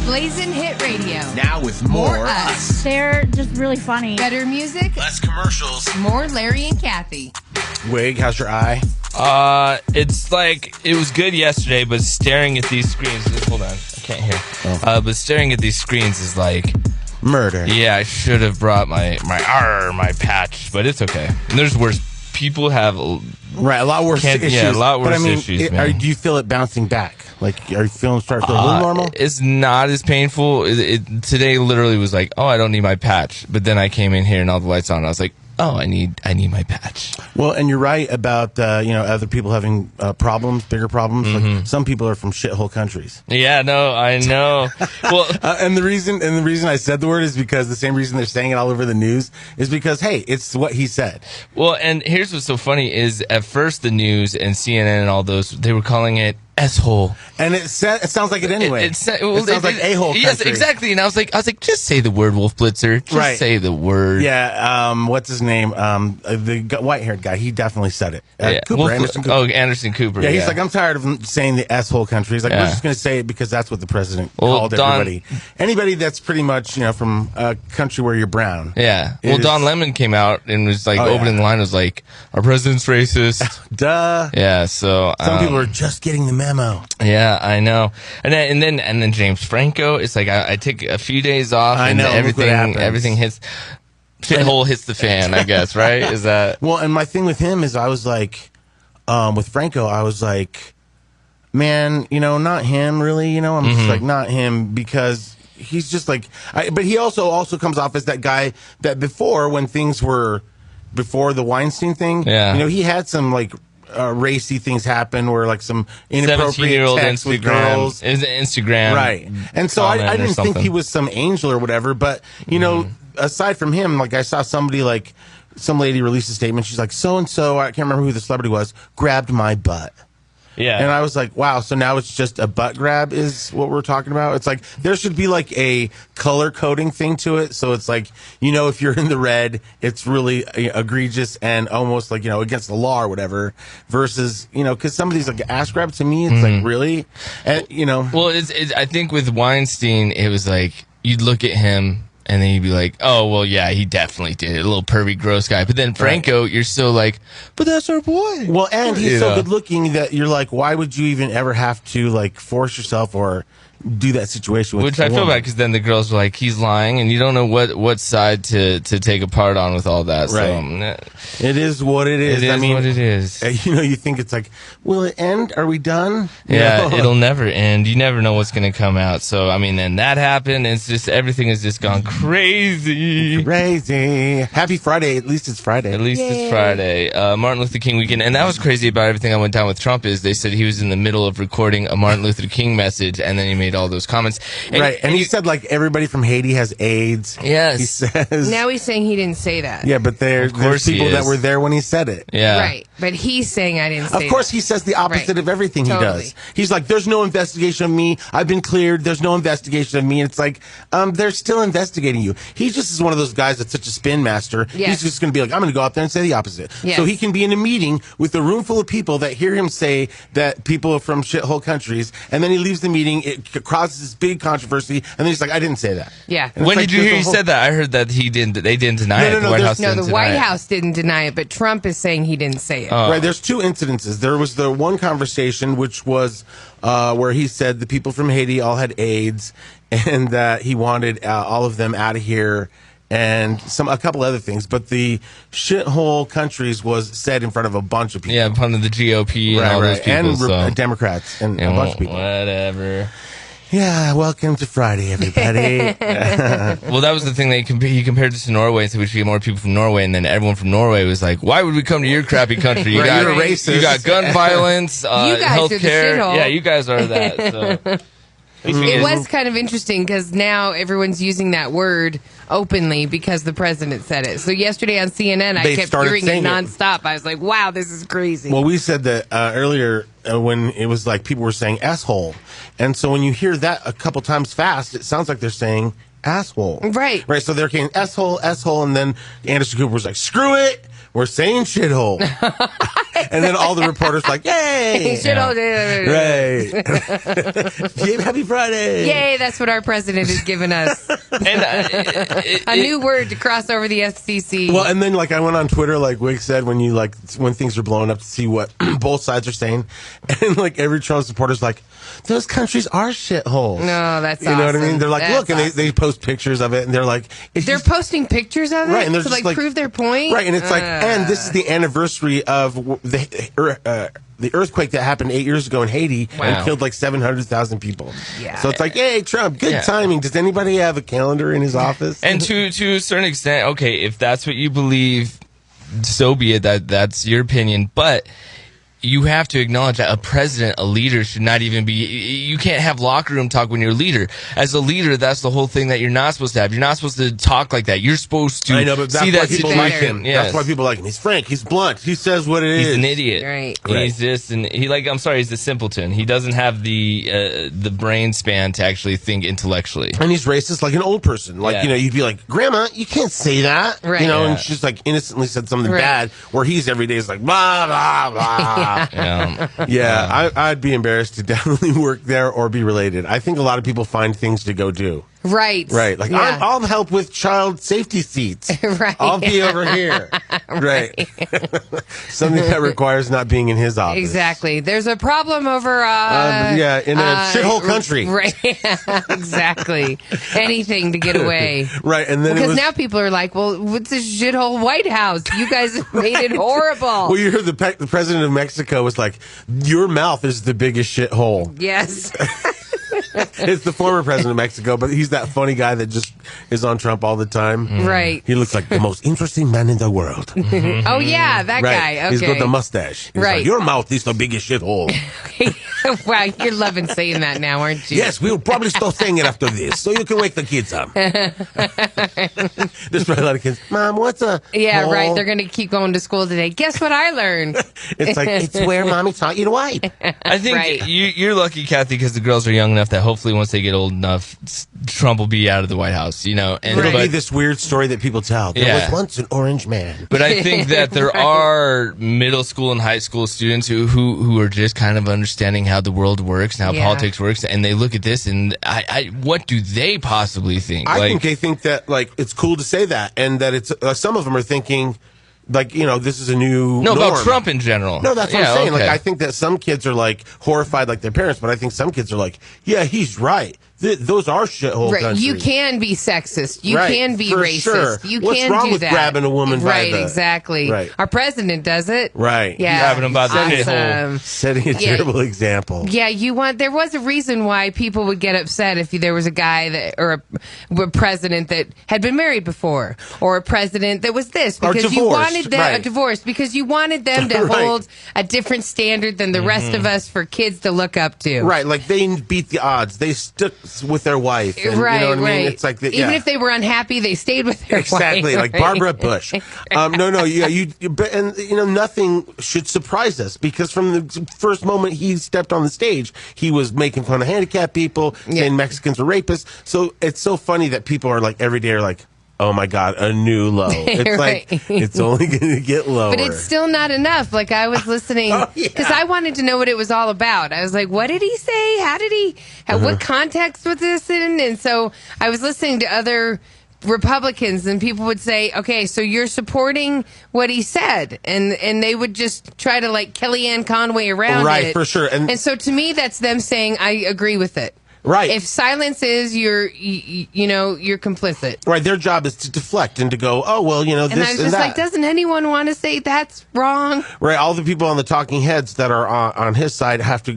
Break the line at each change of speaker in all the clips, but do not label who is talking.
Blazin Hit Radio.
Now with more us.
They're just really funny.
Better music,
Less commercials.
more Larry and Kathie.
Wig, how's your eye?
It's like, it was good yesterday, but staring at these screens, hold on, I can't hear. But staring at these screens is like,
Murder.
yeah, I should have brought my patch, but it's okay. And there's worse. People have
Right, a lot worse issues.
Yeah, a lot worse
but I mean,
issues, man.
do you feel it bouncing back? Like, are you starting to feel a little normal?
It's not as painful. Today literally was like, oh, I don't need my patch. But then I came in here and all the lights on. And I was like, oh, I need my patch.
Well, and you're right about other people having problems, bigger problems.
Mm-hmm.
Like, some people are from shithole countries.
Yeah, no, I know. Well,
and the reason I said the word is because the same reason they're saying it all over the news is because, hey, it's what he said.
well, and here's what's so funny is at first the news and CNN and all those, they were calling it S-hole.
And it sounds like it anyway.
It sounds like
a-hole country.
Yes, exactly. And I was like, just say the word, Wolf Blitzer. Just say the word.
Yeah. What's his name? The white-haired guy. He definitely said it.
Yeah.
Anderson Cooper.
Oh, Anderson Cooper.
Yeah, he's like, I'm tired of saying the S-hole country. He's like, we're just going to say it because that's what the president called everybody. Anybody that's pretty much, from a country where you're brown.
Yeah. Well, Don Lemon came out and was like, opening the line was like, our president's racist.
Duh.
Yeah, so.
Some people are just getting the memo.
Yeah, I know. And then James Franco, it's like, I take a few days off and everything hits. Shithole hits the fan, I guess, right? Is that?
Well, and my thing with him is I was like, with Franco, I was like, man, not him really, I'm just like, not him, because he's just like, but he also comes off as that guy that before the Weinstein thing, he had some like, racy things happen where like some inappropriate texts with girls.
Instagram.
Right. And so I didn't think he was some angel or whatever, but aside from him, like I saw somebody like some lady release a statement. She's like, so-and-so, I can't remember who the celebrity was, grabbed my butt.
Yeah.
And I was like, wow, so now it's just a butt grab is what we're talking about? It's like, there should be like a color coding thing to it. So it's like, if you're in the red, it's really egregious and almost like, against the law or whatever versus, because some of these like ass grab to me, it's like, really? And,
Well, I think with Weinstein, it was like, you'd look at him and then you'd be like, oh, well, yeah, he definitely did. A little pervy, gross guy. But then Franco, you're still like, but that's our boy.
Well, and he's so good looking that you're like, why would you even ever have to like force yourself or do that situation with
Which I feel bad because then the girls are like, he's lying, and you don't know what side to take apart on with all that.
Right.
So,
it is what it is.
I mean, what it is.
You think it's like, will it end? Are we done?
Yeah, it'll never end. You never know what's going to come out. So, I mean, then that happened. It's just, everything has just gone crazy.
Crazy. Happy Friday. At least it's Friday.
It's Friday. Martin Luther King weekend. And that was crazy about everything that went down with Trump is they said he was in the middle of recording a Martin Luther King message, and then he made all those comments.
And he said like everybody from Haiti has AIDS.
Yes.
He says.
Now he's saying he didn't say that.
Yeah, but there's people that were there when he said it.
Yeah.
Right. But he's saying I didn't say that.
Of course he says the opposite of everything he does. He's like, there's no investigation of me. I've been cleared. There's no investigation of me. And it's like, they're still investigating you. He just is one of those guys that's such a spin master.
Yes.
He's just going to be like, I'm going to go out there and say the opposite.
Yes.
So he can be in a meeting with a room full of people that hear him say that people are from shithole countries. And then he leaves the meeting. It causes this big controversy. And then he's like, I didn't say that.
Yeah.
When did you hear he said that? I heard that they didn't deny it.
The White House didn't deny it, but Trump is saying he didn't say it.
Right. There's two incidences. There was the one conversation which was where he said the people from Haiti all had AIDS and that he wanted all of them out of here and a couple other things. But the shithole countries was said in front of a bunch of people.
Yeah, in front of the GOP and all those people.
And Democrats and a bunch of people.
Whatever.
Yeah, welcome to Friday, everybody.
Well, that was the thing that he compared this to Norway and said we should get more people from Norway, and then everyone from Norway was like, why would we come to your crappy country?
You're racist.
You got gun violence, healthcare. Yeah, you guys are that. So.
It was kind of interesting because now everyone's using that word openly because the president said it. So yesterday on CNN, I kept hearing it nonstop. I was like, wow, this is crazy.
Well, we said that earlier when it was like people were saying asshole. And so when you hear that a couple times fast, it sounds like they're saying asshole.
Right.
Right. So they're saying asshole, asshole. And then Anderson Cooper was like, screw it. we're saying shithole. And then all the reporters like, yay!
Shithole.
Right. Happy Friday.
Yay, that's what our president has given us.
And
a new word to cross over the FCC.
Well, and then like I went on Twitter, like Wig said, when things are blowing up to see what both sides are saying, and like every Trump supporter's like, those countries are shitholes.
No, that's
you know
awesome.
what I mean? They're like,
that's
look, and
awesome.
they post pictures of it, and they're like,
they're posting pictures of it,
right? And they're
to
just
like prove their point,
right? And it's like, and this is the anniversary of the earthquake that happened 8 years ago in Haiti and killed like 700,000 people.
Yeah.
So it's like, hey, Trump, good timing. Does anybody have a calendar in his office?
And to a certain extent, okay, if that's what you believe, so be it. That's your opinion. But you have to acknowledge that a president, a leader, should not even be. You can't have locker room talk when you're a leader. As a leader, that's the whole thing that you're not supposed to have. You're not supposed to talk like that. You're supposed to
I know, but that's
see
why
that
people
situation.
like him.
Yes.
That's why people like him. He's frank. He's blunt. He says what it is.
He's an idiot.
Right.
He's this, and I'm sorry, he's a simpleton. He doesn't have the brain span to actually think intellectually.
And he's racist like an old person. Like, you'd be like, Grandma, you can't say that.
Right.
And she's like innocently said something bad, where he's every day is like, blah, blah, blah. I'd be embarrassed to definitely work there or be related. I think a lot of people find things to go do.
Right.
Right. Like, I'll help with child safety seats.
Right.
I'll be over here. Right. Something that requires not being in his office.
Exactly. There's a problem over
in a shithole country.
Right. Exactly. Anything to get away.
Right. And then
because now people are like, well, what's this shithole White House? You guys have made it horrible.
Well, you heard the president of Mexico was like, your mouth is the biggest shithole.
Yes.
It's the former president of Mexico, but he's that funny guy that just is on Trump all the time.
Right.
He looks like the most interesting man in the world.
Oh, yeah, that guy. Okay.
He's got the mustache. He's
right.
Like, your mouth is the biggest shithole.
Wow, you're loving saying that now, aren't you?
Yes, we'll probably stop saying it after this, so you can wake the kids up. There's probably a lot of kids. Mom, what's a hole?
Right. They're going to keep going to school today. Guess what I learned?
It's like, it's where Mommy taught you to wipe.
I think you're lucky, Kathy, because the girls are young enough that hopefully once they get old enough, Trump will be out of the White House, And
it'll be this weird story that people tell. There was once an orange man.
But I think that there are middle school and high school students who are just kind of understanding how the world works and how politics works, and they look at this and what do they possibly think?
I think they think that it's cool to say that, and that it's some of them are thinking this is a new norm.
About Trump in general.
No, that's what I'm saying.
Okay.
I think that some kids are horrified like their parents, but I think some kids are like, yeah, he's right. Those are shithole countries.
You can be sexist. You can be racist.
Sure.
You
What's
can
wrong
do
with
that.
grabbing a woman by the...
Exactly.
Right.
Our president does it.
Right.
Yeah.
Grabbing them by the shithole.
Setting a terrible example.
Yeah, there was a reason why people would get upset if there was a guy or a president that had been married before, or a president that was this, because you wanted them a divorce, because you wanted them to hold a different standard than the rest of us for kids to look up to.
Right, like they beat the odds. They stuck with their wife. And, you know what I mean? It's like
even if they were unhappy, they stayed with their
wife. Like Barbara Bush. Nothing should surprise us, because from the first moment he stepped on the stage, he was making fun of handicapped people, saying Mexicans are rapists. So it's so funny that people are every day are oh my God, a new low. It's it's only going to get lower.
But it's still not enough. I was listening because I wanted to know what it was all about. I was like, what did he say? How did he, what context was this in? And so I was listening to other Republicans, and people would say, okay, so you're supporting what he said, and they would just try to Kellyanne Conway around it.
Right, for sure. And
so to me, that's them saying, I agree with it.
Right.
If silence is, you're complicit.
Right. Their job is to deflect and to go, oh, well, this and that. And I was just
doesn't anyone want to say that's wrong?
Right. All the people on the talking heads that are on his side have to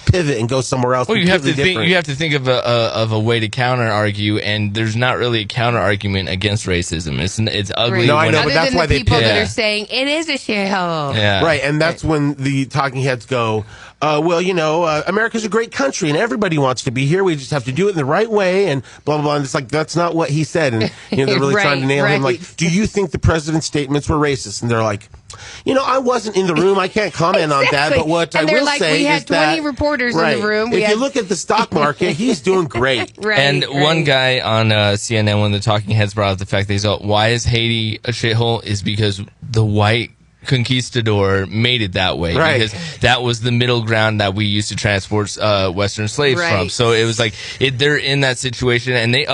pivot and go somewhere else.
Well, you have to think of a way to counter argue, and there's not really a counter argument against racism. It's ugly.
Right.
No, I know, but that's why
they people that are saying it is a shithole.
Yeah. Right. And that's when the talking heads go, well, America's a great country and everybody wants to be here. We just have to do it in the right way and blah, blah, blah. And it's like, that's not what he said. And, they're really trying to nail him. Like, do you think the president's statements were racist? And they're like, I wasn't in the room. I can't comment on that. But what I will say
we
is
had 20 reporters in the room.
If you look at the stock market, he's doing great.
And one guy on CNN, one of the talking heads, brought up the fact that he's like, why is Haiti a shithole? Is because the white conquistador made it that way, because that was the middle ground that we used to transport Western slaves from. So it was like they're in that situation, and they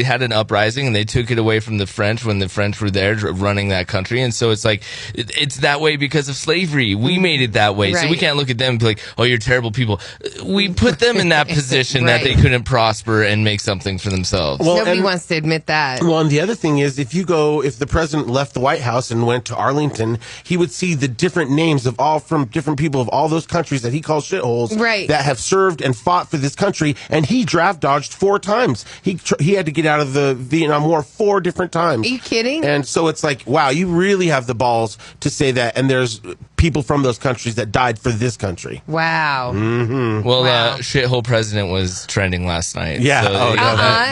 had an uprising, and they took it away from the French when the French were there running that country. And so it's like it's that way because of slavery. We made it that way, so we can't look at them and be like, "Oh, you're terrible people." We put them in that position that they couldn't prosper and make something for themselves.
Well, nobody wants to admit that.
Well, and the other thing is, if the president left the White House and went to Arlington, he would see the different names from different people of all those countries that he calls shitholes that have served and fought for this country. And he draft dodged 4 times. He had to get out of the Vietnam War 4 different times.
Are you kidding?
And so it's like, wow, you really have the balls to say that. And there's people from those countries that died for this country.
Wow.
Mm-hmm.
Well, shithole president was trending last night.
Yeah.
So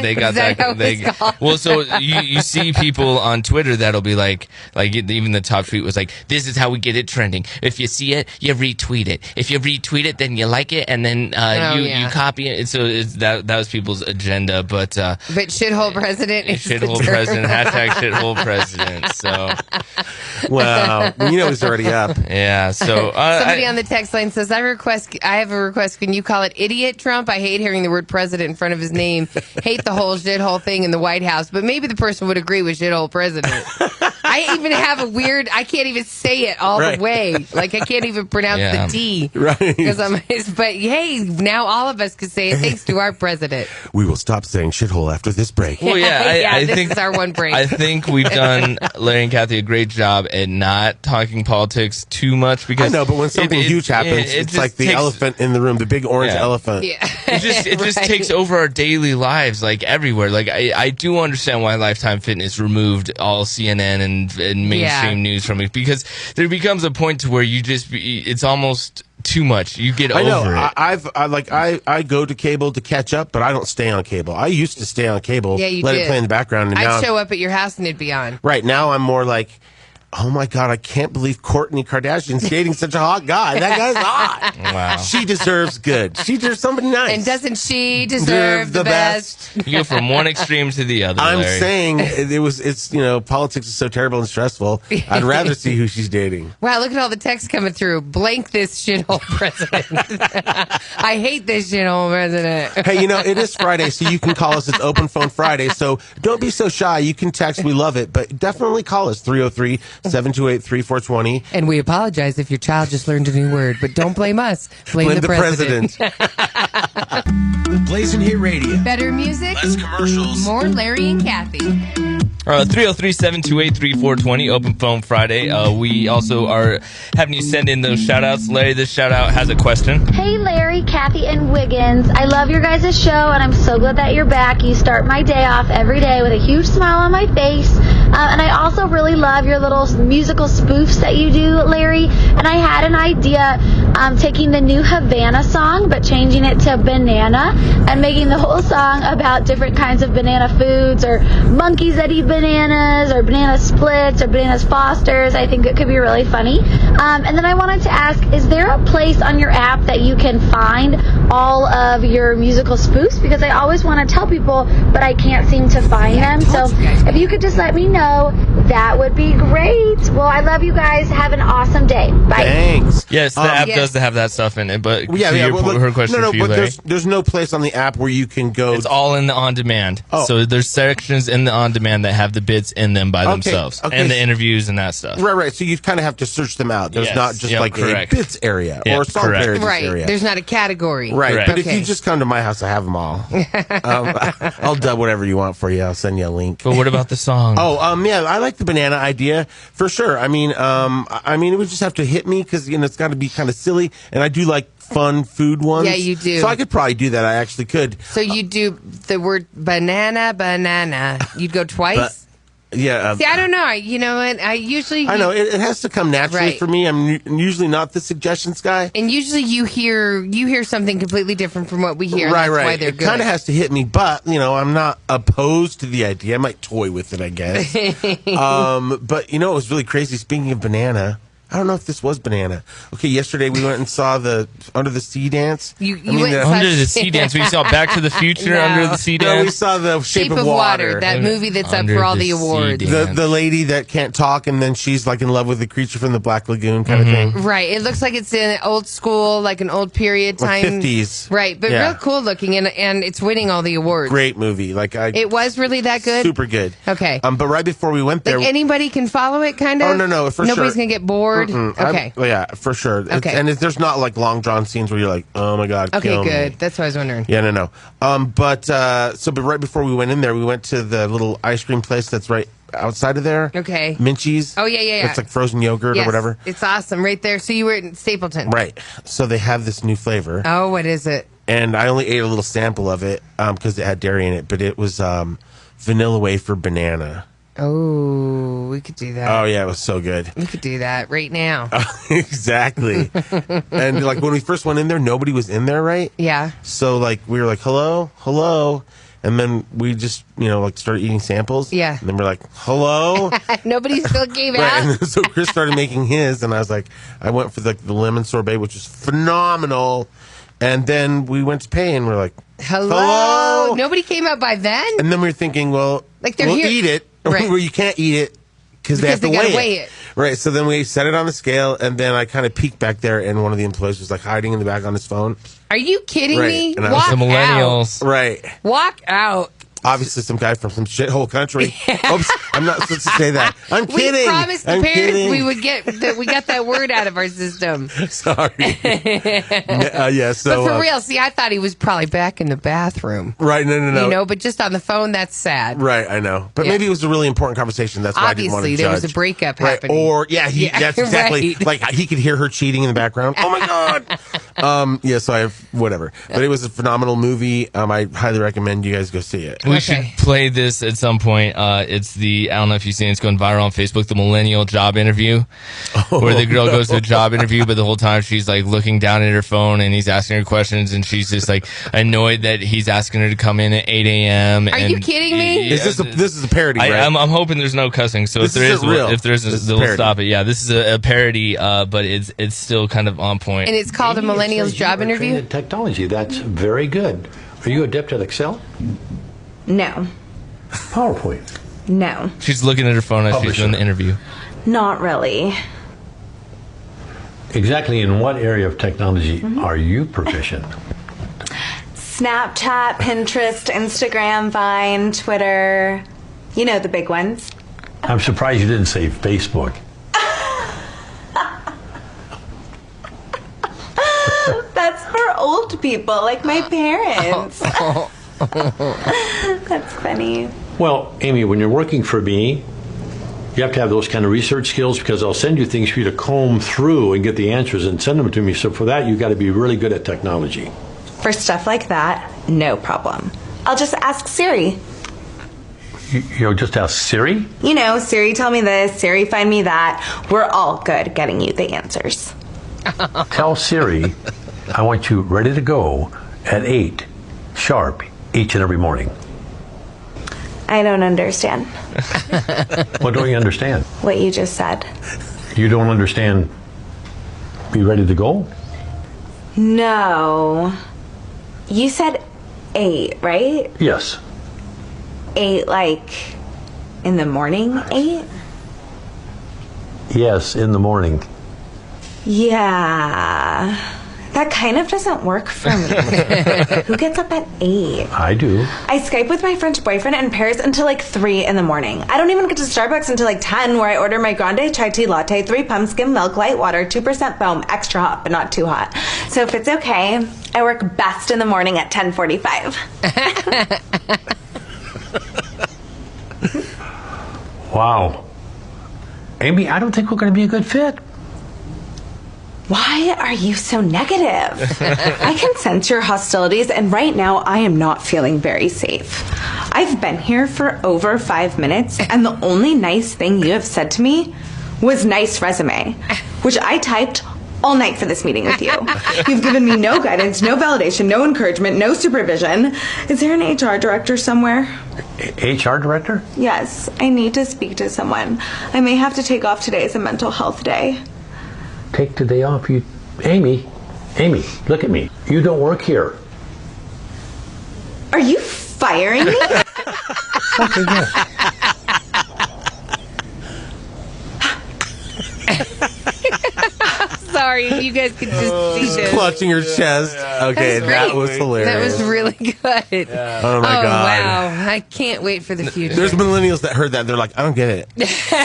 they got that. Well, so you see people on Twitter that'll be like even the top tweet was like, "This is how we get it trending. If you see it, you retweet it. If you retweet it, then you like it, and then you copy it." And so that was people's agenda. But
shithole president is
shithole president, #shithole president. So,
well, he's already up.
Yeah. So
somebody on the text line says, I have a request. Can you call it idiot Trump? I hate hearing the word president in front of his name. Hate the whole shithole thing in the White House. But maybe the person would agree with shithole president. I even have I can't even say it all the way. Like, I can't even pronounce the T.
Right.
But hey, now all of us can say it thanks to our president.
We will stop saying shithole after this break.
Well, I
this
think
is our one break.
I think we've done, Larry and Kathie, a great job at not talking politics too much, because
I know, but when something huge happens, it's like the elephant in the room, the big orange elephant.
Yeah.
It just takes over our daily lives, like everywhere. Like I do understand why Lifetime Fitness removed all CNN and mainstream news from it, because there becomes a point to where it's almost too much. You get over it.
I go to cable to catch up, but I don't stay on cable. I used to stay on cable, let it play in the background. And
I'd show up at your house and it'd be on.
Right, now I'm more like, oh my God, I can't believe Kourtney Kardashian's dating such a hot guy. That guy's hot.
Wow.
She deserves good. She deserves somebody nice.
And doesn't she deserve the best?
You go from one extreme to the other,
I'm
Larry.
saying it's politics is so terrible and stressful. I'd rather see who she's dating.
Wow, look at all the texts coming through. Blank this shithole president. I hate this shithole president.
Hey, it is Friday, so you can call us. It's Open Phone Friday, so don't be so shy. You can text. We love it, but definitely call us 303-728-3420.
And we apologize if your child just learned a new word, but don't blame us. Blame the president.
Blazin' Hit Radio.
Better music,
less commercials,
more Larry and Kathie.
303-728-3420, Open Phone Friday. We also are having you send in those shout-outs. Larry, this shout-out has a question.
Hey, Larry, Kathie, and Wiggins. I love your guys' show, and I'm so glad that you're back. You start my day off every day with a huge smile on my face. And I also really love your little musical spoofs that you do, Larry. And I had an idea taking the new Havana song, but changing it to banana, and making the whole song about different kinds of banana foods, or monkeys that eat bananas, or banana splits, or bananas Fosters. I think it could be really funny. And then I wanted to ask, is there a place on your app that you can find all of your musical spoofs? Because I always want to tell people, but I can't seem to find them. So if you could just let me know, that would be great. Well, I love you guys. Have an awesome day. Bye.
Thanks.
Yes, the app does have that stuff in it, but her question for you, Larry.
There's no place on the app where you can go.
It's all in the on-demand.
Oh.
So there's sections in the on-demand that have the bits in them by themselves, and the interviews and that stuff.
Right. So you kind of have to search them out. There's not just a bits area or a song parodies area.
There's not a category.
Right.
Correct.
But if you just come to my house, I have them all. I'll dub whatever you want for you. I'll send you a link.
But what about the song?
Yeah, I like the banana idea for sure. I mean, it would just have to hit me because it's got to be kind of silly, and I do like fun food ones.
Yeah, you do.
So I could probably do that. I actually could.
So you do the word banana. You'd go twice.
Yeah.
See, I don't know. You know what? I usually...
I know. It has to come naturally
Right.
for me. I'm usually not the suggestions guy.
And usually you hear something completely different from what we hear.
Right,
and that's
right.
why they're
It
good.
kind of has to hit me, but, I'm not opposed to the idea. I might toy with it, I guess. But, it was really crazy. Speaking of banana... I don't know if this was banana. Okay, yesterday we went and saw the Under the Sea dance.
You went and saw
Under the Sea Dance. We saw Back to the Future
No.
Under the Sea
No, we
Dance.
saw the Shape of
Water.
Water.
That movie that's up
Under
for all
the
the
Sea
awards.
Dance.
The lady that can't talk, and then she's like in love with the creature from the Black Lagoon kind of thing.
Right. It looks like it's in old school, like an old period
Like
time.
50s.
Right. But
Yeah.
real cool looking, and it's winning all the awards.
Great movie.
It was really that good?
Super good.
Okay.
But right before we went there,
Like anybody can follow it, kind of?
Oh, no, for
Nobody's
sure.
going to get bored? Okay.
yeah, for sure.
Okay.
And there's not like long drawn scenes where you're like, oh my god.
Okay,
kill me.
good. That's what I was wondering.
Yeah, no. But right before we went in there, we went to the little ice cream place that's right outside of there.
Okay.
Minchie's.
Oh, yeah.
It's like frozen yogurt
Yes,
or whatever.
It's awesome. Right there. So you were in Stapleton.
Right. So they have this new flavor.
Oh, what is it?
And I only ate a little sample of it because it had dairy in it, but it was vanilla wafer banana.
Oh, we could do that.
Oh, yeah, it was so good.
We could do that right now.
Exactly. And like when we first went in there, nobody was in there, right?
Yeah.
So like we were like, hello. And then we just, like started eating samples.
Yeah.
And then we're like, hello.
Nobody still gave
Right.
out.
And then, so Chris started making his, and I was like, I went for the lemon sorbet, which was phenomenal. And then we went to pay, and we're like,
Hello. Nobody came out by then?
And then we were thinking, well,
Like they're
we'll
here.
eat it.
Right.
Well, you can't eat it because they have to
gotta
weigh
weigh
it.
it.
Right. So then we set it on the scale, and then I kind of peeked back there, and one of the employees was like hiding in the back on his phone.
Are you kidding
Right.
me?
And I was
Walk
The millennials.
Right.
out. Walk out.
Obviously, some guy from some shithole country. Oops, I'm not supposed to say that. I'm kidding.
We promised the
I'm
parents
kidding.
we would get that. We got that word out of our system.
Sorry. Yeah. So.
But for real, see, I thought he was probably back in the bathroom.
Right. No.
But just on the phone, that's sad.
Right, I know. But
Yeah.
maybe it was a really important conversation. That's why I didn't want to
Obviously,
judge.
there was a breakup
Right.
happening.
Or,
Yeah,
that's exactly,
right.
like, he could hear her cheating in the background. Oh, my God. Yeah, so I have, whatever. But it was a phenomenal movie. I highly recommend you guys go see it.
We
Okay.
should play this at some point. It's I don't know if you've seen it, it's going viral on Facebook, the millennial job interview, where the girl goes to a job interview, but the whole time she's like looking down at her phone and he's asking her questions and she's just like annoyed that he's asking her to come in at 8 a.m.
Are you kidding me?
This is a parody, right?
I'm hoping there's no cussing. So
This
if there
isn't
is,
real.
if there's,
This is
they'll
parody.
stop it. Yeah, this is a parody, but it's still kind of on point.
And it's called a
Maybe it
millennials
says you
job
are trained
interview.
in technology. That's very good. Are you adept at Excel?
No.
PowerPoint?
No.
She's looking at her phone as she's doing the interview.
Not really.
Exactly in what area of technology are you proficient?
Snapchat, Pinterest, Instagram, Vine, Twitter. You know the big ones.
I'm surprised you didn't say Facebook.
That's for old people, like my parents. That's funny.
Well, Amy, when you're working for me, you have to have those kind of research skills because I'll send you things for you to comb through and get the answers and send them to me. So for that, you've got to be really good at technology.
For stuff like that, no problem. I'll just ask Siri.
You'll just ask Siri?
You know, Siri tell me this, Siri find me that. We're all good at getting you the answers.
Tell Siri I want you ready to go at 8 sharp each and every morning.
I don't understand
What don't you understand?
what you just said.
You don't understand be ready to go?
No. You said 8, right?
Yes.
8 like in the morning 8?
Yes, in the morning.
Yeah. That kind of doesn't work for me. Who gets up at 8?
I do.
I Skype with my French boyfriend in Paris until like 3 in the morning. I don't even get to Starbucks until like 10, where I order my grande chai tea latte, 3 pumps, skim milk, light water, 2% foam, extra hot but not too hot. So if it's okay, I work best in the morning at 10:45.
Wow. Amy, I don't think we're going to be a good fit.
Why are you so negative? I can sense your hostilities, and right now I am not feeling very safe. I've been here for over 5 minutes, and the only nice thing you have said to me was nice resume, which I typed all night for this meeting with you. You've given me no guidance, no validation, no encouragement, no supervision. Is there an HR director somewhere?
HR director?
Yes, I need to speak to someone. I may have to take off today as a mental health day.
Take the day off. Amy, look at me. You don't work here.
Are you firing me?
Okay, yes.
Sorry, if you guys could just see this.
Clutching her chest. Okay, that was hilarious.
That was really good.
Oh my God.
Wow. I can't wait for the future.
There's millennials that heard that. They're like, I don't get it.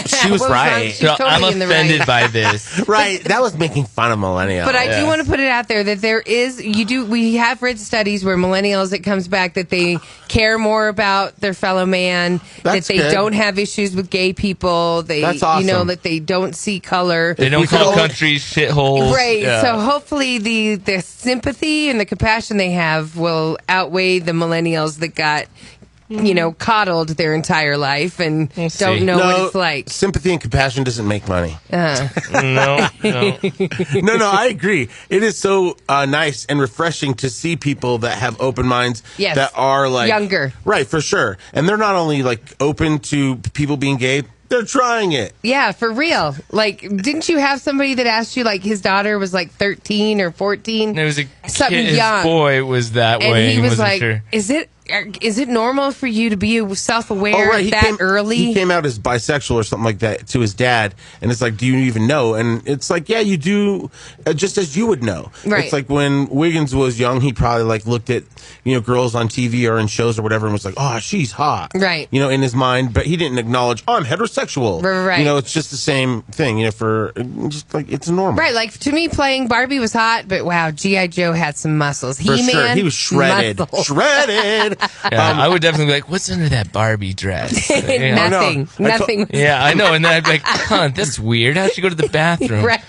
She was right.
She's totally
I'm
in the
offended
right.
by this.
Right. That was making fun of millennials.
But I do want to put it out there that we have read studies where millennials, it comes back that they care more about their fellow man,
That's
that they
good.
don't have issues with gay people,
That's awesome.
that they don't see color.
They don't call countries shitholes.
Right.
Yeah.
So hopefully the sympathy and the compassion they have will outweigh the millennials that got coddled their entire life and don't know what it's like.
Sympathy and compassion doesn't make money.
No.
No, I agree. It is so nice and refreshing to see people that have open minds
Yes.
that are like
Younger.
Right, for sure. And they're not only like open to people being gay, they're trying it.
Yeah, for real. Like, didn't you have somebody that asked you, like, his daughter was like 13 or 14?
There was a
Something
kid, his
young.
boy was that
And
way.
he was
wasn't
like,
sure.
is it normal for you to be self-aware that early?
He came out as bisexual or something like that to his dad, and it's like, do you even know? And it's like, yeah, you do, just as you would know.
Right.
It's like when Wiggins was young, he probably like looked at girls on TV or in shows or whatever, and was like, oh, she's hot,
Right.
In his mind, but he didn't acknowledge, oh, I'm heterosexual,
Right.
It's just the same thing, for just like it's normal,
Right, like to me, playing Barbie was hot, but wow, G.I. Joe had some muscles.
For
He-Man,
sure, he was shredded,
muscle.
shredded.
Yeah, I would definitely be like, what's under that Barbie dress? Yeah.
Nothing.
I know.
Nothing.
Yeah, I know. And then I'd be like, that's weird. How'd she go to the bathroom?
Right.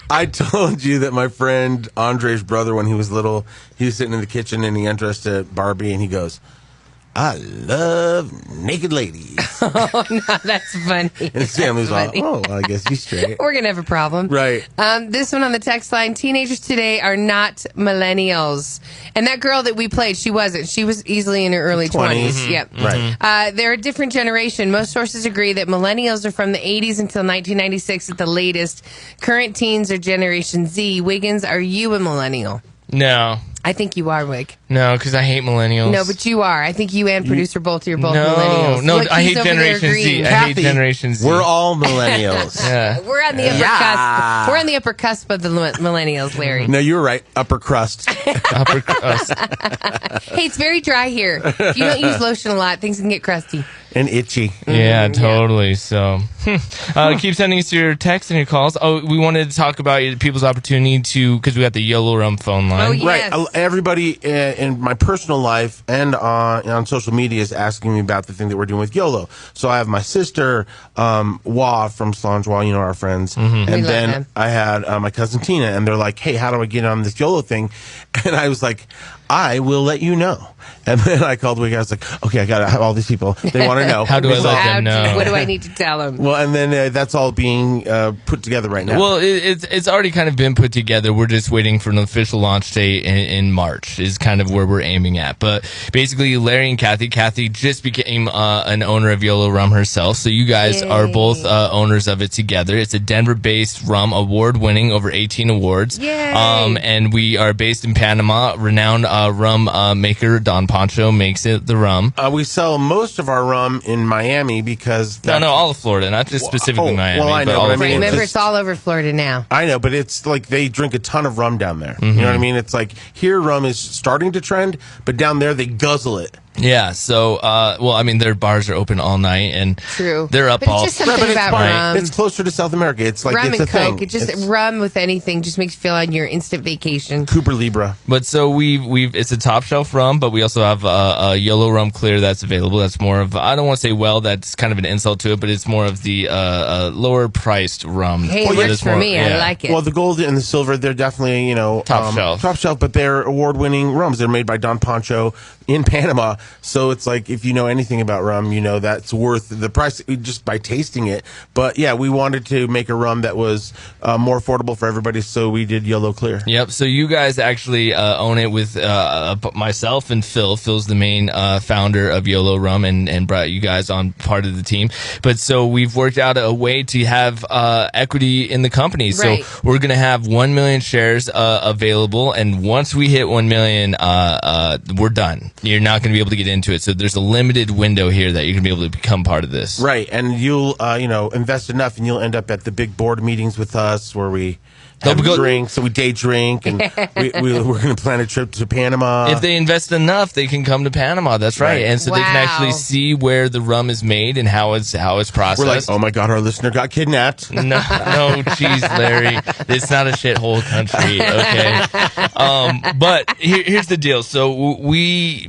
I told you that my friend Andre's brother, when he was little, he was sitting in the kitchen and he undressed a Barbie and he goes, I love naked ladies.
Oh, no, that's funny.
And his family's like,
funny.
oh, well, I guess he's straight.
We're going to have a problem.
Right.
This one on the text line, teenagers today are not millennials. And that girl that we played, she wasn't. She was easily in her early 20s. Yep.
Right.
They're a different generation. Most sources agree that millennials are from the 80s until 1996 at the latest. Current teens are Generation Z. Wiggins, are you a millennial?
No.
I think you are, Wig.
No, because I hate millennials.
No, but you are. I think you and producer Bolt are both
No,
millennials.
no,
Look,
I
he's
hate
over there
Generation Z.
agreeing.
I hate
Kathie,
Generation Z.
We're all millennials.
Yeah.
We're on the upper cusp. We're on the upper cusp of the millennials, Larry.
No, you were right. Upper crust.
Upper crust.
Hey, it's very dry here. If you don't use lotion a lot, things can get crusty.
And itchy.
Yeah, totally. So, keep sending us your texts and your calls. Oh, we wanted to talk about people's opportunity because we got the YOLO Rum phone line.
Oh, yeah. Yes.
Right. Everybody in my personal life and on social media is asking me about the thing that we're doing with YOLO. So I have my sister, Wah from Solange Wah, our friends.
We
And
love
then
them.
I had my cousin Tina, and they're like, hey, how do I get on this YOLO thing? And I was like, I will let you know. And then I called Wig. I was like, okay, I got to have all these people. They want to know.
How do I let them know?
What do I need to tell them?
Well, and then that's all being put together right now.
Well, it's already kind of been put together. We're just waiting for an official launch date in March is kind of where we're aiming at. But basically, Larry and Kathie just became an owner of YOLO Rum herself. So you guys are both owners of it together. It's a Denver-based rum, award-winning, over 18 awards.
Yay.
And we are based in Panama. Renowned rum maker Don Pancho makes it the rum.
We sell most of our rum in Miami because...
No, all of Florida, not just specifically Miami.
well, I know,
but all
but I
of
mean,
Florida.
Remember, it's all over Florida now.
I know, but it's like they drink a ton of rum down there. You know what I mean? It's like here rum is starting to trend, but down there they guzzle it.
Yeah, so, their bars are open all night, and
True.
they're up
But
all...
it's just something about rum.
It's closer to South America. It's like
Rum
it's
and
a thing.
Coke. It just
It's
rum with anything just makes you feel on your instant vacation.
Cuba Libre.
But so we've it's a top shelf rum, but we also have a YOLO Rum Clear that's available. That's more of, I don't want to say that's kind of an insult to it, but it's more of the lower priced rum.
Hey, it
That
works
is
for
more-
me.
yeah.
I like it.
Well, the gold and the silver, they're definitely,
Top shelf.
Top shelf, but they're award-winning rums. They're made by Don Pancho in Panama. So it's like, if you know anything about rum, you know that's worth the price just by tasting it. But yeah, we wanted to make a rum that was more affordable for everybody, so we did Yellow Clear.
Yep. So you guys actually own it with myself and Phil. Phil's the main founder of YOLO Rum and brought you guys on part of the team. But so we've worked out a way to have equity in the company.
Right.
So we're going to have 1 million shares available. And once we hit 1 million, we're done. You're not going to be able to get into it. So there's a limited window here that you're going to be able to become part of this.
Right. And you'll, invest enough and you'll end up at the big board meetings with us where we have a drink, so we day drink, and we're going to plan a trip to Panama.
If they invest enough, they can come to Panama. That's right. And so they can actually see where the rum is made and how it's processed.
We're like, oh my God, our listener got kidnapped.
No, geez, Larry, it's not a shithole country, okay? But here's the deal. So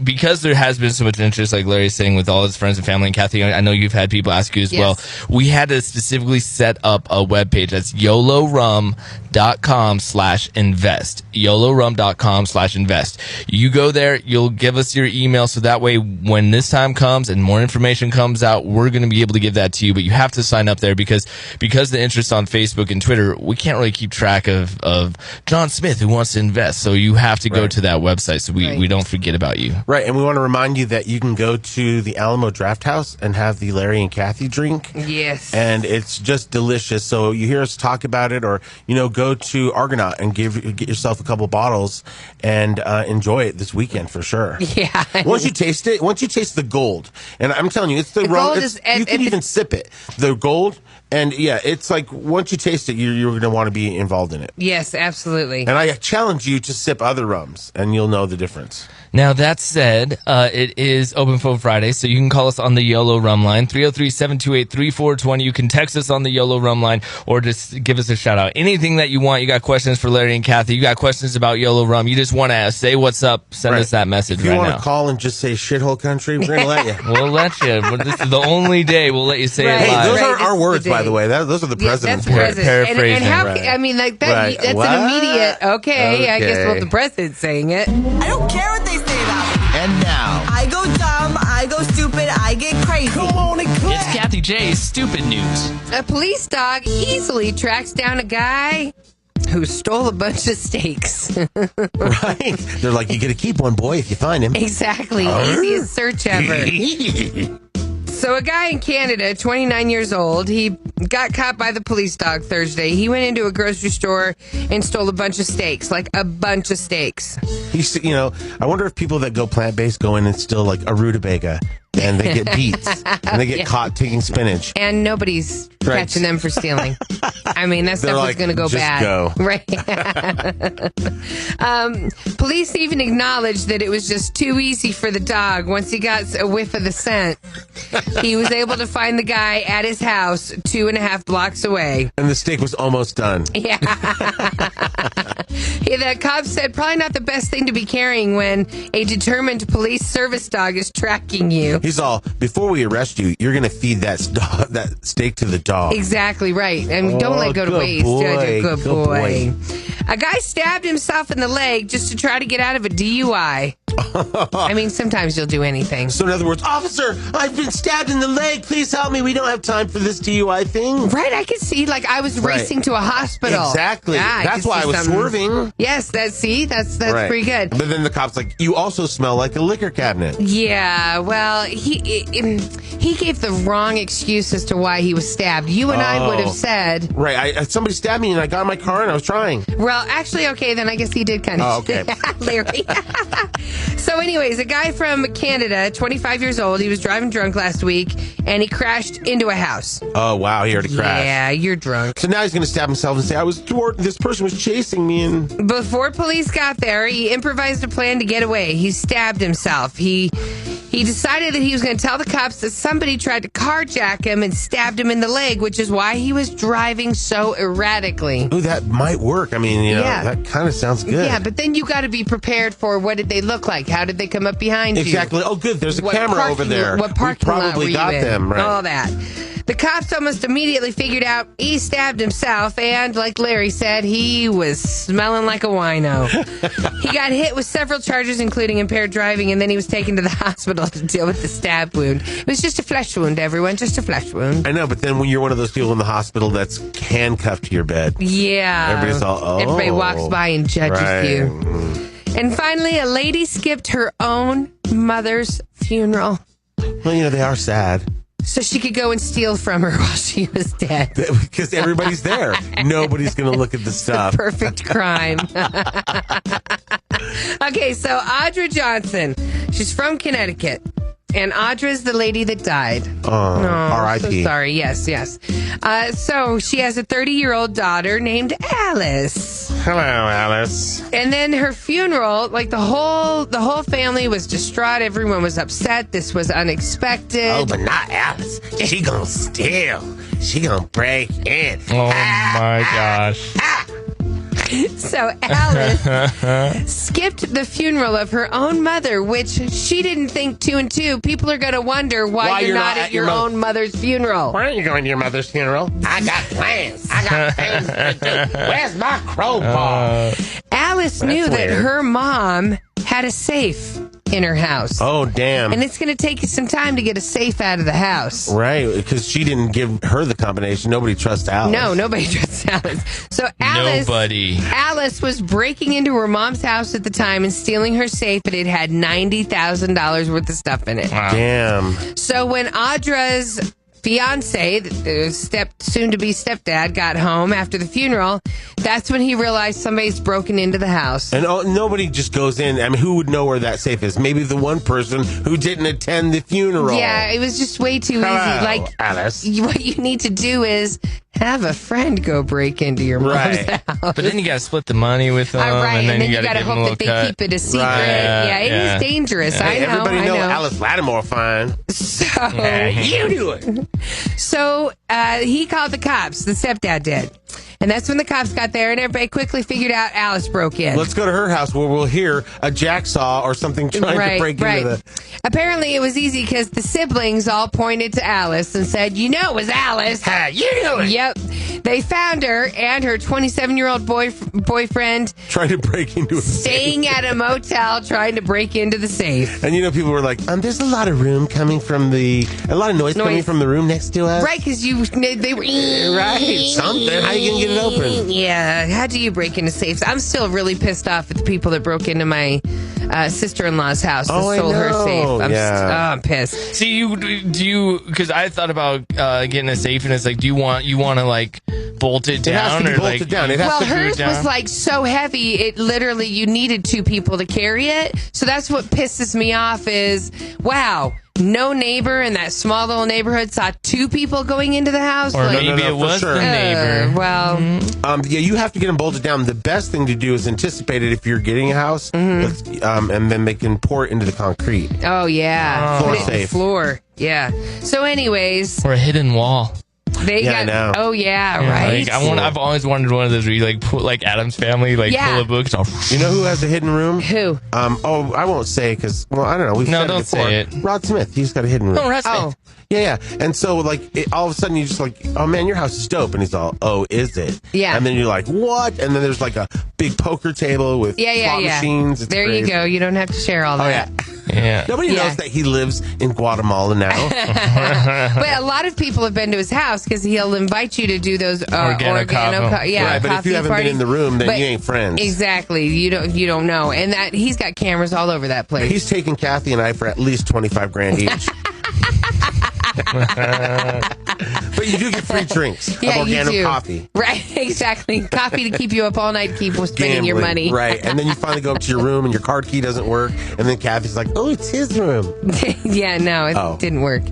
because there has been so much interest, like Larry's saying, with all his friends and family, and Kathie, I know you've had people ask you as well. We had to specifically set up a webpage. That's YOLORUM.com/invest. YOLORUM.com/invest. You go there, you'll give us your email, so that way when this time comes and more information comes out, we're going to be able to give that to you. But you have to sign up there because the interest on Facebook and Twitter, we can't really keep track of John Smith who wants to invest. So you have to go to that website so we don't forget about you.
Right, and we want to remind you that you can go to the Alamo Draft House and have the Larry and Kathie drink.
Yes.
And it's just delicious. So you hear us talk about it, or, go to Argonaut and get yourself a couple bottles and enjoy it this weekend for sure.
Yeah.
Once you taste the gold, and I'm telling you, it's the rum. You can even sip it. The gold, and yeah, it's like once you taste it, you're going to want to be involved in it.
Yes, absolutely.
And I challenge you to sip other rums, and you'll know the difference.
Now, that said, it is Open Phone Friday, so you can call us on the YOLO Rum line, 303-728-3420. You can text us on the YOLO Rum line, or just give us a shout-out. Anything that you want. You got questions for Larry and Kathie. You got questions about YOLO Rum. You just want to say what's up, send us that message right now.
If you want to call and just say shithole country, we're going to let you.
We'll let you. This is the only day we'll let you say it live.
Hey, those aren't our words, by the way. Those are the president's words.
Paraphrasing.
And how, I mean, like that, that's an immediate, okay, I guess well, the president's saying it.
I don't care what they say about me.
And now,
I go dumb, I go stupid, I get crazy.
Come on and clap. It's Kathie J's Stupid News.
A police dog easily tracks down a guy who stole a bunch of steaks.
Right. They're like, you get to keep one, boy, if you find him.
Exactly. Easiest search ever. So a guy in Canada, 29 years old, he got caught by the police dog Thursday. He went into a grocery store and stole a bunch of steaks, like a bunch of steaks.
I wonder if people that go plant-based go in and steal like a rutabaga and they get beets and they get caught taking spinach.
And nobody's catching them for stealing. I mean, that stuff was going to go
just
bad.
Go.
Right. Police even acknowledged that it was just too easy for the dog. Once he got a whiff of the scent, he was able to find the guy at his house 2.5 blocks away.
And the steak was almost done.
Yeah. The cops said probably not the best thing to be carrying when a determined police service dog is tracking you.
He's all, before we arrest you, you're going to feed that steak to the dog.
Exactly right. And don't let go to waste. Good boy. A guy stabbed himself in the leg just to try to get out of a DUI. I mean, sometimes you'll do anything.
So in other words, officer, I've been stabbed in the leg. Please help me. We don't have time for this DUI thing.
Right. I could see, like, I was racing to a hospital.
Exactly. That's why I was swerving.
Yes, that's pretty good.
But then the cop's like, you also smell like a liquor cabinet.
Yeah, well, he gave the wrong excuse as to why he was stabbed. You and I would have said...
Right, somebody stabbed me and I got in my car and I was trying.
Well, actually, okay, then I guess he did kind of...
okay.
Larry. So anyways, a guy from Canada, 25 years old, he was driving drunk last week and he crashed into a house.
Oh, wow, he already crashed.
Yeah, you're drunk.
So now he's going to stab himself and say, this person was chasing me. And
before police got there, he improvised a plan to get away. He stabbed himself. He decided that he was going to tell the cops that somebody tried to carjack him and stabbed him in the leg, which is why he was driving so erratically.
Ooh, that might work. I mean, that kind of sounds good.
Yeah, but then you got to be prepared for what did they look like? How did they come up behind you?
Exactly. Oh, good. There's a camera over there.
What parking lot were you
got
in?
them, right?
All that. The cops almost immediately figured out he stabbed himself, and like Larry said, he was smelling like a wino. He got hit with several charges, including impaired driving, and then he was taken to the hospital to deal with the stab wound. It was just a flesh wound, everyone, just a flesh wound.
I know, but then when you're one of those people in the hospital that's handcuffed to your bed.
Yeah.
Everybody's all,
Everybody walks by and judges
right.
you. And finally, a lady skipped her own mother's funeral
Well, they are sad.
so she could go and steal from her while she was dead.
Because everybody's there. Nobody's going to look at the stuff.
Perfect crime. Okay, so Audra Johnson, she's from Connecticut. And Audra's the lady that died.
Oh, R.I.P.
So sorry. Yes. So she has a 30-year-old daughter named Alice.
Hello, Alice.
And then her funeral, like the whole family was distraught. Everyone was upset. This was unexpected.
Oh, but not Alice. She gonna steal. She gonna break in.
Oh, my gosh.
So Alice skipped the funeral of her own mother, which she didn't think 2 and 2. People are going to wonder why you're not at your own mother's funeral.
Why aren't you going to your mother's funeral? I got plans. I got things to do. Where's my crowbar?
Alice knew that
weird.
her mom had a safe in her house.
Oh, damn.
And it's going to take you some time to get a safe out of the house.
Right, because she didn't give her the combination. Nobody trusts Alice.
No, nobody trusts Alice. So
Nobody.
Alice was breaking into her mom's house at the time and stealing her safe, but it had $90,000 worth of stuff in it.
Wow.
Damn.
So when Audra's fiance, soon-to-be stepdad, got home after the funeral, that's when he realized somebody's broken into the house.
And nobody just goes in. I mean, who would know where that safe is? Maybe the one person who didn't attend the funeral.
Yeah, it was just way too
Hello,
easy. Like,
Alice.
what you need to do is have a friend go break into your mom's
Right.
house.
But then you got to split the money with them.
Right, and then you
got to
hope that they keep it a secret.
Right.
Yeah, it is
Yeah.
dangerous.
Hey,
I know.
everybody know Alice Lattimore fine.
So,
You do it.
So he called the cops. The stepdad did. And that's when the cops got there, and everybody quickly figured out Alice broke in.
Let's go to her house where we'll hear a jacksaw or something trying to break into the...
Apparently, it was easy because the siblings all pointed to Alice and said, "You know it was Alice."
You do it.
Yep. They found her and her 27-year-old boyfriend
Trying to break into a
staying at a motel trying to break into the safe.
And people were like, there's a lot of room coming from a lot of noise coming from the room next to us.
Right, because they were...
Right, something. How you going to get it open?
Yeah, how do you break into safes? I'm still really pissed off at the people that broke into my sister-in-law's house and stole her safe. I'm pissed.
See, do you? Because I thought about getting a safe, and it's like, do you want to like bolt it down?
It has to be
or
bolted
like,
down. It has
Well,
to
hers was like so heavy, it literally, you needed 2 people to carry it. So that's what pisses me off is, wow, no neighbor in that small little neighborhood saw 2 people going into the house.
Or
Like,
maybe
No,
it
for
was
sure.
the neighbor.
well,
Yeah, you have to get them bolted down. The best thing to do is anticipate it if you're getting a house, and then they can pour it into the concrete.
oh yeah,
Floor
Put it in the
safe.
floor. Yeah. So, anyways,
Or a hidden wall.
they
Yeah, I know.
Oh yeah, right.
Like, I've always wanted one of those where you like put like Adam's Family, like
Yeah.
pull a book.
You know who has a hidden room?
Who?
I won't say because, I don't know. We've
No,
said
don't
it before.
say it.
Rod Smith, he's got a hidden room.
Oh, Russ.
Oh,
Yeah. And so, all of a sudden, you're just like, oh, man, your house is dope. And he's all, oh, is it?
Yeah.
And then you're like, what? And then there's like a big poker table with slot machines. It's
there
crazy.
you go. You don't have to share all
Oh,
that.
yeah.
Yeah.
Nobody
Yeah.
knows that he lives in Guatemala now.
But a lot of people have been to his house because he'll invite you to do those
Organo coffee.
Right, but if you haven't been in the room, then
But
you ain't friends.
Exactly. You don't know. And that he's got cameras all over that place.
He's taking Kathie and I for at least $25,000 each. But you do get free drinks of
you
organic
do.
coffee.
Right, exactly. Coffee to keep you up all night to keep spending your
Gambling,
money.
Right. And then you finally go up to your room and your card key doesn't work. And then Kathie's like, oh, it's his room.
Yeah, no, it
Oh.
didn't work.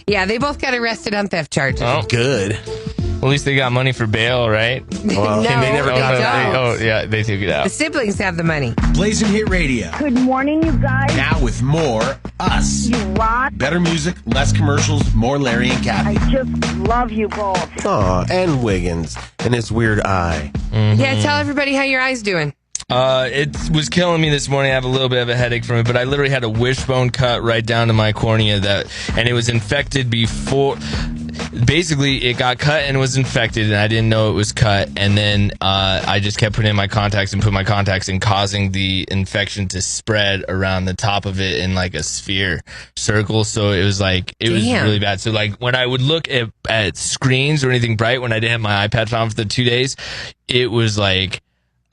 Yeah, they both got arrested on theft charges.
Oh,
Good.
at least they got money for bail, right?
Well,
No,
they never
they
got
don't.
Oh, yeah, they took it
The
out.
siblings have the money.
Blazin' Hit Radio.
Good morning, you guys.
Now with more us.
You rock.
Better music, less commercials, more Larry and
I
Kathie.
just love you both.
Aw, and Wiggins and his weird eye.
Yeah, tell everybody how your eye's doing.
It was killing me this morning. I have a little bit of a headache from it, but I literally had a wishbone cut right down to my cornea and it was infected before. basically it got cut and was infected, and I didn't know it was cut. And then I just kept putting in my contacts and put my contacts in, causing the infection to spread around the top of it in like a circle. So it was like, it was really bad. So like when I would look at screens or anything bright, when I didn't have my eye patch on for the 2 days, it was like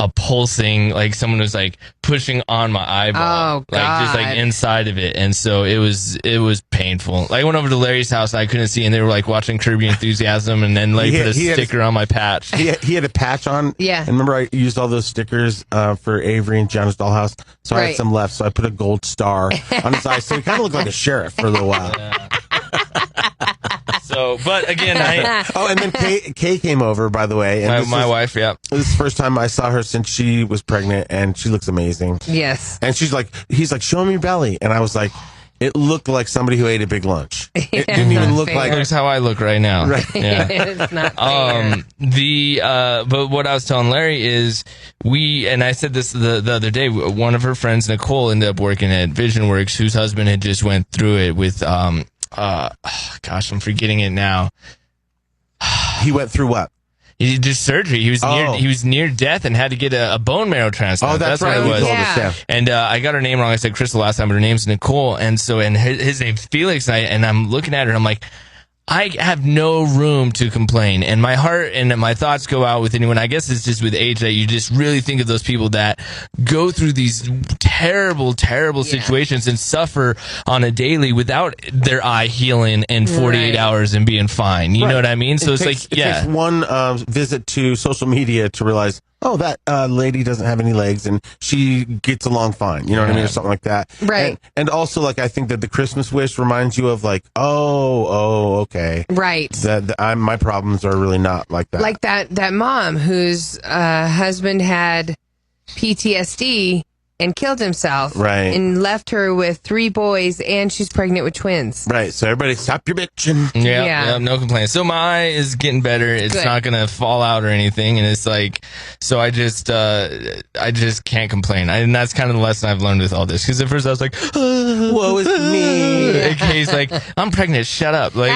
a pulsing, like someone was like pushing on my eyeball, like just like inside of it. And so it was painful. Like I went over to Larry's house and I couldn't see, and they were like watching Curb Your Enthusiasm, and then like put a sticker on my patch.
He had a patch on. Yeah. And remember I used all those stickers for Avery and Gianna's dollhouse. So I had some left. So I put a gold star on his eye. So he kind of looked like a sheriff for a little while. Yeah.
So, but again,
and then Kay came over, by the way. And
my wife, yeah.
This is the first time I saw her since she was pregnant, and she looks amazing.
Yes.
And he's like, show me your belly. And I was like, it looked like somebody who ate a big lunch. It didn't even look like.
Looks how I look right now.
Right.
Yeah.
It's not fair.
But what I was telling Larry is and I said this the other day, one of her friends, Nicole, ended up working at Vision Works, whose husband had just went through it with, gosh, I'm forgetting it now.
He went through what?
He did surgery. He was near death and had to get a bone marrow transplant.
Oh, that's right.
What it was.
Yeah.
And I got her name wrong. I said Crystal last time, but her name's Nicole. And so, and his name's Felix. And I'm looking at her, and I'm like, I have no room to complain, and my heart and my thoughts go out with anyone. I guess it's just with age that you just really think of those people that go through these terrible, terrible situations and suffer on a daily without their eye healing in 48 hours and being fine. You know what I mean? So it takes
one visit to social media to realize, oh, that lady doesn't have any legs and she gets along fine. You know what I mean? Or something like that.
Right.
And also, like, I think that the Christmas wish reminds you of, like, okay.
Right.
That my problems are really not like that.
Like that mom whose husband had PTSD and killed himself.
Right.
And left her with 3 boys, and she's pregnant with twins.
Right. So everybody stop your bitching.
Yeah, no complaints. So my eye is getting better. It's not going to fall out or anything. And it's like, so I just can't complain. And that's kind of the lesson I've learned with all this. Because at first I was like, woe is me. And Kay's like, I'm pregnant. Shut up. Like,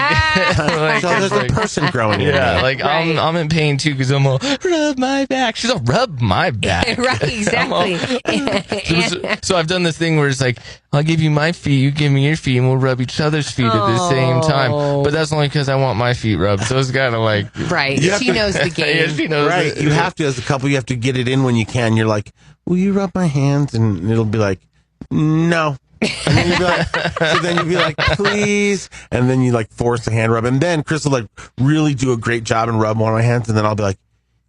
so there's a person growing in.
Yeah. Like I'm in pain too, because I'm all, rub my back. She's all, rub my back.
Right. Exactly.
So I've done this thing where it's like, I'll give you my feet, you give me your feet, and we'll rub each other's feet at the same time. But that's only because I want my feet rubbed. So it's kind of like...
Right. She knows the game.
Yeah, she knows
right. You have to, as a couple, you have to get it in when you can. You're like, will you rub my hands? And it'll be like, no. And then you'll be like, please. And then you like force a hand rub. And then Chris will like really do a great job and rub one of my hands. And then I'll be like,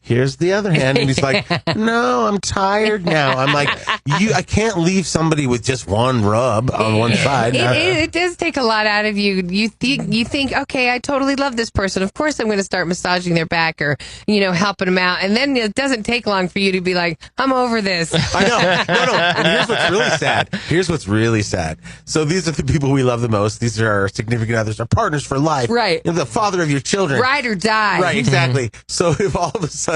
here's the other hand. And he's like, no, I'm tired now. I'm like, I can't leave somebody with just one rub on one side.
It does take a lot out of you. You think, okay, I totally love this person. Of course I'm going to start massaging their back or, helping them out. And then it doesn't take long for you to be like, I'm over this.
I know. No. And here's what's really sad. So these are the people we love the most. These are our significant others, our partners for life.
Right.
The father of your children.
Ride or die.
Right, exactly. So if all of a sudden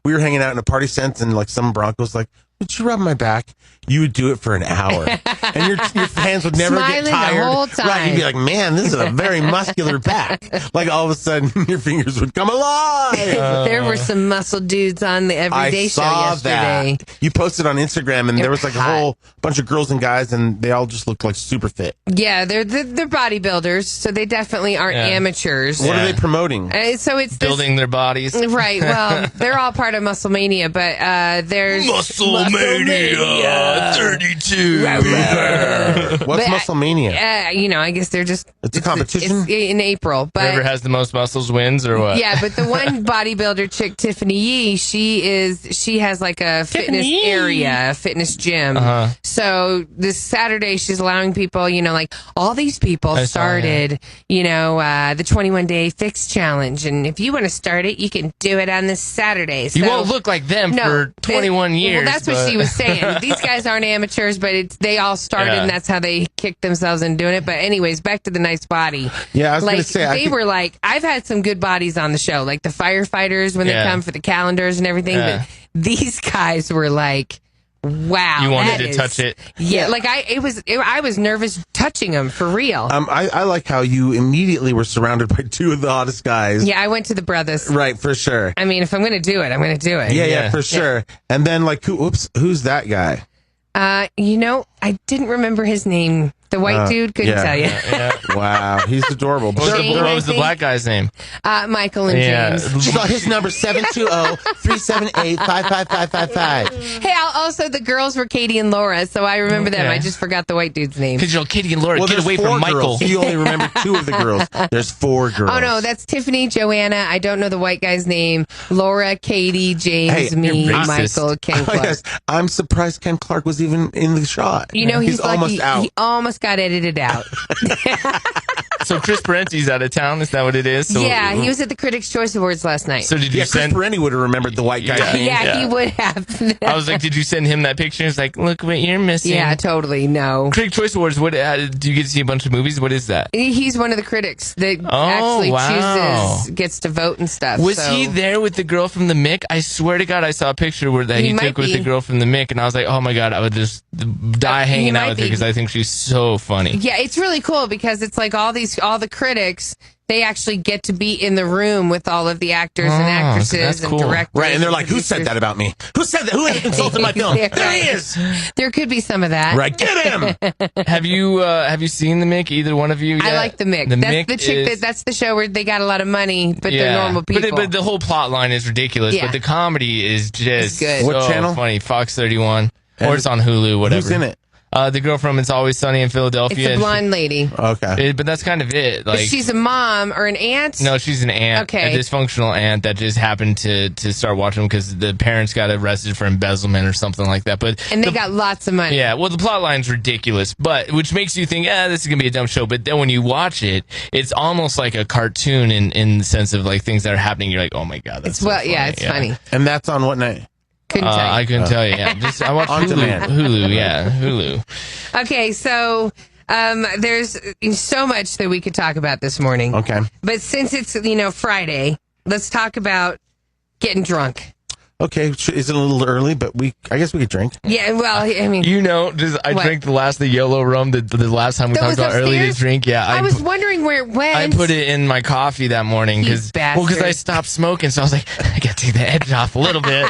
we were hanging out in a party sense and like some Broncos like, would you rub my back? You would do it for an hour. And your hands would never
Smiling
get tired.
the whole time.
Right. You'd be like, man, this is a very muscular back. Like all of a sudden your fingers would come alive.
There were some muscle dudes on the Everyday Show yesterday.
That. You posted on Instagram and there was like a whole bunch of girls and guys and they all just looked like super fit.
Yeah, they're bodybuilders, so they definitely aren't amateurs.
What are they promoting?
So it's
building their bodies.
Right. Well, they're all part of Muscle Mania, but there's
Muscle Mania 32.
What's Muscle Mania?
I guess they're just...
It's a competition?
It's in April. But
whoever has the most muscles wins, or what?
Yeah, but the one bodybuilder chick, Tiffany Yee, she has like a fitness area, a fitness gym. So this Saturday, she's allowing people, like all these people started, the 21-day fix challenge. And if you want to start it, you can do it on this Saturday. So,
you won't look like them for 21 years.
Well, that's what she was saying. These guys aren't amateurs, but they all started, and that's how they kicked themselves into doing it. But anyways, back to the nice body.
Yeah, I was going to say.
They were like, I've had some good bodies on the show, like the firefighters when they come for the calendars and everything. But these guys were like wow.
You wanted
that
to
is-
touch it.
Yeah, like I was nervous touching him for real.
I like how you immediately were surrounded by two of the hottest guys.
Yeah, I went to the brothers.
Right, for sure.
I mean, if I'm going to do it, I'm going to do it.
Yeah, for sure. And then, like, who's that guy?
I didn't remember his name. The white dude, couldn't tell you.
Wow, he's adorable.
What
Jane,
what
I
was the
think.
black guy's name?
Michael and James.
So his number 720-378-55555.
Hey, also the girls were Katie and Laura, so I remember them. I just forgot the white dude's name.
Because Katie and Laura, get
there's
away
four
from Michael.
girls. You only remember two of the girls. There's four girls.
Oh no, that's Tiffany, Joanna. I don't know the white guy's name. Laura, Katie, James,
Hey,
me,
you're racist.
Michael, Ken
Oh,
Clark.
yes. I'm surprised Ken Clark was even in the shot.
He's lucky.
almost out.
He almost got edited out.
So Chris Parenti's out of town. Is that what it is? So,
Yeah, he was at the Critics' Choice Awards last night.
So did you
Yeah, Chris
send?
Parenti would have remembered the white guy's name.
yeah, he would have.
I was like, did you send him that picture? He's like, look what you're missing.
Yeah, totally. No.
Critics' Choice Awards. What do you get to see a bunch of movies? What is that?
He's one of the critics that
Oh,
actually
wow.
gets to vote and stuff.
Was
so.
he there with the girl from the Mick? I swear to God, I saw a picture that
He
he
might
took with
be.
the girl from the Mick, and I was like, oh my God, I would just die hanging
might
out with her
be.
because I think she's so funny.
Yeah, it's really cool because it's like all the critics, they actually get to be in the room with all of the actors and actresses
that's
and
cool.
directors.
Right, and they're like, who said that about me? Who said that? Who insulted my film?
Yeah,
There he
right.
is.
There could be some of that.
Right, get him.
Have you seen the Mick? Either one of you?
I
yet?
like the Mick.
The
That's
Mick
the chick.
is-
That's the show where they got a lot of money, but they're normal people.
But the whole plot line is ridiculous.
Yeah.
But the comedy is just
It's good.
so
What channel?
funny. Fox 31,
And
or it's on Hulu. Whatever.
Who's in it?
The girl from It's Always Sunny in
it's
Philadelphia.
a blonde lady.
Okay.
But that's kind of it. Like,
She's a mom or an aunt.
no, she's an aunt,
Okay.
a dysfunctional aunt that just happened to start watching because the parents got arrested for embezzlement or something like that. But
And they got lots of money.
yeah, well, the plot line's ridiculous, but which makes you think, this is gonna be a dumb show. But then when you watch it, it's almost like a cartoon in the sense of like things that are happening. You're like, oh my God, that's
It's
so funny.
it's funny.
And that's on what night?
Couldn't tell you.
I couldn't tell you. Yeah, I watched
On
Hulu.
demand.
Hulu.
Okay, so there's so much that we could talk about this morning.
Okay.
But since it's Friday, let's talk about getting drunk.
Okay, is it a little early? But I guess we could drink.
Yeah, well, I mean,
I
What?
drank the last of the yellow rum the last time we
That
talked
was
about early to
upstairs?
drink. Yeah,
I was wondering where it went.
I put it in my coffee that morning
You
because
bastard.
I stopped smoking, so I was like, I got to take the edge off a little bit.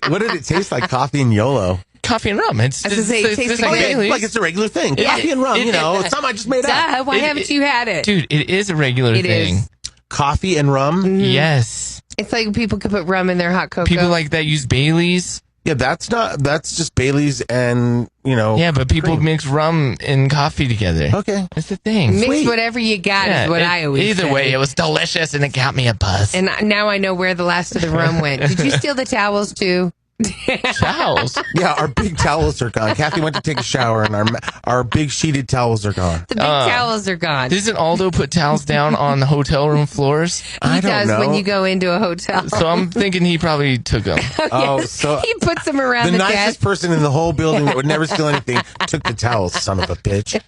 What did it taste like? Coffee and YOLO.
Coffee and rum. It's
I was gonna say, it tastes
like
like
Bailey's.
Like it's a regular thing.
Yeah.
Coffee and rum. It's something I just made up.
Duh, why haven't you had it?
Dude, it is a regular
It
thing.
is.
Coffee and rum.
Yes.
It's like people could put rum in their hot cocoa.
People like that use Bailey's.
Yeah, that's just Bailey's and
Yeah, but people mix rum and coffee together.
Okay.
That's the thing.
Mix whatever you got is what I always
Either
say.
way, it was delicious and it got me a buzz.
And now I know where the last of the rum went. Did you steal the towels too?
Towels.
Yeah, our big towels are gone. Kathy went to take a shower and our big sheeted towels are gone.
The big towels are gone.
Doesn't Aldo put towels down on the hotel room floors?
He does when you go into a hotel.
So I'm thinking he probably took them.
Oh, so
he puts them around
the
the
nicest
desk.
person in the whole building that would never steal anything took the towels, son of a bitch.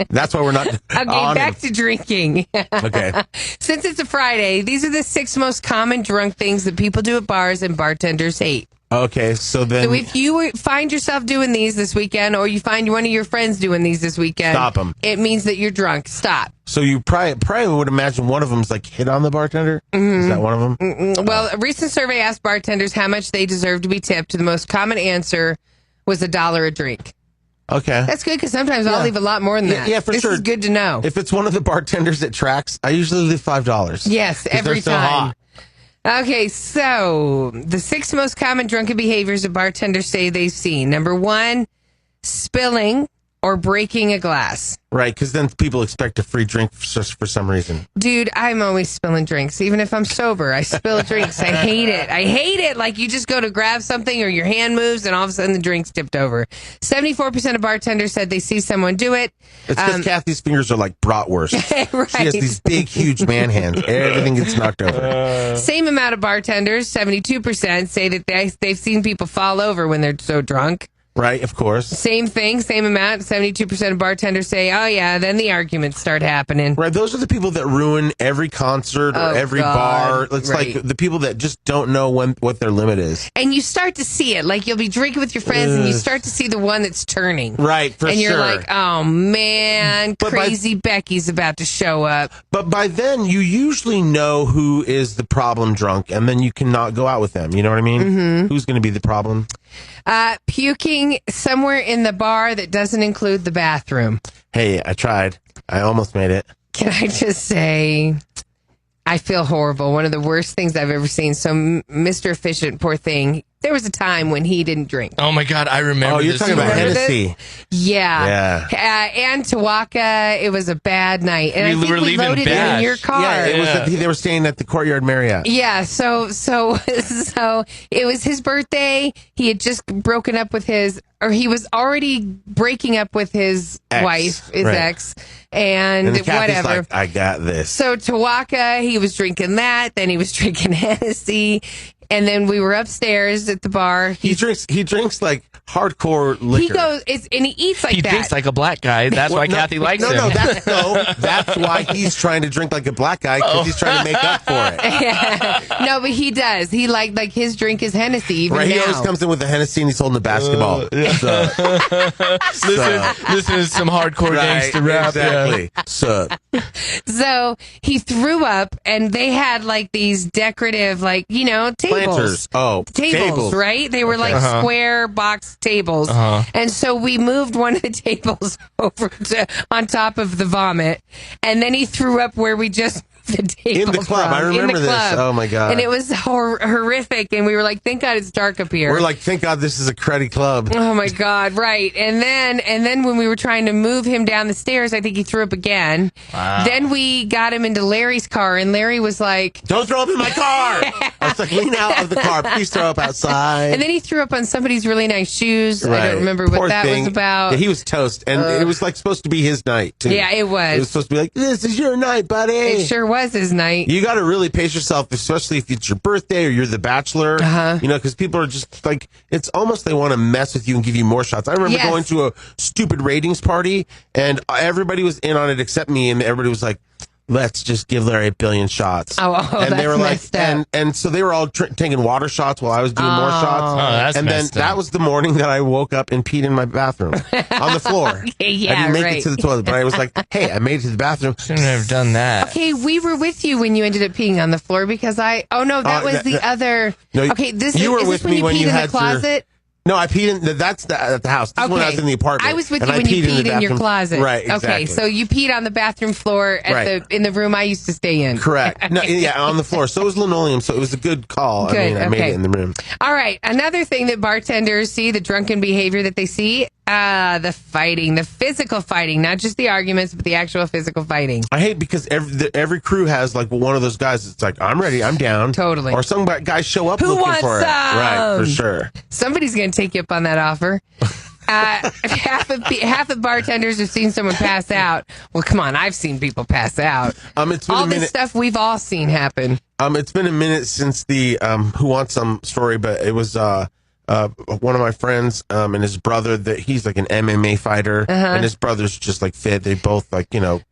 That's why we're not
Okay,
on
back
it.
to drinking.
Okay.
Since it's a Friday, these are the 6 most common drunk things that people do at bars and bartenders hate.
Okay, so then
So if you find yourself doing these this weekend, or you find one of your friends doing these this weekend,
Stop 'em.
It means that you're drunk. Stop.
So you probably would imagine one of them's like hit on the bartender. Is that one of them?
Well, a recent survey asked bartenders how much they deserve to be tipped. The most common answer was $1 a drink.
Okay.
That's good because sometimes I'll leave a lot more than that.
Yeah, for
this
sure.
This is good to know.
If it's one of the bartenders at Tracks, I usually leave $5.
Yes,
'Cause
every
they're so
time.
hot.
Okay, so the 6 most common drunken behaviors that bartenders say they've seen. Number 1, spilling or breaking a glass.
Right, because then people expect a free drink for some reason.
Dude, I'm always spilling drinks. Even if I'm sober, I spill drinks. I hate it. I hate it. Like you just go to grab something or your hand moves and all of a sudden the drink's tipped over. 74% of bartenders said they see someone do it.
It's because Kathy's fingers are like bratwurst.
Right.
She has these big, huge man hands. Everything gets knocked over.
Same amount of bartenders, 72%, say that they've seen people fall over when they're so drunk.
Right, of course.
Same thing, same amount. 72% of bartenders say, oh, yeah, then the arguments start happening.
Right, those are the people that ruin every concert or every bar. It's like the people that just don't know what their limit is.
And you start to see it. Like, you'll be drinking with your friends, and you start to see the one that's turning.
Right, for sure.
And you're like, oh, man, crazy Becky's about to show up.
But by then, you usually know who is the problem drunk, and then you cannot go out with them. You know what I mean? Mm-hmm. Who's going to be the problem?
Puking somewhere in the bar that doesn't include the bathroom.
Hey, I tried. I almost made it.
Can I just say, I feel horrible. One of the worst things I've ever seen. So Mr. Efficient, poor thing, there was a time when he didn't drink.
Oh, my God, I remember
Oh, you're talking about Hennessy.
Yeah. And Tawaka, it was a bad night. And I think we loaded it in your car.
Yeah, they were staying at the Courtyard Marriott.
Yeah, so it was his birthday. He had just broken up with he was already breaking up with his wife, ex, and whatever.
Like, I got this.
So Tawaka, he was drinking that, then he was drinking Hennessy, and then we were upstairs at the bar.
He drinks like hardcore liquor.
He goes, and he eats like that.
He drinks like a black guy. That's why Kathie likes him.
That's why he's trying to drink like a black guy, because he's trying to make up for it.
Yeah. No, but he does. He like his drink is Hennessy even now.
He always comes in with a Hennessy and he's holding a basketball.
Listen to some hardcore gangster rap.
Exactly.
Yeah.
So he threw up, and they had like these decorative, like, tables.
Planters. Oh,
tables, right? They were like square box tables. And so we moved one of the tables over on top of the vomit, and then he threw up where we just the table
in the club. I remember this. Oh my God.
And it was horrific, and we were like, thank God it's dark up here.
We're like, thank God this is a cruddy club.
Oh my God, right. And then when we were trying to move him down the stairs, I think he threw up again.
Wow.
Then we got him into Larry's car, and Larry was like,
don't throw up in my car. I was like, lean out of the car, please throw up outside.
And then he threw up on somebody's really nice shoes. Right. I don't remember what that was about.
Yeah, he was toast, and it was like supposed to be his night too.
Yeah, it was.
It was supposed to be like, this is your night, buddy.
It sure was his night.
You got to really pace yourself, especially if it's your birthday or you're the bachelor. Because people are just like, it's almost they want to mess with you and give you more shots. I remember going to a stupid ratings party, and everybody was in on it except me, and everybody was like, let's just give Larry 1 billion shots.
And
they were like, and so they were all taking water shots while I was doing more shots. And then that was the morning that I woke up and peed in my bathroom on the floor. I didn't make it to the toilet, but I was like, hey, I made it to the bathroom.
Shouldn't have done that.
Okay, we were with you when you ended up peeing on the floor because that was the other.
No,
okay,
you were with me when you had
the closet.
No, I peed in. That's at the house. This is when I was in the apartment.
I was with you when you peed in your closet.
Right. Exactly.
Okay, so you peed on the bathroom floor in the room I used to stay in.
Correct. No, yeah, on the floor. So it was linoleum. So it was a good call.
Good.
I made it in the room.
All right. Another thing that bartenders see, the drunken behavior that they see, the fighting, the physical fighting, not just the arguments, but the actual physical fighting.
I hate because every crew has like one of those guys. It's like, I'm ready, I'm down.
Totally.
Or some guys show up
Who
looking
wants
for it. Right, for sure.
Somebody's going to take you up on that offer. Half of bartenders have seen someone pass out. Well, come on, I've seen people pass out.
It's been
all this stuff we've all seen happen.
It's been a minute since the Who Wants Some story, but it was one of my friends and his brother, that he's like an MMA fighter, and his brother's just like fit. They both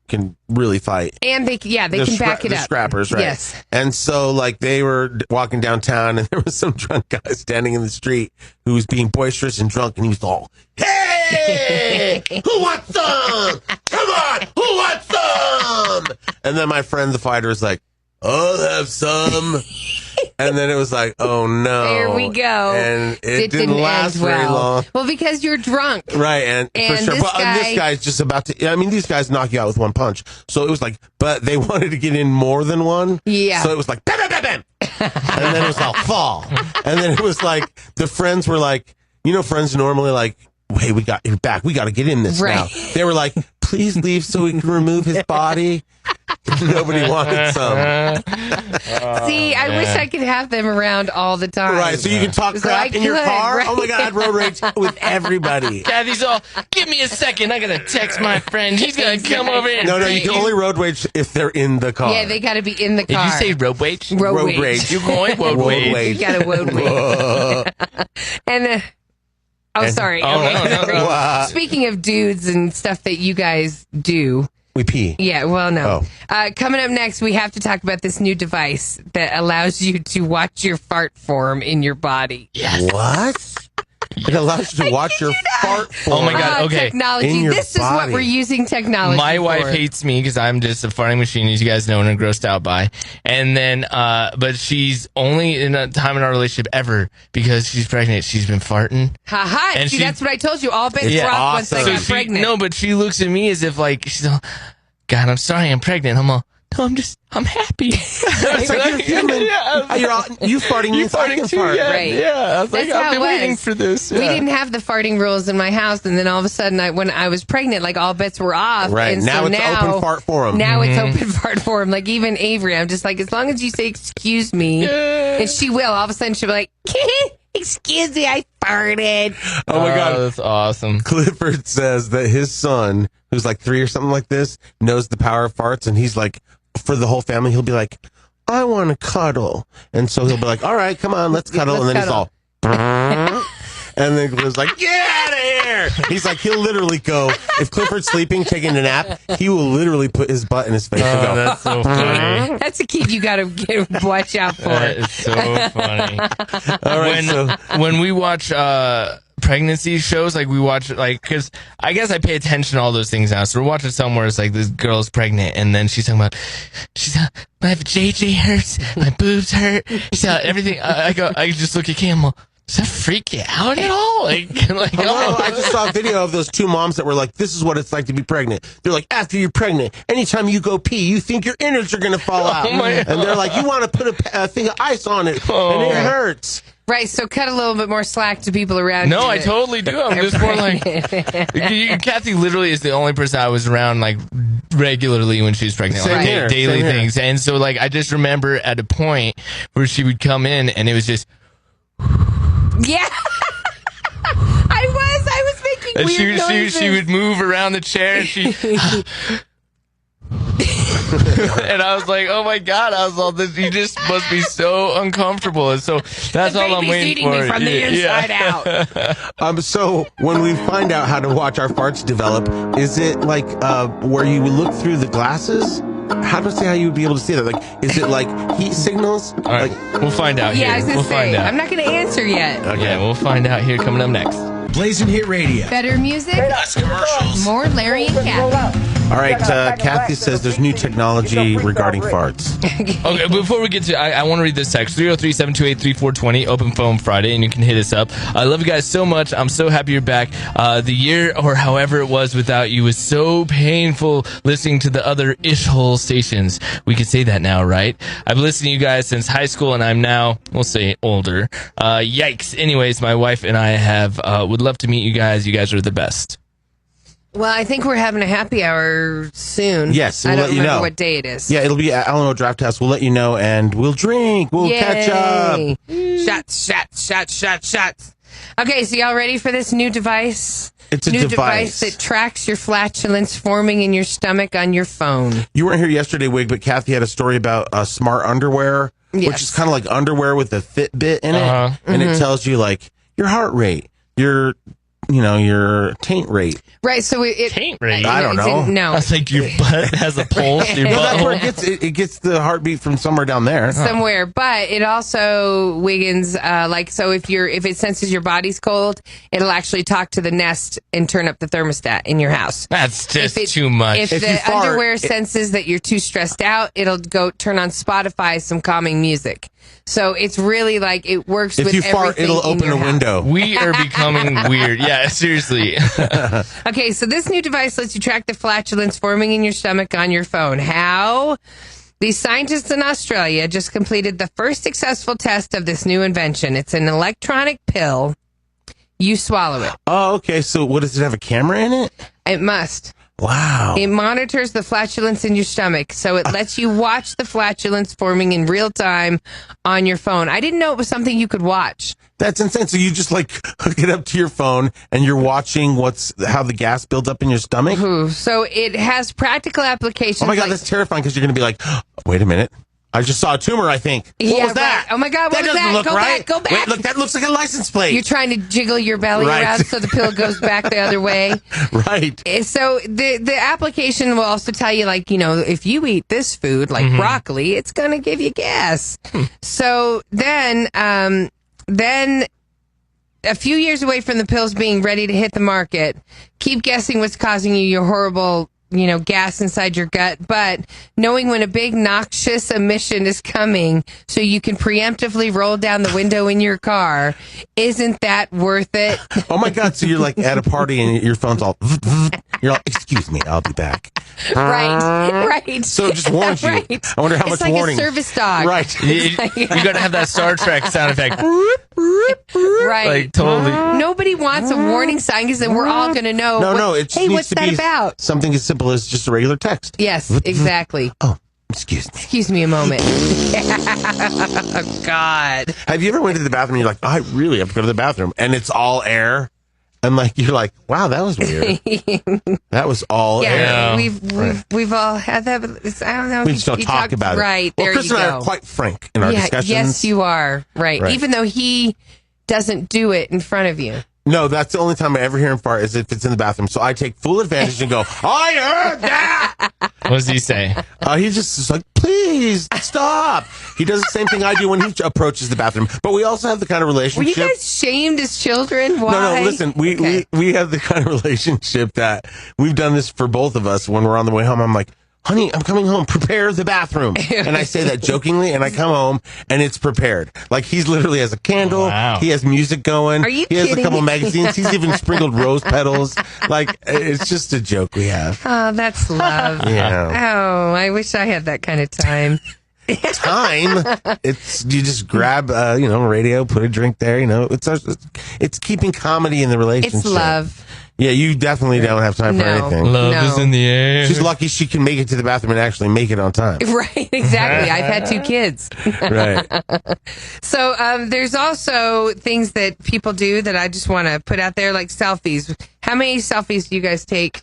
can really fight,
and they can back it up.
Scrappers, right?
Yes.
And so like they were walking downtown, and there was some drunk guy standing in the street who was being boisterous and drunk, and he was all, "Hey, who wants some? Come on, who wants some?" And then my friend, the fighter, is like, "I'll have some." And then it was like, oh no.
There we go.
And it didn't last very long.
Well, because you're drunk.
Right, and for sure. This guy's just about to, these guys knock you out with one punch. So it was like, but they wanted to get in more than one.
Yeah.
So it was like, bam, bam, bam, bam. And then it was all fall. And then it was like, the friends were like, friends normally like, hey, we got your back. We got to get in this now. They were like, please leave so we can remove his body. Nobody wanted some.
See, I wish I could have them around all the time.
Right, so you can talk crap in your car? Right? Oh my God, road rage with everybody.
Kathie's all, give me a second, I gotta text my friend. He's gonna come over here.
No, you can only road rage if they're in the car.
Yeah, they gotta be in the car.
Did you say road rage?
Road rage.
You going? Road rage.
You gotta road rage. And Oh, sorry.
Oh,
Okay.
no.
Speaking of dudes and stuff that you guys do.
We pee.
Yeah, well, no.
Oh.
Coming up next, we have to talk about this new device that allows you to watch your fart form in your body.
Yes.
What? It allows you to watch your fart form.
Oh my God, okay.
Technology.
In your
This is what
body.
we're using technology
My
for.
wife hates me because I'm just a farting machine, as you guys know, and I'm grossed out by. And then, but she's only in a time in our relationship ever because she's pregnant. She's been farting.
Ha-ha.
And
See,
she-
that's what I told you. All bets
Yeah,
were off once I
awesome.
got pregnant.
No, but she looks at me as if like she's all, God, I'm sorry, I'm pregnant. I'm all, no, I'm happy.
It's like you're human. You farting means I can
too,
fart.
yeah,
Right.
Yeah, I was like,
That's how
I've been
it
waiting
was.
for this.
We
Yeah.
didn't have the farting rules in my house, and then all of a sudden, when I was pregnant, like all bets were off.
Right.
And
Now
so
it's open fart forum.
Now it's
Mm-hmm.
open fart forum. Like even Avery, I'm just like, as long as you say excuse me, and she will. All of a sudden, she'll be like, excuse me, I farted.
Oh my God.
that's awesome.
Clifford says that his son, who's like 3 or something like this, knows the power of farts, and he's like, for the whole family, he'll be like, I want to cuddle. And so he'll be like, all right, come on, let's cuddle.
Let's
and then
cuddle.
he's all, and then Clifford's like, get out of here. He's like, he'll literally go, if Clifford's sleeping, taking a nap, he will literally put his butt in his face and
Oh,
go,
that's so funny.
That's a kid you got to watch out for.
That is so funny.
all right,
When we watch pregnancy shows, like we watch, like, because I guess I pay attention to all those things now. So we're watching somewhere it's like this girl's pregnant, and then she's talking about, my JJ hurts, my boobs hurt, everything. I just look at Campbell. Does that freak you out at all? Like
Oh, I just saw a video of those 2 moms that were like, this is what it's like to be pregnant. They're like, after you're pregnant, anytime you go pee, you think your innards are going to fall out. And they're like, you want to put a thing of ice on it, and it hurts.
Right, so cut a little bit more slack to people around
No,
you.
I totally do. I'm just more like, Kathie literally is the only person I was around like regularly when she was pregnant,
Same
like
here,
daily
same here.
things. And so like I just remember at a point where she would come in and it was just,
Yeah. I was making
and
weird noises.
she would move around the chair and she. And I was like, oh my God, I was all this, you just must be so uncomfortable. And so that's
The
all I'm
baby's
waiting
eating
for.
me from the inside out.
So when we find out how to watch our farts develop, is it like where you would look through the glasses? How to say how you would be able to see that? Like, is it like heat signals?
All right,
Like,
we'll find out
Yeah, I
here.
was going
We'll
to
find
say,
out.
I'm not going to answer yet.
Yeah, we'll find out here coming up next.
Blazin' Hit Radio.
Better music,
Less commercials.
more Larry and Kathie.
all right, Kathie says there's new technology regarding farts.
Okay, before we get to, I want to read this text, 303-728-3420, Open Phone Friday, and you can hit us up. I love you guys so much. I'm so happy you're back. The year, or however it was without you, was so painful listening to the other ish-hole stations. We can say that now, right? I've listened to you guys since high school, and I'm now, we'll say, older. Yikes. Anyways, my wife and I would love to meet you guys. You guys are the best.
Well, I think we're having a happy hour soon.
Yes,
I
we'll
don't
let you
remember
know.
what day it is.
Yeah, it'll be at Alamo Draft House. We'll let you know, and we'll drink. We'll catch up.
Yay. Shots. Okay, so y'all ready for this new device?
It's a
new
device.
that tracks your flatulence forming in your stomach on your phone.
You weren't here yesterday, Wig, but Kathie had a story about smart underwear, which
Yes.
is kind of like underwear with a Fitbit in it,
Uh-huh.
and it tells you like your heart rate, your taint rate.
Right, so it
Taint rate?
I don't know.
No.
That's like your butt has a pulse, your
Well, that's where
butthole.
it gets the heartbeat from somewhere down there.
Somewhere, but it also, Wiggins, so if it senses your body's cold, it'll actually talk to the Nest and turn up the thermostat in your house.
That's just
If it-
too much.
If
If
the
you fart,
underwear senses that you're too stressed out, it'll go turn on Spotify some calming music. So it's really like it works
If
with
you fart,
everything
it'll
in
open
your
a
house.
window.
We are becoming weird. Yeah, seriously.
Okay, so this new device lets you track the flatulence forming in your stomach on your phone. How? These scientists in Australia just completed the first successful test of this new invention. It's an electronic pill. You swallow it.
Oh, okay. So, what does it have a camera in it?
It must.
Wow.
It monitors the flatulence in your stomach, so it lets you watch the flatulence forming in real time on your phone. I didn't know it was something you could watch.
That's insane. So you just like hook it up to your phone and you're watching how the gas builds up in your stomach.
Ooh, so it has practical applications.
Oh my God,
like-
that's terrifying because you're going to be like, wait a minute. I just saw a tumor, I think. What was that?
Right. Oh, my God, what was
doesn't
that?
look
Go
right.
back, go back.
Wait, look, that looks like a license plate.
You're trying to jiggle your belly
Right.
around so the pill goes back the other way.
Right.
So the application will also tell you, like, you know, if you eat this food, like broccoli, it's going to give you gas. So then a few years away from the pills being ready to hit the market, keep guessing what's causing you your horrible, you know, gas inside your gut, but knowing when a big noxious emission is coming so you can preemptively roll down the window in your car, isn't that worth it?
Oh my God. So you're like at a party and your phone's all, you're like, excuse me, I'll be back.
Right.
So it just warns you.
Right.
I wonder how
it's
much
like
warning.
A service dog.
Right.
You got to have that Star Trek sound effect.
Right.
Like, totally.
Nobody wants a warning sign because then we're all going to know.
No, it just
hey,
needs
what's
to
that
be
about?
something as simple as just a regular text.
Yes, exactly.
Oh, excuse me.
Excuse me a moment. Oh, God.
Have you ever went to the bathroom and you're like, I really have to go to the bathroom, and it's all air? And like you're like, wow, that was weird. That was all air.
We've all had that, but I don't know.
We just don't talk about it.
Right.
Well,
there
Chris
you
and I
go.
are quite frank in our discussions.
Yes, you are. Right. Even though he doesn't do it in front of you.
No, that's the only time I ever hear him fart is if it's in the bathroom. So I take full advantage and go, I heard that.
What does he say?
He just is like, please stop. He does the same thing I do when he approaches the bathroom. But we also have the kind of
Were
relationship.
you guys shamed as children? Why?
No, listen, we have the kind of relationship that we've done this for both of us. When we're on the way home, I'm like, honey, I'm coming home. Prepare the bathroom. And I say that jokingly, and I come home, and it's prepared. Like, he's literally has a candle.
Wow.
He has music going.
Are you
He has
kidding
a couple
me?
magazines. He's even sprinkled rose petals. Like, it's just a joke we have.
Oh, that's love.
Yeah.
Oh, I wish I had that kind of time.
Time. It's you just grab radio, put a drink there. It's keeping comedy in the relationship.
It's love.
Yeah, you definitely don't have time for anything.
Love is in the air.
She's lucky she can make it to the bathroom and actually make it on time.
Right, exactly. I've had 2 kids.
Right.
So there's also things that people do that I just want to put out there, like selfies. How many selfies do you guys take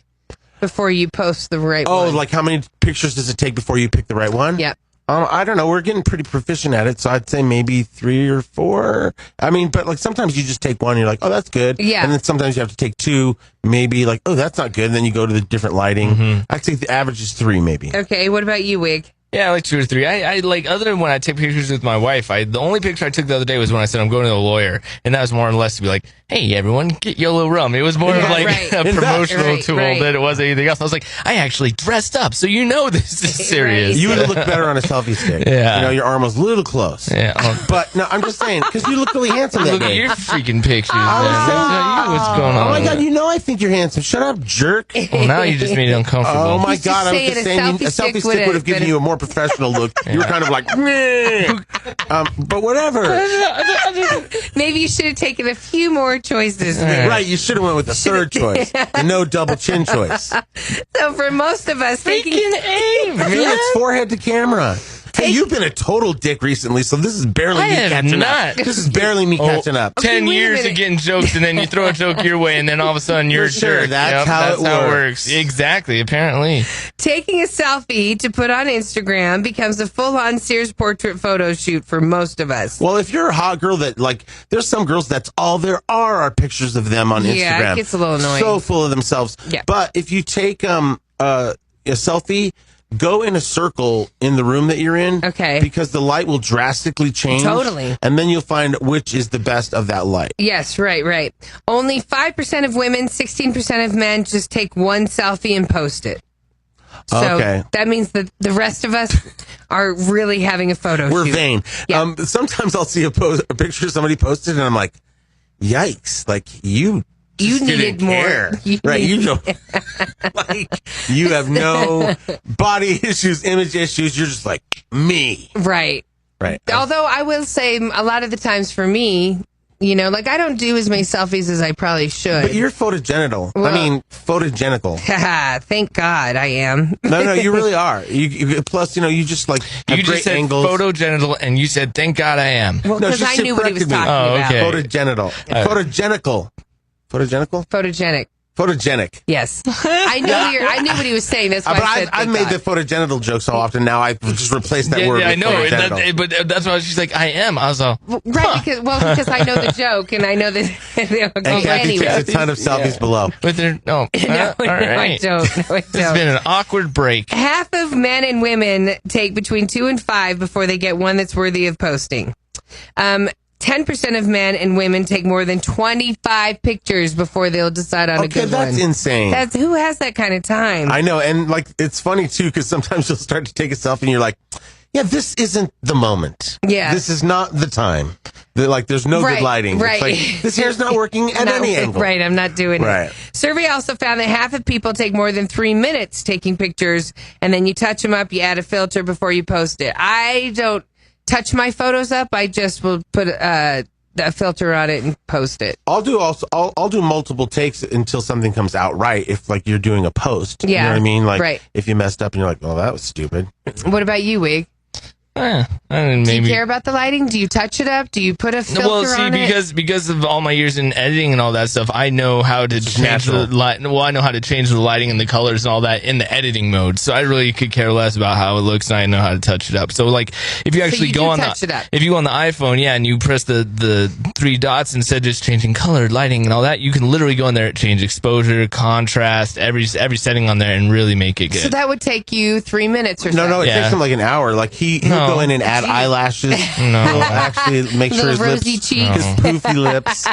before you post the right one?
Oh, like how many pictures does it take before you pick the right one?
Yep.
I don't know. We're getting pretty proficient at it, so I'd say maybe 3 or 4. I mean, but like sometimes you just take one, and you're like, oh, that's good.
Yeah.
And then sometimes you have to take 2, maybe like, oh, that's not good. And then you go to the different lighting. I'd say the average is 3, maybe.
Okay, what about you, Wig?
Yeah, like 2 or 3. I like, other than when I take pictures with my wife, the only picture I took the other day was when I said I'm going to the lawyer, and that was more or less to be like, hey, everyone, get YOLO rum. It was more of like a promotional tool than it was anything else. I was like, I actually dressed up, so this is serious.
You would have looked better on a selfie stick.
Yeah.
Your arm was a little close.
Yeah.
But no, I'm just saying, because you look really handsome that
Look at
day.
your freaking pictures, man.
saying-
What's going on?
Oh my God, I think you're handsome. Shut up, jerk.
Well, now you just made it uncomfortable.
Oh my
He's just
God, I was
saying
just
a
saying a
selfie
selfie
stick
stick would have given
been-
you a more professional look. You were kind of like, meh. But whatever.
Maybe you should have taken a few more choices there.
Right, you should have went with the third choice, the no double chin choice.
So for most of us,
Freaking aim, man.
It's forehead to camera. Hey, you've been a total dick recently, so this is barely
I
me
have
catching
not.
up. This is barely me catching up.
10
wait a
years
minute.
of getting jokes, and then you throw a joke your way, and then all of a sudden you're a
Sure,
jerk.
that's how it works.
Exactly, apparently.
taking a selfie to put on Instagram becomes a full-on Sears portrait photo shoot for most of us.
Well, if you're a hot girl that, like, there's some girls that's all there are pictures of them on Instagram.
Yeah, it gets a little annoying.
So full of themselves.
Yeah.
But if you take a selfie, go in a circle in the room that you're in.
Okay.
Because the light will drastically change.
Totally.
And then you'll find which is the best of that light.
Yes, right. Only 5% of women, 16% of men just take one selfie and post it. So
Okay.
that means that the rest of us are really having a photo
We're
shoot.
vain.
Yeah.
Sometimes I'll see a picture somebody posted and I'm like, yikes, like you just
needed
didn't
more.
care.
You
Right. You
needed-
don't like you have no body issues, image issues. You're just like me.
Right.
Right.
Although I will say a lot of the times for me, like I don't do as many selfies as I probably should.
But you're photogenital. Photogenical.
Thank God I am.
No, you really are. Plus, you just like have
You
great
just said
angles.
photogenital, and you said, thank God I am.
Well,
No,
because
she
I
said
knew what he was
corrected me.
talking
Oh,
about.
okay.
Photogenital. Photogenical. Photogenical?
Photogenic.
Photogenic.
Yes. I knew what he was saying. That's why
But
I said
I've made the photogenital joke so often now I've just replaced that word
Yeah, I
with
know.
photogenital.
But that's why she's like, I am. I was all,
right, because I know the joke and I know that they'll go
And Kathie
anyway.
takes a ton of selfies below.
But they're, no.
No,
all right.
I don't. No, I
It's been
don't.
an awkward break.
Half of men and women take between 2 and 5 before they get one that's worthy of posting. 10% of men and women take more than 25 pictures before they'll decide on a good one.
That's insane.
Who has that kind of time?
I know, and like it's funny too because sometimes you'll start to take a selfie and you're like, "Yeah, this isn't the moment.
Yeah,
this is not the time. There's no good lighting.
Right,
it's like, this hair's not working at any angle.
Right, I'm not doing
Right.
it. Survey also found that half of people take more than 3 minutes taking pictures, and then you touch them up, you add a filter before you post it. I don't touch my photos up. I just will put a filter on it and post it.
I'll do multiple takes until something comes out right. If like you're doing a post, you know what I mean. Like
right.
if you messed up and you're like, "Oh, that was stupid."
What about you, Wig?
I mean,
Do
maybe.
you care about the lighting? Do you touch it up? Do you put a filter
Well, see,
on it?
because of all my years in editing and all that stuff, I know how to change the light. Well, I know how to change the lighting and the colors and all that in the editing mode. So I really could care less about how it looks, and I know how to touch it up. So like, if you actually go on if you go on the iPhone, and you press the 3 dots instead of just changing color, lighting, and all that, you can literally go in there and change exposure, contrast, every setting on there, and really make it good.
So that would take you 3 minutes or so.
No, it takes him like an hour. Like he'll go in and add eyelashes.
No,
he'll actually make sure his
rosy
lips,
cheeks.
his poofy lips.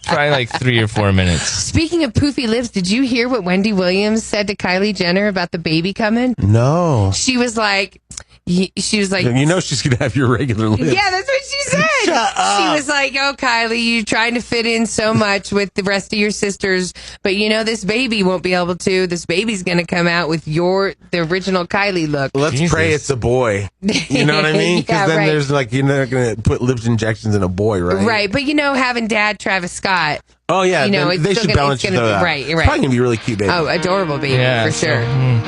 probably like 3 or 4 minutes.
Speaking of poofy lips, did you hear what Wendy Williams said to Kylie Jenner about the baby coming?
No.
She was like, she's
gonna have your regular lips.
Yeah, that's what she said.
Shut up.
She was like, "Oh, Kylie, you're trying to fit in so much with the rest of your sisters, but this baby won't be able to. This baby's going to come out with the original Kylie look."
Let's pray it's a boy. You know what I mean? Because then there's like you're not going to put lips injections in a boy, right?
Right, but having dad Travis Scott.
Oh yeah, they should balance each other out.
Right.
It's probably gonna be really cute, baby.
Oh, adorable baby for sure.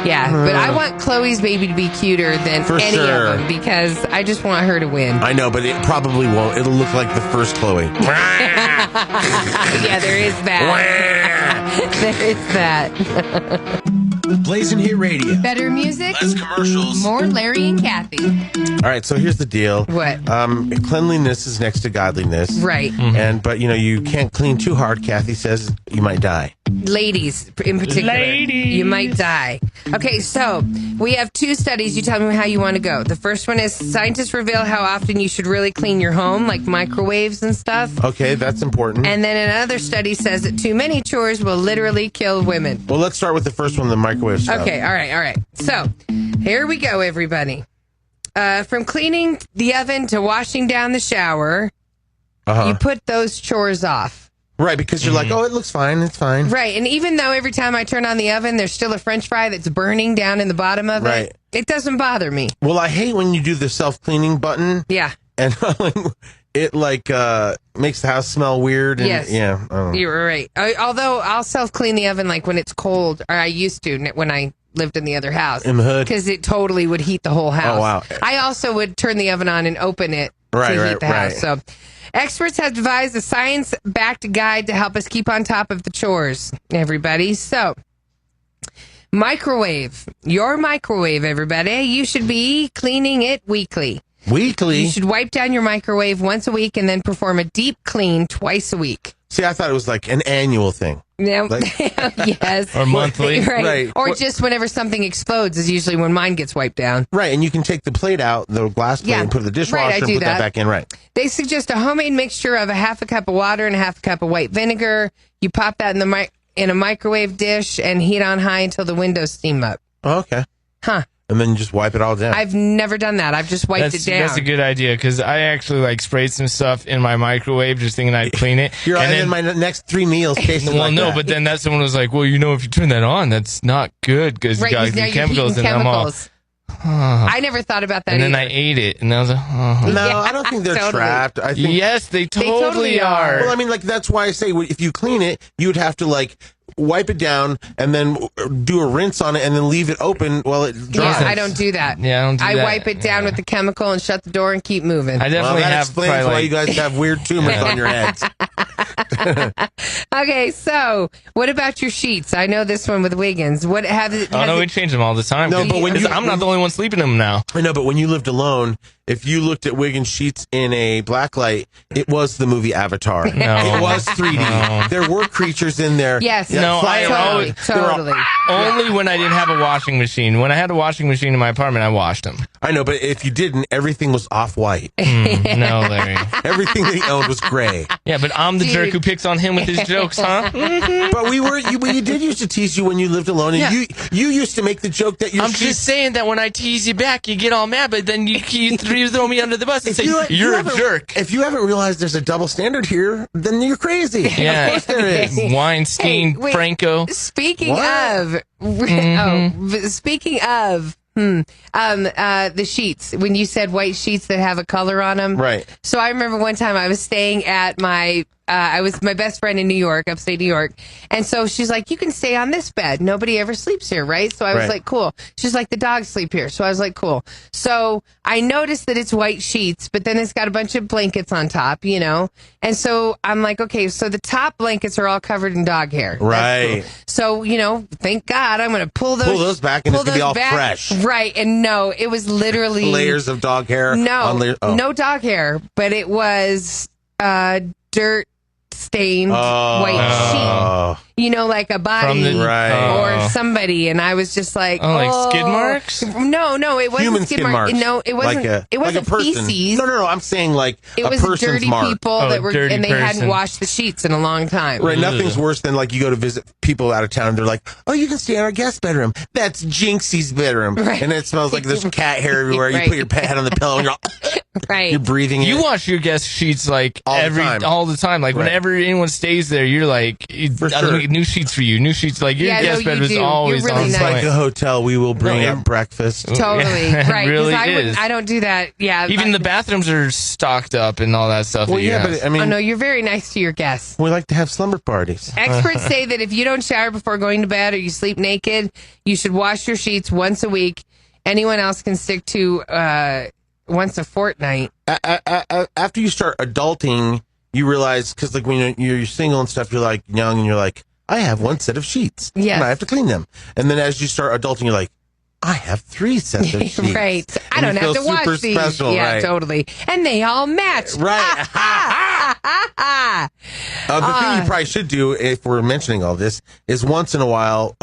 Yeah, but I want Chloe's baby to be cuter than any of them because I just want her to win.
I know, but it probably won't. It'll look like the first Chloe.
Yeah, there is that. There is that.
Blazin' Hit Radio.
Better music,
less commercials,
more Larry and Kathie.
All right, so here's the deal.
What?
Cleanliness is next to godliness.
Right.
But you can't clean too hard. Kathie says you might die.
Ladies, in particular, you might die. Okay, so we have 2 studies. You tell me how you want to go. The first one is scientists reveal how often you should really clean your home, like microwaves and stuff.
Okay, that's important.
And then another study says that too many chores will literally kill women.
Well, let's start with the first one, the microwave stuff.
Okay, all right. So here we go, everybody. From cleaning the oven to washing down the shower, you put those chores off.
Right, because you're like, oh, it looks fine. It's fine.
Right, and even though every time I turn on the oven, there's still a French fry that's burning down in the bottom of it, it doesn't bother me.
Well, I hate when you do the self-cleaning button.
Yeah.
And it makes the house smell weird. And,
yes.
Yeah.
You're right. Although I'll self-clean the oven when it's cold, or I used to when I lived in the other house.
In the hood?
Because it totally would heat the whole house.
Oh, wow.
I also would turn the oven on and open it to heat the house. So experts have devised a science-backed guide to help us keep on top of the chores, everybody. So, your microwave, everybody. You should be cleaning it weekly.
Weekly?
You should wipe down your microwave once a week and then perform a deep clean twice a week.
See, I thought it was like an annual thing.
No. Yes.
Or monthly.
Right. Or just whenever something explodes is usually when mine gets wiped down.
Right, and you can take the plate out, the glass plate, and put it in the dishwasher and put that back in, right.
They suggest a homemade mixture of a half a cup of water and a half a cup of white vinegar. You pop that in a microwave dish and heat on high until the windows steam up.
Oh, okay.
Huh.
And then you just wipe it all down.
I've never done that. I've just wiped it down.
That's a good idea because I actually sprayed some stuff in my microwave just thinking I'd clean it.
And then my next 3 meals tasted like that.
But then someone was like, well, if you turn that on, that's not good because you got chemicals in them all.
I never thought about that
and
either.
then I ate it, and I was like,
No, I don't think they're trapped. I think
yes, they totally are.
Well, I mean, that's why I say if you clean it, you would have to wipe it down and then do a rinse on it and then leave it open while it dries.
Yeah, I don't do that.
Yeah, I don't do that.
I wipe it down with the chemical and shut the door and keep moving.
I definitely
that
have
explains why you guys have weird tumors on your heads.
Okay, so what about your sheets? I know this one with Wiggins. What have?
Oh no, we change them all the time.
No, but when
I'm not the only one sleeping in them now.
I know, but when you lived alone, if you looked at Wiggins sheets in a blacklight, it was the movie Avatar.
No.
It was 3D.
No.
There were creatures in there.
Yes.
No, I
totally.
Only when I didn't have a washing machine. When I had a washing machine in my apartment, I washed them.
I know, but if you didn't, everything was off-white.
No, Larry.
Everything that he owned was gray.
Yeah, but I'm the jerk who picks on him with his jokes, huh?
But we did used to tease you when you lived alone, and you used to make the joke that your
I'm just saying that when I tease you back, you get all mad, but then you throw me under the bus and say, you're a jerk.
If you haven't realized there's a double standard here, then you're crazy.
Yeah.
Of course there is.
Weinstein,
Hey, wait.
Franco.
Speaking of, the sheets. When you said white sheets that have a color on them,
Right.
So I remember one time I was staying at my best friend in New York, upstate New York, and so she's like, "You can stay on this bed. Nobody ever sleeps here, right?" So I was
Right.
like, "Cool." She's like, "The dogs sleep here," so I was like, "Cool." So I noticed that it's white sheets, but then it's got a bunch of blankets on top, and so I'm like, "Okay, so the top blankets are all covered in dog hair, That's
Right.
cool. So thank God I'm going to pull those
back, and it's gonna be all fresh.
Right, and no, it was literally
Layers of dog hair.
No, no dog hair, but it was dirt stained white sheet. Like a body or somebody, and I was just like,
like skid marks?
No, it wasn't
Human
skid marks. No, it wasn't. It wasn't
like a person.
feces.
No. I'm saying like
it
a
was
person's
dirty
mark.
people that were, and they hadn't washed the sheets in a long time.
Right, nothing's worse than like you go to visit people out of town. They're like, "Oh, you can stay in our guest bedroom. That's Jinxie's bedroom," and it smells like there's cat hair everywhere. You put your head on the pillow, and you're you're breathing.
You wash your guest sheets like all the time. Like whenever anyone stays there, you're like, new sheets for you. New sheets, like your guest bed was always
really
on
It's
point.
like a hotel. We will bring up breakfast.
Totally, right?
Really
I don't do that. Yeah,
even the bathrooms are stocked up and all that stuff.
Well, but I mean,
oh no, you're very nice to your guests.
We like to have slumber parties.
Experts say that if you don't shower before going to bed or you sleep naked, you should wash your sheets once a week. Anyone else can stick to once a fortnight.
After you start adulting, you realize, because like when you're single and stuff, you're like young and you're like, I have one set of sheets, and I have to clean them. And then as you start adulting, you're like, I have 3 sets of sheets.
Right. I don't have to wash these.
Special,
yeah,
right.
Totally. And they all match.
Right. The thing you probably should do, if we're mentioning all this, is once in a while,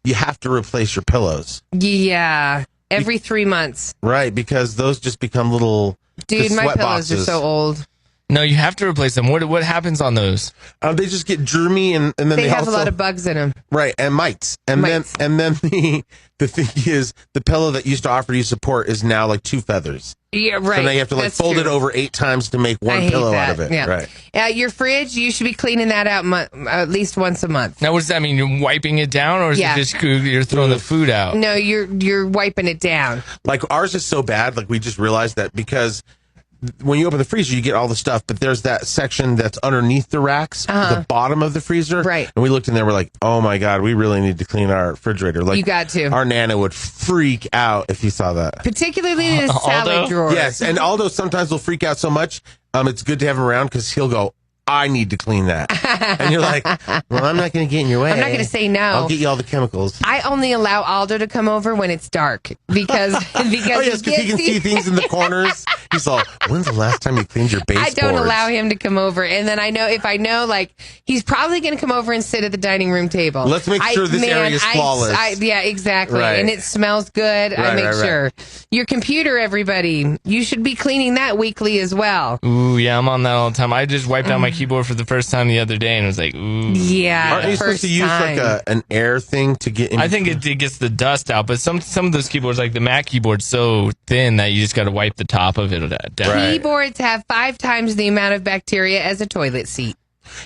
you have to replace your pillows.
Yeah. Every 3 months.
Right, because those just become little
Dude, my
sweat
pillows
boxes.
are so old.
No, you have to replace them. What happens on those?
They just get germy, and then
they have
also,
a lot of bugs in them.
Right, and mites. And then the thing is, the pillow that used to offer you support is now like 2 feathers.
Yeah, right.
So now you have to fold it over 8 times to make one pillow out of it.
Yeah.
Right.
Your fridge, you should be cleaning that out at least once a month.
Now, what does that mean? You're wiping it down, or is it just you're throwing the food out?
No, you're wiping it down.
Like ours is so bad. Like we just realized that because when you open the freezer, you get all the stuff, but there's that section that's underneath the racks, the bottom of the freezer.
Right.
And we looked in there, we're like, oh my God, we really need to clean our refrigerator. Like,
you got to.
Our Nana would freak out if he saw that.
Particularly in his salad drawer.
Yes, and Aldo sometimes will freak out so much, it's good to have him around because he'll go, I need to clean that. And you're like, well, I'm not going to get in your way.
I'm not going to say no.
I'll get you all the chemicals.
I only allow Aldo to come over when it's dark because
oh, yes, because he can see things in the corners. He's all, when's the last time you cleaned your baseboards?
I don't allow him to come over. And then I know, like, he's probably going to come over and sit at the dining room table.
Let's make sure this area is flawless.
Yeah, exactly.
Right.
And it smells good.
Right,
I make sure. Your computer, everybody, you should be cleaning that weekly as well.
Ooh, yeah, I'm on that all the time. I just wiped out my keyboard for the first time the other day and was like, ooh.
Yeah.
Aren't you supposed to use like an air thing to get in?
I think it gets the dust out, but some of those keyboards, like the Mac keyboard's so thin that you just got to wipe the top of it down.
Right.
Keyboards have 5 times the amount of bacteria as a toilet seat.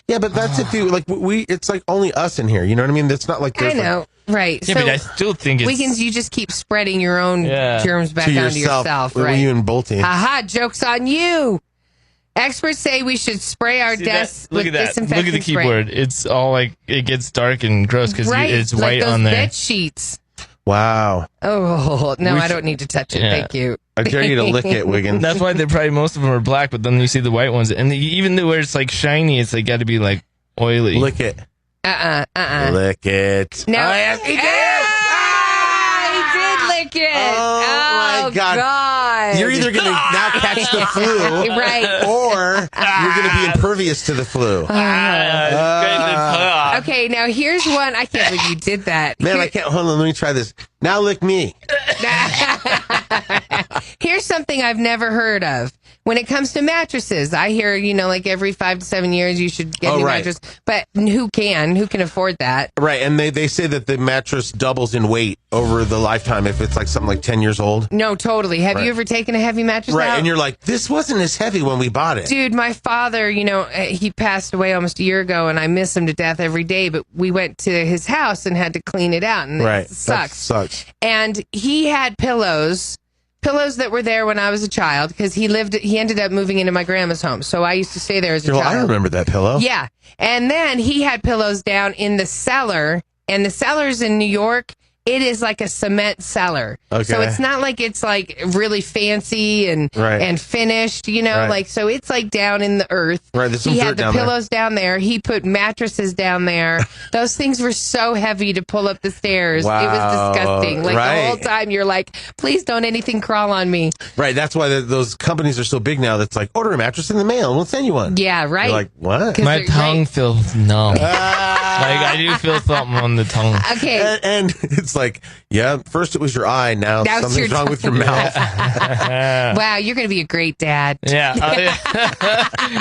Yeah, but that's if you like it's like only us in here. You know what I mean? It's not like
I know. Right.
Yeah,
so
but I still think it's...
Weekends, you just keep spreading your own germs back onto yourself. Right.
You and Bolty.
Aha, joke's on you. Experts say we should spray our desks with disinfectant
Look at the keyboard.
spray.
It's all like, it gets dark and gross because it's white
like those
on there.
bed sheets.
Wow.
Oh, no, I don't need to touch it.
Yeah.
Thank you.
I dare you to lick it, Wiggins.
That's why they're probably most of them are black, but then you see the white ones, and even though where it's like shiny, it's like got to be like oily.
Lick it. Lick it.
No.
Oh, yes, he did.
He did lick it.
Oh, my God. You're either going to not catch the flu,
right,
or you're going to be impervious to the flu.
Okay, now here's one. I can't believe you did that.
Man, I can't. Hold on, let me try this. Now lick me.
Here's something I've never heard of. When it comes to mattresses, I hear, like every 5 to 7 years you should get a new mattress. But who can afford that?
Right, and they say that the mattress doubles in weight over the lifetime if it's like something like 10 years old.
No, totally. Have you ever taken a heavy mattress out?
And you're like, this wasn't as heavy when we bought it.
Dude, my father, he passed away almost a year ago, and I miss him to death every day, but we went to his house and had to clean it out, and it sucks.
That sucks.
And he had pillows that were there when I was a child, because he ended up moving into my grandma's home. So I used to stay there as a child.
I remember that pillow.
Yeah. And then he had pillows down in the cellar, and the cellar's in New York. It is like a cement cellar.
Okay.
So it's not like it's like really fancy and finished, like, so it's like down in the earth.
Right. There's some
he
dirt
had the
down
pillows down there. He put mattresses down there. Those things were so heavy to pull up the stairs.
Wow.
It was disgusting. Like
Right.
the whole time you're like, please don't anything crawl on me.
Right. That's why those companies are so big now. That's like, order a mattress in the mail and we'll send you one.
Yeah, right.
You're like, what?
My tongue feels numb. Like, I do feel something on the tongue.
Okay.
And it's like, yeah, first it was your eye. Now something's wrong with your mouth.
Wow, you're going to be a great dad.
Yeah.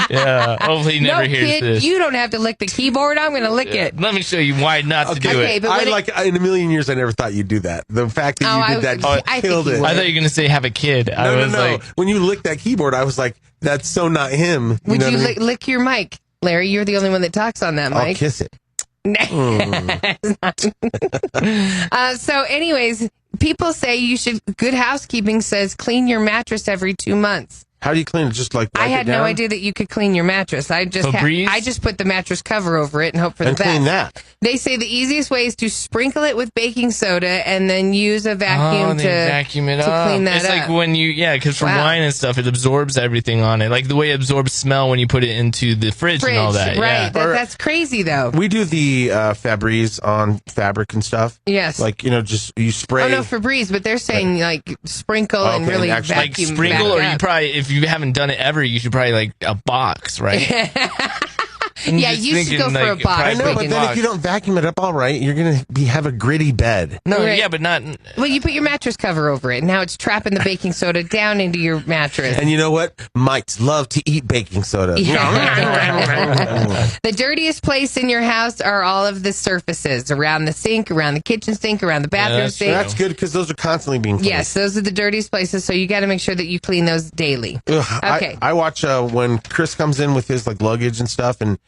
Yeah. Hopefully he never hears
kid,
this.
You don't have to lick the keyboard. I'm going to lick it.
Let me show you why not to do it.
But
in a million years, I never thought you'd do that. The fact that you did that killed it.
I thought you were going to say have a kid.
No. When you licked that keyboard, I was like, that's so not him.
Would you lick your mic, Larry? You're the only one that talks on that mic.
I'll kiss it.
So anyways, people say good housekeeping says clean your mattress every 2 months.
How do you clean it? Just like
I had no idea that you could clean your mattress. I just put the mattress cover over it and hope for the best.
Clean that.
They say the easiest way is to sprinkle it with baking soda and then use a vacuum to
vacuum it up.
Clean that
it's
up.
Like when because from wine and stuff, it absorbs everything on it. Like the way it absorbs smell when you put it into the fridge and all that.
Right.
Yeah.
That's crazy, though.
We do the Febreze on fabric and stuff.
Yes.
Like, just you spray.
Oh, no, Febreze, but they're saying like sprinkle and really vacuum.
Like sprinkle, or you probably, if you haven't done it ever, you should probably like a box, right?
Yeah, you should go for a box.
I know, but then if you don't vacuum it up all right, you're going to have a gritty bed.
No, yeah, but not...
Well, you put your mattress cover over it. Now it's trapping the baking soda down into your mattress.
And you know what? Mites love to eat baking soda.
Yeah. The dirtiest place in your house are all of the surfaces. Around the sink, around the kitchen sink, around the bathroom sink.
That's good because those are constantly being cleaned.
Yes, those are the dirtiest places, so you got to make sure that you clean those daily. Okay.
I watch when Chris comes in with his luggage and stuff, and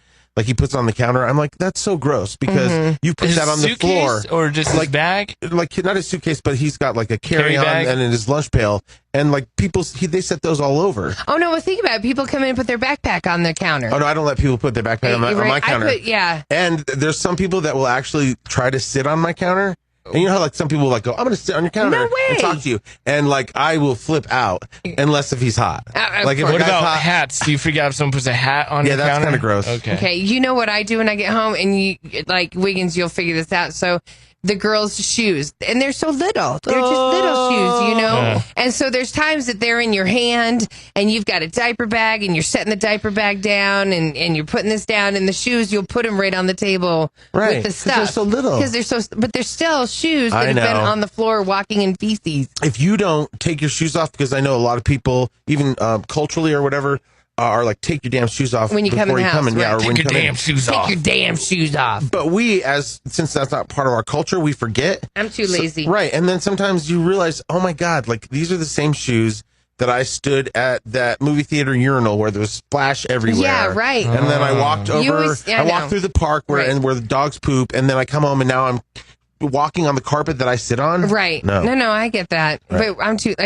he puts on the counter. I'm like, that's so gross because you put that on the floor,
or just his bag,
not his suitcase, but he's got a carry-on and in his lunch pail, and people they set those all over.
Oh no! Well, think about it. People come in and put their backpack on the counter.
Oh no, I don't let people put their backpack on my counter. And there's some people that will actually try to sit on my counter. And you know how some people go, I'm going to sit on your counter and talk to you. And I will flip out unless if he's hot.
What about hats? Do you freak out if someone puts a hat on your counter? Yeah,
that's kind of gross.
Okay. You know what I do when I get home? And you, Wiggins, you'll figure this out. So the girls' shoes, and they're so little. They're just little shoes, And so there's times that they're in your hand, and you've got a diaper bag, and you're setting the diaper bag down, and you're putting this down, and the shoes, you'll put them right on the table with the stuff.
They're so little.
But they're still shoes that have been on the floor walking in feces.
If you don't take your shoes off, because I know a lot of people, even culturally or whatever, are take your damn shoes off
when you come in the house.
Or when you come in.
Shoes off.
Take your damn shoes off.
But since that's not part of our culture, we forget.
I'm too lazy.
Right. And then sometimes you realize, oh my God, these are the same shoes that I stood at that movie theater urinal where there was splash everywhere.
Yeah, right.
And then I walked over, I walked through the park where the dogs poop, and then I come home and now I'm walking on the carpet that I sit on.
Right. No, I get that. Right. But I'm too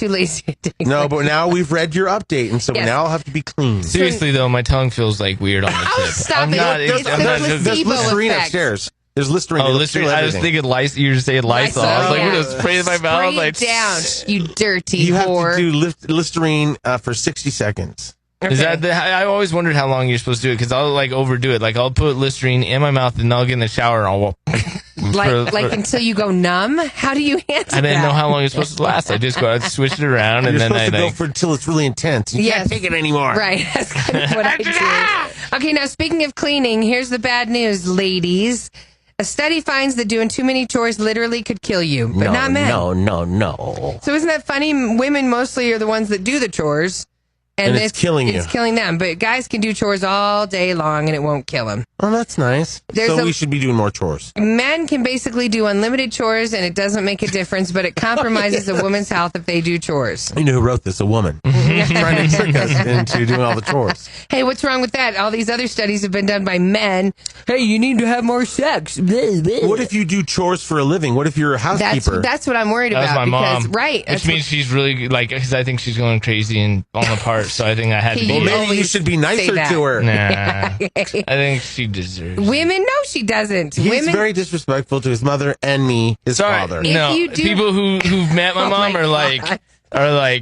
lazy to do
No, but now we've read your update, and so now I'll have to be clean.
Seriously, though, my tongue feels weird on the tip.
Stop it.
There's
Listerine upstairs. There's Listerine.
Oh, Listerine. I was thinking you were saying Lysol. I was like, we're going to spray in my mouth.
Spray it down, you dirty
you
whore.
have to do Listerine for 60 seconds.
Okay. Is that I always wondered how long you're supposed to do it because I'll like overdo it. Like I'll put Listerine in my mouth and I'll get in the shower and I'll
until you go numb. How do you handle that?
I didn't know how long it's supposed to last. I just go out, switch it around, and
You're
then
supposed to
I
go for until it's really intense. You can't take it anymore.
Right. That's kind of what I do. Okay, now speaking of cleaning, here's the bad news, ladies. A study finds that doing too many chores literally could kill you, but not men.
No.
So isn't that funny? Women mostly are the ones that do the chores. And
it's killing you.
It's killing them. But guys can do chores all day long and it won't kill them.
Oh, that's nice. We should be doing more chores.
Men can basically do unlimited chores and it doesn't make a difference, but it compromises a woman's health if they do chores.
You know who wrote this? A woman. Trying to trick us into doing all the chores.
Hey, what's wrong with that? All these other studies have been done by men. Hey, you need to have more sex.
What if you do chores for a living? What if you're a housekeeper?
That's what I'm worried about.
That was my mom.
Right.
Which means she's really, because I think she's going crazy and falling apart. So I think I had to be.
Well, maybe you should be nicer to her.
Nah. I think she deserves it.
Women, no, she doesn't.
He's very disrespectful to his mother and me, his father.
No, people who've met my mom are like...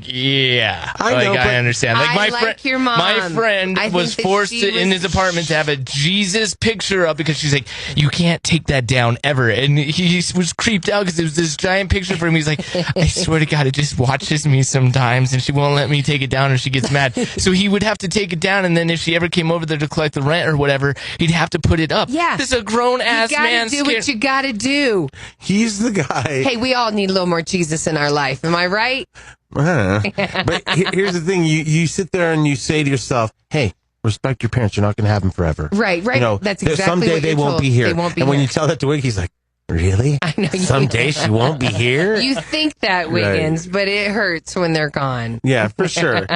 yeah. I understand. Like
your mom.
My friend was forced in his apartment to have a Jesus picture up because she's like, you can't take that down ever. And he was creeped out because it was this giant picture for him. He's like, I swear to God, it just watches me sometimes and she won't let me take it down or she gets mad. So he would have to take it down and then if she ever came over there to collect the rent or whatever, he'd have to put it up.
Yeah.
This is a grown-ass man.
You gotta do what you gotta do.
He's the guy.
Hey, we all need a little more Jesus in our life. Am I right?
But here's the thing: you sit there and you say to yourself, "Hey, respect your parents. You're not going to have them forever."
Right. You know, that's exactly
someday
what
they won't be here. And when you tell that to Wiggy, he's like, "Really?
I know.
Someday she won't be here."
You think that, Wiggins, but it hurts when they're gone.
Yeah, for sure.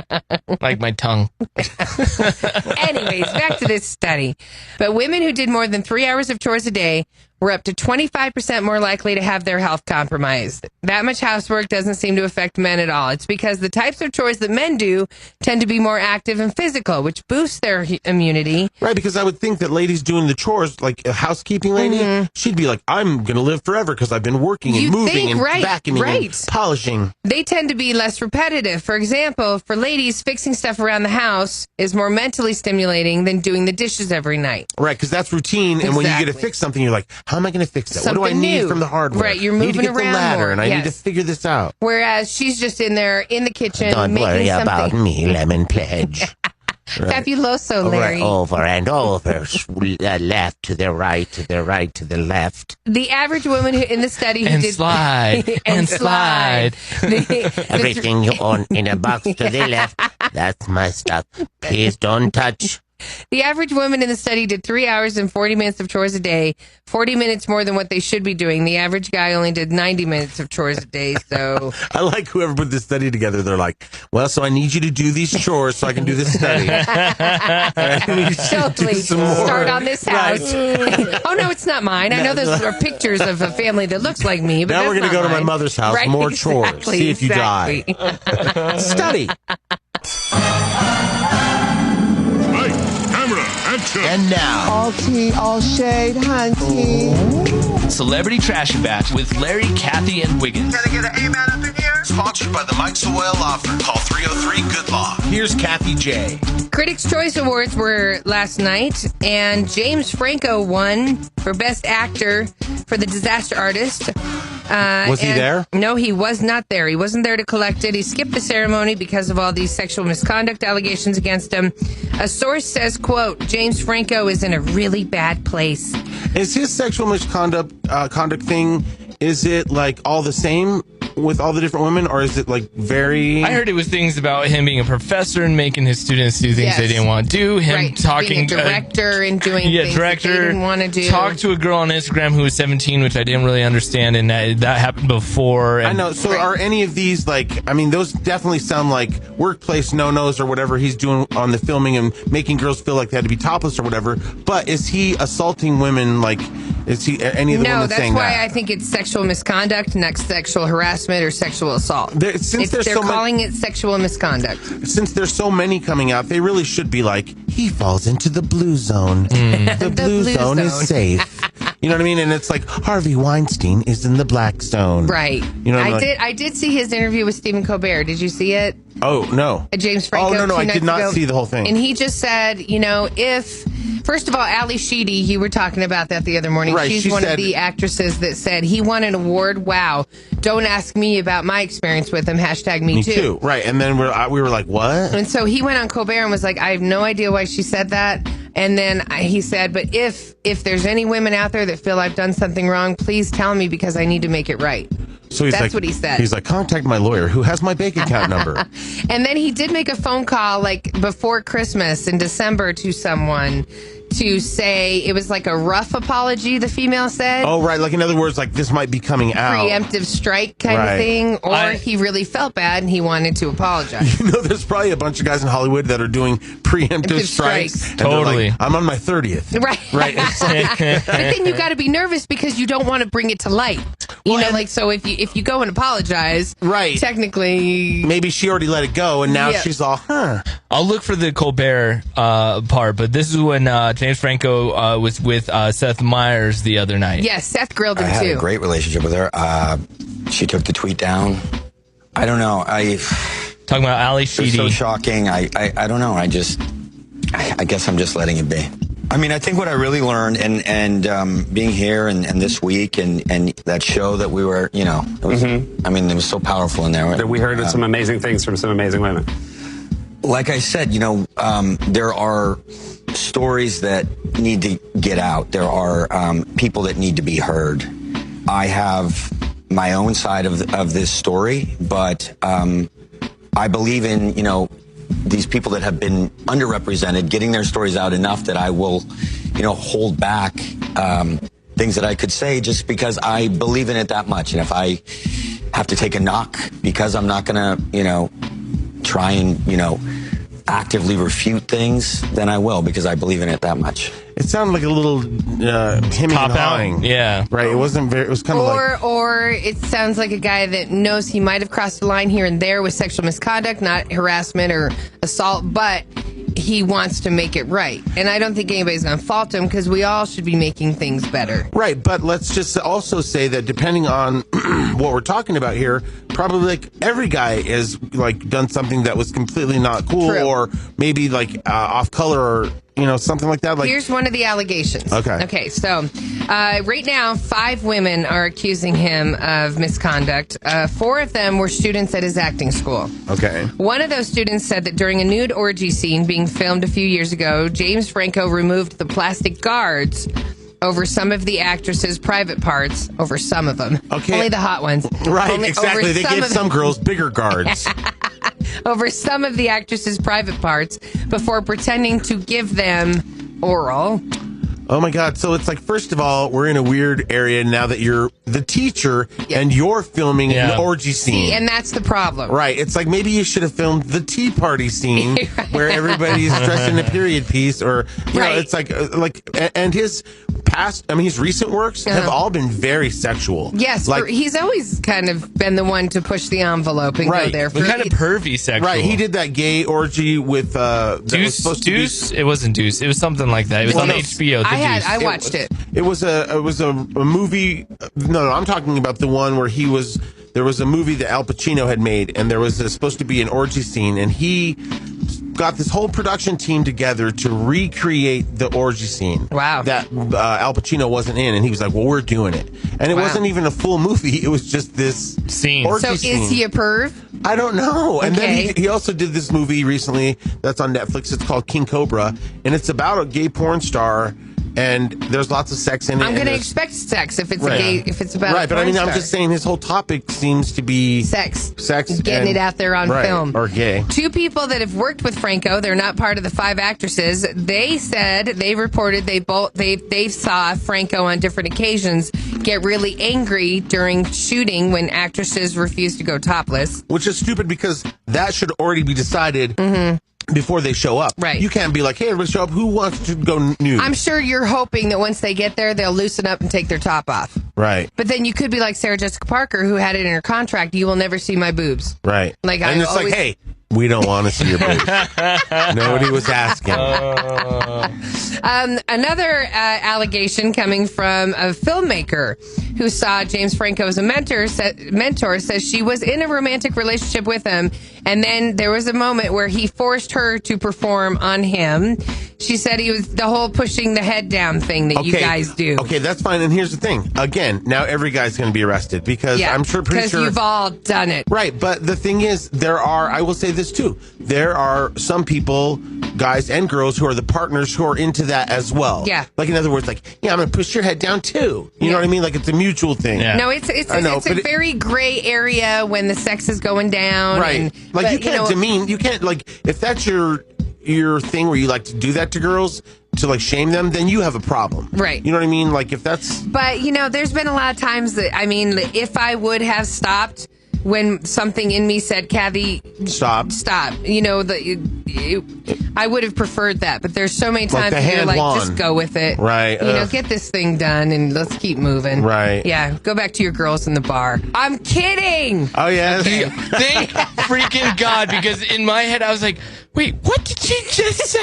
Like my tongue.
Anyways, back to this study. But women who did more than 3 hours of chores a day were up to 25% more likely to have their health compromised. That much housework doesn't seem to affect men at all. It's because the types of chores that men do tend to be more active and physical, which boosts their immunity.
Right, because I would think that ladies doing the chores, like a housekeeping lady, she'd be like, I'm going to live forever because I've been working and moving and vacuuming and polishing.
They tend to be less repetitive. For example, for ladies, fixing stuff around the house is more mentally stimulating than doing the dishes every night.
Right, because that's routine. And when you get to fix something, you're like, how am I going to fix that?
Something
what do I need
new.
From the hardware?
Right, you're moving
I need to get
around
the ladder,
more.
and I need to figure this out.
Whereas she's just in there in the kitchen
Don't
making
worry
something.
about me, Lemon Pledge.
Right. Fabuloso, Larry.
Right, over and over, left to the right, to the right, to the left.
The average woman who in the study who
and
did
slide and slide.
Everything on in a box to the left. That's my stuff. Please don't touch.
The average woman in the study did 3 hours and 40 minutes of chores a day, 40 minutes more than what they should be doing. The average guy only did 90 minutes of chores a day. So
I like whoever put this study together. They're like, well, so I need you to do these chores so I can do this study.
Totally. Start on this house. Right. Oh, no, it's not mine. I know there are pictures of a family that looks like me, but
now we're
going to
go to my mother's house.
Right,
more chores. See if you die. Study.
And now,
all tea, all shade, hunty.
Celebrity Trashy Batch with Larry, Kathie, and Wiggins.
Can I get an amen up in here? Sponsored by the Mike Sewell Law Firm. Call 303-GOOD LAW. Here's Kathie J.
Critics' Choice Awards were last night, and James Franco won for Best Actor for The Disaster Artist.
Was he there?
No, he was not there. He wasn't there to collect it. He skipped the ceremony because of all these sexual misconduct allegations against him. A source says, quote, James Franco is in a really bad place.
Is his sexual misconduct conduct thing, is it like all the same with all the different women, or is it like very...
I heard it was things about him being a professor and making his students do things they didn't want to do. Him talking...
Being a director and doing things that they didn't want to do.
Talked to a girl on Instagram who was 17, which I didn't really understand, and that happened before. And
I know. So are any of these like... I mean, those definitely sound like workplace no-nos or whatever he's doing on the filming and making girls feel like they had to be topless or whatever. But is he assaulting women? Like, is he any of the women saying that?
No, that's why I think it's sexual misconduct, not sexual harassment or sexual assault.
They're
calling it sexual misconduct.
Since there's so many coming out, they really should be like, he falls into the blue zone. The blue zone is safe. You know what I mean? And it's like Harvey Weinstein is in the black zone.
Right.
You know,
I did see his interview with Stephen Colbert. Did you see it?
Oh, no.
James Franco.
Oh, no, I did not see the whole thing.
And he just said, first of all, Ali Sheedy, you were talking about that the other morning.
Right,
She's one of the actresses that said he won an award. Wow. Don't ask me about my experience with him. # me too.
Right. And then we were like, what?
And so he went on Colbert and was like, I have no idea why she said that. And then he said, but if there's any women out there that feel I've done something wrong, please tell me because I need to make it right.
So
that's what he said.
He's like, contact my lawyer who has my bank account number.
And then he did make a phone call like before Christmas in December to someone to say it was like a rough apology, the female said.
Oh, right. Like, in other words, like this might be coming out.
Preemptive strike kind of thing. Or he really felt bad and he wanted to apologize.
There's probably a bunch of guys in Hollywood that are doing preemptive strikes.
Totally.
Like, I'm on my 30th.
Right.
Right.
But then you got to be nervous because you don't want to bring it to light. So if you go and apologize,
right?
Technically,
maybe she already let it go, and now she's all,
I'll look for the Colbert part, but this is when James Franco was with Seth Meyers the other night.
Yes, Seth grilled him
I had
too.
a great relationship with her. She took the tweet down. I don't know.
Talking about Ali Sheedy.
It was so shocking. I don't know. I guess I'm just letting it be. I mean, I think what I really learned and being here and this week and that show that we were, it was, I mean, it was so powerful in there.
We heard some amazing things from some amazing women.
Like I said, there are stories that need to get out. There are people that need to be heard. I have my own side of this story, but I believe in, these people that have been underrepresented, getting their stories out enough that I will, hold back things that I could say just because I believe in it that much. And if I have to take a knock because I'm not going to, try and, actively refute things, then I will because I believe in it that much.
It sounded like a little hemming and hawing.
Yeah.
Right. It wasn't very, it was kind of like.
Or it sounds like a guy that knows he might have crossed the line here and there with sexual misconduct, not harassment or assault, but he wants to make it right. And I don't think anybody's going to fault him because we all should be making things better.
Right. But let's just also say that depending on what we're talking about here, probably like every guy is like done something that was completely not cool.
True.
Or maybe like off color or something like that. Like,
here's one of the allegations. Okay, so right now, 5 women are accusing him of misconduct. 4 of them were students at his acting school.
Okay.
One of those students said that during a nude orgy scene being filmed a few years ago, James Franco removed the plastic guards over some of the actress's private parts, over some of them.
Okay.
Only the hot ones.
Right, exactly. They gave some girls bigger guards.
Over some of the actress's private parts before pretending to give them oral.
Oh my God. So it's like, first of all, we're in a weird area now that you're the teacher and you're filming an orgy scene.
See, and that's the problem.
Right. It's like maybe you should have filmed the tea party scene where everybody's dressed in a period piece or, you know, it's like, and his his recent works have all been very sexual.
Yes.
Like,
he's always kind of been the one to push the envelope and go there.
Kind of pervy sexual.
Right. He did that gay orgy with,
Deuce? It wasn't Deuce. It was something like that. It was on HBO.
I watched it.
It was a movie. No, I'm talking about the one where there was a movie that Al Pacino had made, and there was supposed to be an orgy scene, and he got this whole production team together to recreate the orgy scene.
Wow.
That Al Pacino wasn't in, and he was like, well, we're doing it. And it wasn't even a full movie. It was just this
scene.
Orgy
so
scene.
Is he a perv?
I don't know. And then he also did this movie recently that's on Netflix. It's called King Cobra, and it's about a gay porn star. And there's lots of sex in it.
I'm going to expect sex if it's a gay, if it's about a
but I mean,
porn
I'm just saying his whole topic seems to be
sex,
and
getting it out there on film,
or gay.
2 people that have worked with Franco, they're not part of the 5 actresses. They said they reported they saw Franco on different occasions get really angry during shooting when actresses refused to go topless,
which is stupid because that should already be decided. Before they show up.
Right.
You can't be like, hey, everybody show up. Who wants to go nude?
I'm sure you're hoping that once they get there, they'll loosen up and take their top off.
Right.
But then you could be like Sarah Jessica Parker, who had it in her contract, you will never see my boobs.
Right.
Like,
and it's like, hey, We don't want to see your boobs. Nobody was asking.
Another allegation coming from a filmmaker who saw James Franco as a mentor says she was in a romantic relationship with him, and then there was a moment where he forced her to perform on him. She said he was the whole pushing the head down thing that you guys do.
Okay, that's fine. And here's the thing. Again, now every guy's going to be arrested because I'm pretty sure
you've all done it.
Right, but the thing is, I will say this too. There are some people, guys and girls, who are the partners who are into that as well.
Yeah.
Like, in other words, like, I'm going to push your head down too. You know what I mean? Like, it's a mutual thing.
Yeah.
No, it's a very gray area when the sex is going down.
Right. You can't demean, you can't, like, if that's your thing where you like to do that to girls, to like shame them, then you have a problem.
Right.
You know what I mean? Like, if that's...
But, there's been a lot of times that, if I would have stopped when something in me said, Kathie, stop. I would have preferred that. But there's so many times where you're like, just go with it.
Right.
Get this thing done and let's keep moving.
Right.
Yeah. Go back to your girls in the bar. I'm kidding.
Oh, yeah.
Okay. Thank freaking God, because in my head I was like, wait, what did she just say?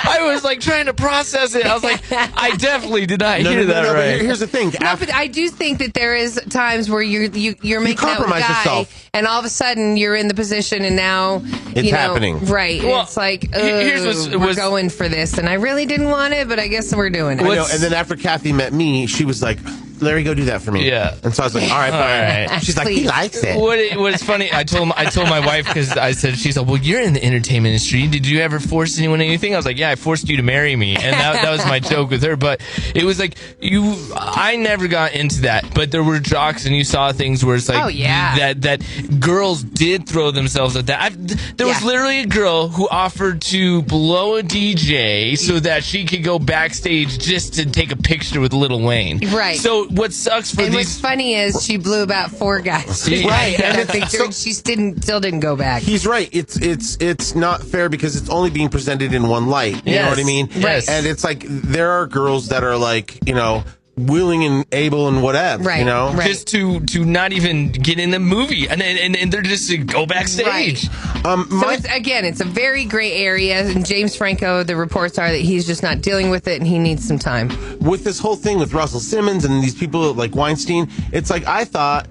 I was like trying to process it. I was like, I definitely did not hear that right.
Here's the thing.
But I do think that there is times where you're making out with a guy,
yourself.
and all of a sudden you're in the position, and now
it's happening.
Right.
Well,
it's like,
we're
going for this, and I really didn't want it, but I guess we're doing it.
I know, and then after Kathie met me, she was like, Larry, go do that for me.
Yeah.
And so I was like, all right. She's like, he likes it.
What's funny, I told my wife, because I said, she's like, well, you're in the entertainment industry. Did you ever force anyone anything? I was like, yeah, I forced you to marry me. And that was my joke with her. But it was like, I never got into that. But there were jocks, and you saw things where it's like, that girls did throw themselves at that. There was literally a girl who offered to blow a DJ so that she could go backstage just to take a picture with Lil Wayne.
Right.
So what sucks for
what's funny is she blew about 4 guys.
Right.
And a picture, and she still didn't go back.
He's right. It's not fair because it's only being presented in one light. You know what I mean?
Yes.
And it's like there are girls that are like, willing and able and whatever,
right, right.
Just to not even get in the movie, and they're just to go backstage.
Right. It's a very gray area, and James Franco, the reports are that he's just not dealing with it, and he needs some time.
With this whole thing with Russell Simmons and these people like Weinstein, it's like I thought,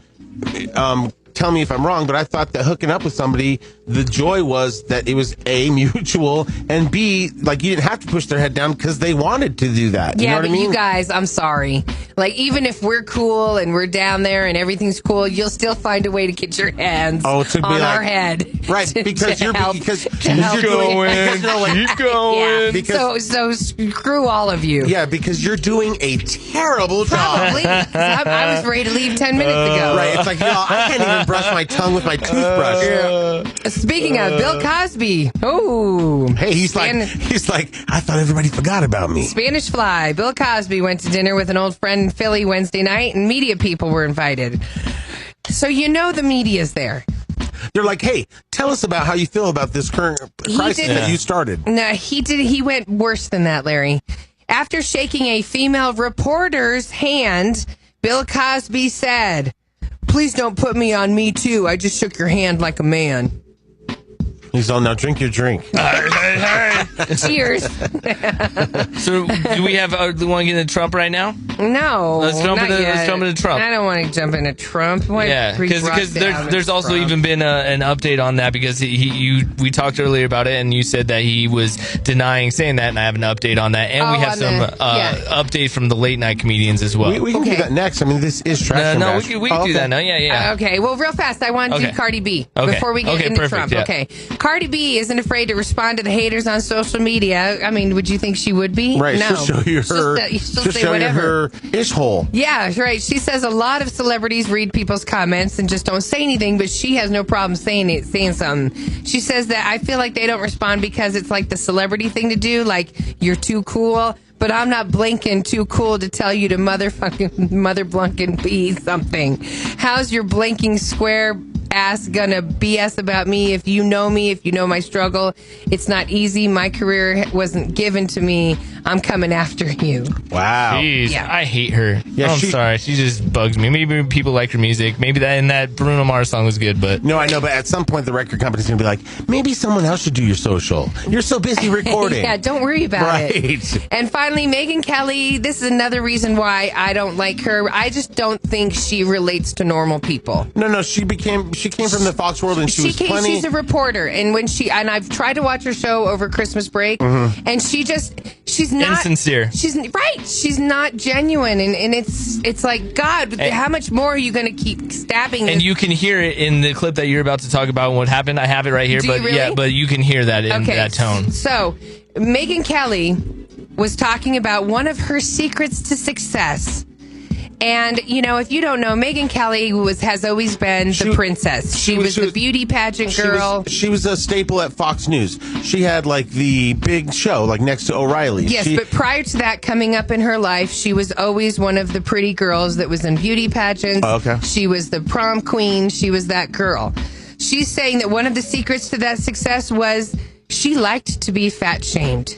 tell me if I'm wrong, but I thought that hooking up with somebody, the joy was that it was A, mutual, and B, like you didn't have to push their head down because they wanted to do that. You know what I mean?
You guys, I'm sorry. Like, even if we're cool and we're down there and everything's cool, you'll still find a way to get your hands on our head.
Right, because you're going.
Keep going.
Yeah, so screw all of you.
Yeah, because you're doing a terrible job.
Probably. I was ready to leave 10 minutes ago.
Right, it's like, I can't even brush my tongue with my toothbrush.
Speaking of Bill Cosby,
hey, he's like, I thought everybody forgot about me.
Spanish Fly. Bill Cosby went to dinner with an old friend in Philly Wednesday night, and media people were invited. So the media's there.
They're like, hey, tell us about how you feel about this current crisis that you started.
No, he went worse than that, Larry. After shaking a female reporter's hand, Bill Cosby said, "Please don't put me on Me Too. I just shook your hand like a man."
He's all, now drink your drink.
Cheers.
So, do we have, do we want to get into Trump right now?
No.
Let's jump into Trump.
I don't want to jump into Trump.
Because there's also
Trump.
even been an update on that, because we talked earlier about it, and you said that he was saying that, and I have an update on that. And we have some update from the late night comedians as well.
We can do that next. I mean, this is trash.
No, we can do that now. Yeah.
Okay, well, real fast, I want to do Cardi B before we get into Trump.
Yeah.
Okay. Cardi B isn't afraid to respond to the haters on social media. I mean, would you think she would be?
Right,
No.
she'll show you
She'll say whatever.
her ish hole.
Yeah, right. She says a lot of celebrities read people's comments and just don't say anything, but she has no problem saying something. She says that I feel like they don't respond because it's like the celebrity thing to do, like you're too cool. But I'm not blinking too cool to tell you to mother blunking be something. How's your blinking square ass gonna BS about me. If you know me, if you know my struggle, it's not easy. My career wasn't given to me. I'm coming after you.
Wow.
Jeez,
Yeah.
I hate her.
Yeah,
I'm sorry. She just bugs me. Maybe people like her music. Maybe that Bruno Mars song was good, but
No, I know, but at some point the record company's going to be like, maybe someone else should do your social. You're so busy recording.
Yeah, don't worry about it.
Right.
And finally, Megyn Kelly, this is another reason why I don't like her. I just don't think she relates to normal people.
No, she came from the Fox world and she's
She's a reporter, and I've tried to watch her show over Christmas break, and she's not
insincere.
She's not genuine, and it's like, God, how much more are you going to keep stabbing?
And you can hear it in the clip that you're about to talk about. What happened? I have it right here,
Do you really?
Yeah, but you can hear that in that tone.
So, Megyn Kelly was talking about one of her secrets to success. And, if you don't know, Megyn Kelly has always been the princess. She was the beauty pageant girl.
She was a staple at Fox News. She had, like, the big show, like, next to O'Reilly's.
Yes, but prior to that coming up in her life, she was always one of the pretty girls that was in beauty pageants.
Oh, okay.
She was the prom queen. She was that girl. She's saying that one of the secrets to that success was she liked to be fat shamed.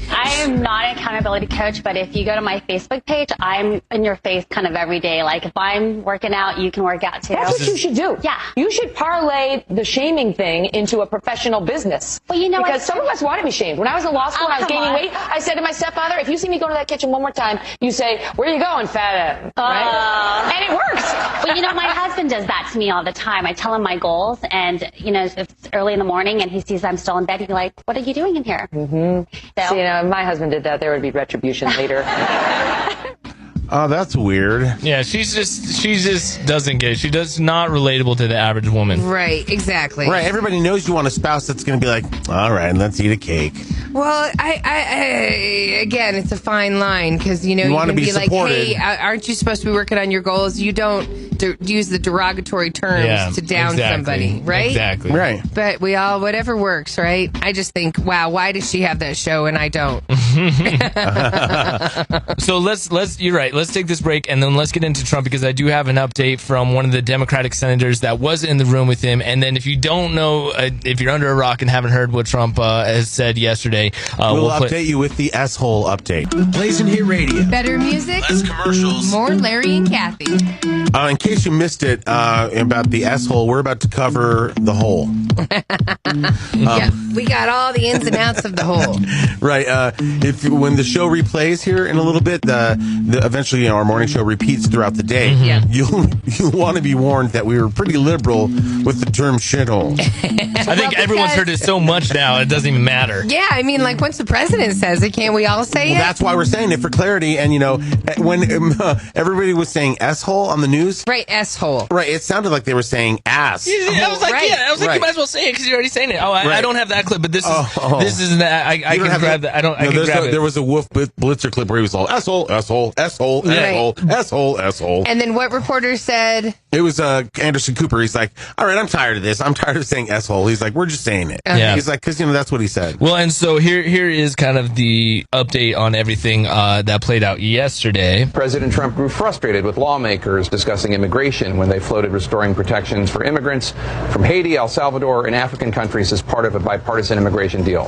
I am not an accountability coach, but if you go to my Facebook page, I'm in your face kind of every day. Like, if I'm working out, you can work out too.
That's what you should do.
Yeah.
You should parlay the shaming thing into a professional business.
Well, you know
because some of us want to be shamed. When I was in law school and I was gaining weight, I said to my stepfather, if you see me go to that kitchen one more time, you say, where are you going, fat? Right? And it works.
Well, my husband does that to me all the time. I tell him my goals, and, if it's early in the morning and he sees I'm still in bed, he's like, what are you doing in here?
Mm-hmm. So, see, if my husband did that, there would be retribution later.
Oh, that's weird.
Yeah, she just doesn't get it. She does not relatable to the average woman.
Right, exactly.
Right, everybody knows you want a spouse that's going to be like, all right, let's eat a cake.
Well, I again, it's a fine line because you
want
can
to
be like,
supported.
hey, aren't you supposed to be working on your goals? You don't use the derogatory terms to down somebody, right?
Exactly.
Right.
But whatever works, right? I just think, wow, why does she have that show and I don't?
So you're right. Let's take this break and then let's get into Trump because I do have an update from one of the Democratic senators that was in the room with him. And then if you don't know, if you're under a rock and haven't heard what Trump has said yesterday,
we'll update you with the S-hole update.
Blazin' Hit Radio.
Better music,
less commercials,
more Larry and Kathie.
In case you missed it about the S-hole, we're about to cover the hole.
Yeah, we got all the ins and outs of the hole.
Right. When the show replays here in a little bit, eventually our morning show repeats throughout the day.
Yeah.
You'll want to be warned that we were pretty liberal with the term shithole.
I think everyone's heard it so much now it doesn't even matter.
Yeah, I mean, like once the president says it, can't we all say it?
That's why we're saying it for clarity. And when everybody was saying S-hole on the news,
right, S-hole,
right, it sounded like they were saying ass.
I was like,
right.
I was like, you might as well say it because you're already saying it. I don't have that clip, but this is that. I can grab that. I can grab it.
There was a Wolf Blitzer clip where he was all S-hole, S-hole, S-hole, S-hole, S-hole, S-hole.
And then what reporter said?
It was Anderson Cooper. He's like, all right, I'm tired of this. I'm tired of saying S-hole. He's like, we're just saying it.
Yeah.
He's like, because that's what he said.
Well, and so here is kind of the update on everything that played out yesterday.
President Trump grew frustrated with lawmakers discussing immigration when they floated restoring protections for immigrants from Haiti, El Salvador, and African countries as part of a bipartisan immigration deal.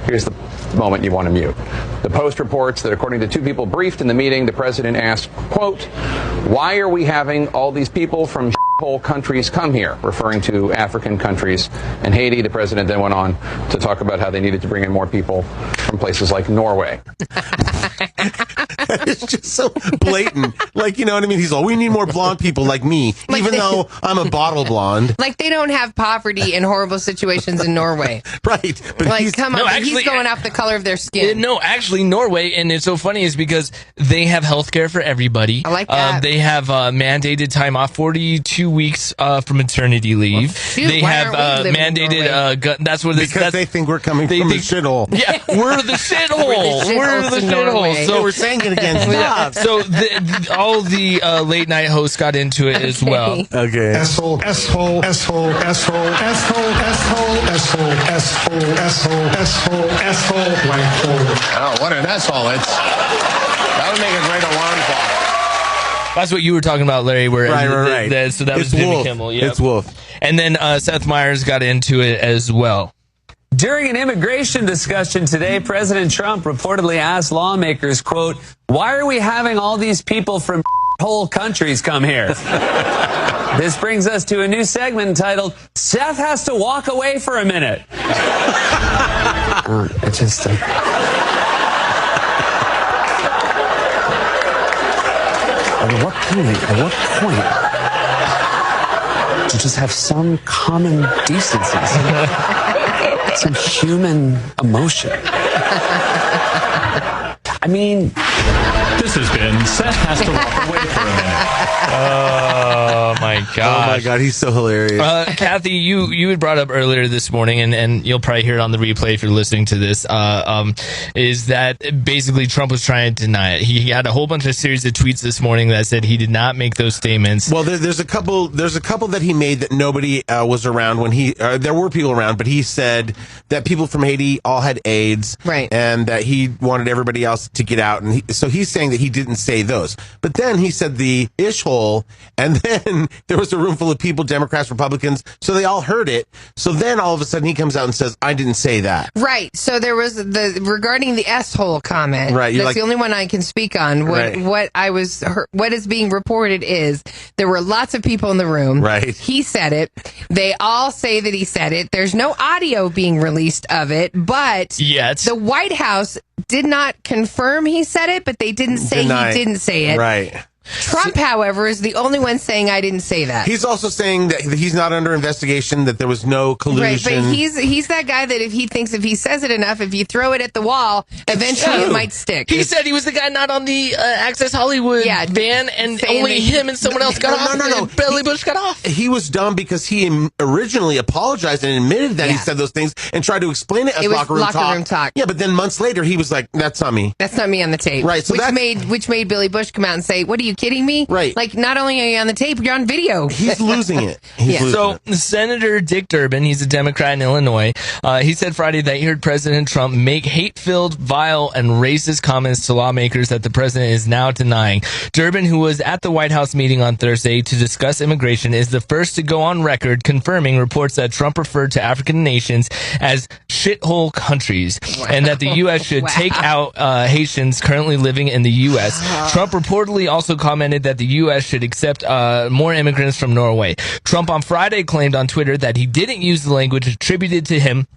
Here's the moment you want to mute. The Post reports that according to two people briefed in the meeting, the president asked, quote, why are we having all these people from whole countries come here, referring to African countries and Haiti. The president then went on to talk about how they needed to bring in more people from places like Norway.
It's just so blatant. Like, you know what I mean? He's all, we need more blonde people like me,
like
even though I'm a bottle blonde.
Like they don't have poverty and horrible situations in Norway.
Right. But
like, come on, he's going off the color of their skin.
No, actually, Norway, and it's so funny is because they have health care for everybody.
I like that.
They have mandated time off, 42 weeks for maternity leave.
Shoot,
they have mandated, that's what
because they think we're coming from the shithole.
Yeah, we're the shithole. We're the shithole.
So we're saying it again. Stop.
So all the late night hosts got into it as well.
Okay.
S-hole, S-hole, S-hole, S-hole, S-hole, S-hole, S-hole, S-hole, S-hole, S-hole, S-hole, blank hole.
Oh, what an S-hole. That would make a great alarm clock.
That's what you were talking about, Larry. Where
Right.
So that was Jimmy Kimmel. Yep.
It's Wolf.
And then Seth Meyers got into it as well.
During an immigration discussion today, President Trump reportedly asked lawmakers, quote, "Why are we having all these people from whole countries come here?" This brings us to a new segment entitled, "Seth Has to Walk Away for a Minute." It just... At what point do you just have some common decency, some human emotion? I mean,
this has been Seth Has to Walk Away for a Minute.
Oh my god!
Oh my god, he's so hilarious.
Kathie, you had brought up earlier this morning, and you'll probably hear it on the replay if you're listening to this. Is that basically Trump was trying to deny it? He had a whole bunch of series of tweets this morning that said he did not make those statements.
Well, there's a couple that he made that nobody was around when he. There were people around, but he said that people from Haiti all had AIDS,
right,
and that he wanted everybody else to get out, and so he's saying that he didn't say those. But then he said the ish hole, and then there was a room full of people, Democrats, Republicans, so they all heard it. So then all of a sudden he comes out and says, "I didn't say that."
Right. So there was regarding the S-hole comment.
Right.
That's the only one I can speak on. What is being reported is there were lots of people in the room.
Right.
He said it. They all say that he said it. There's no audio being released of it, but the White House did not confirm he said it, but they didn't say he didn't say it.
Right.
Trump, however, is the only one saying I didn't say that.
He's also saying that he's not under investigation, that there was no collusion.
Right, but he's that guy that if he says it enough, if you throw it at the wall, eventually it might stick.
He said he was the guy not on the Access Hollywood van, and only him and someone else got off.
No.
Billy Bush got off.
He was dumb because he originally apologized and admitted that he said those things and tried to explain it as locker room talk. Yeah, but then months later he was like, "That's not me.
That's not me on the tape."
Right. So
which made Billy Bush come out and say, "What are you kidding me?"
Right.
Like, not only are you on the tape, you're on video.
He's losing it.
So Senator Dick Durbin, he's a Democrat in Illinois, he said Friday that he heard President Trump make hate-filled, vile, and racist comments to lawmakers that the president is now denying. Durbin, who was at the White House meeting on Thursday to discuss immigration, is the first to go on record confirming reports that Trump referred to African nations as shithole countries, and that the U.S. should take out Haitians currently living in the U.S. Trump reportedly also commented that the U.S. should accept more immigrants from Norway. Trump on Friday claimed on Twitter that he didn't use the language attributed to him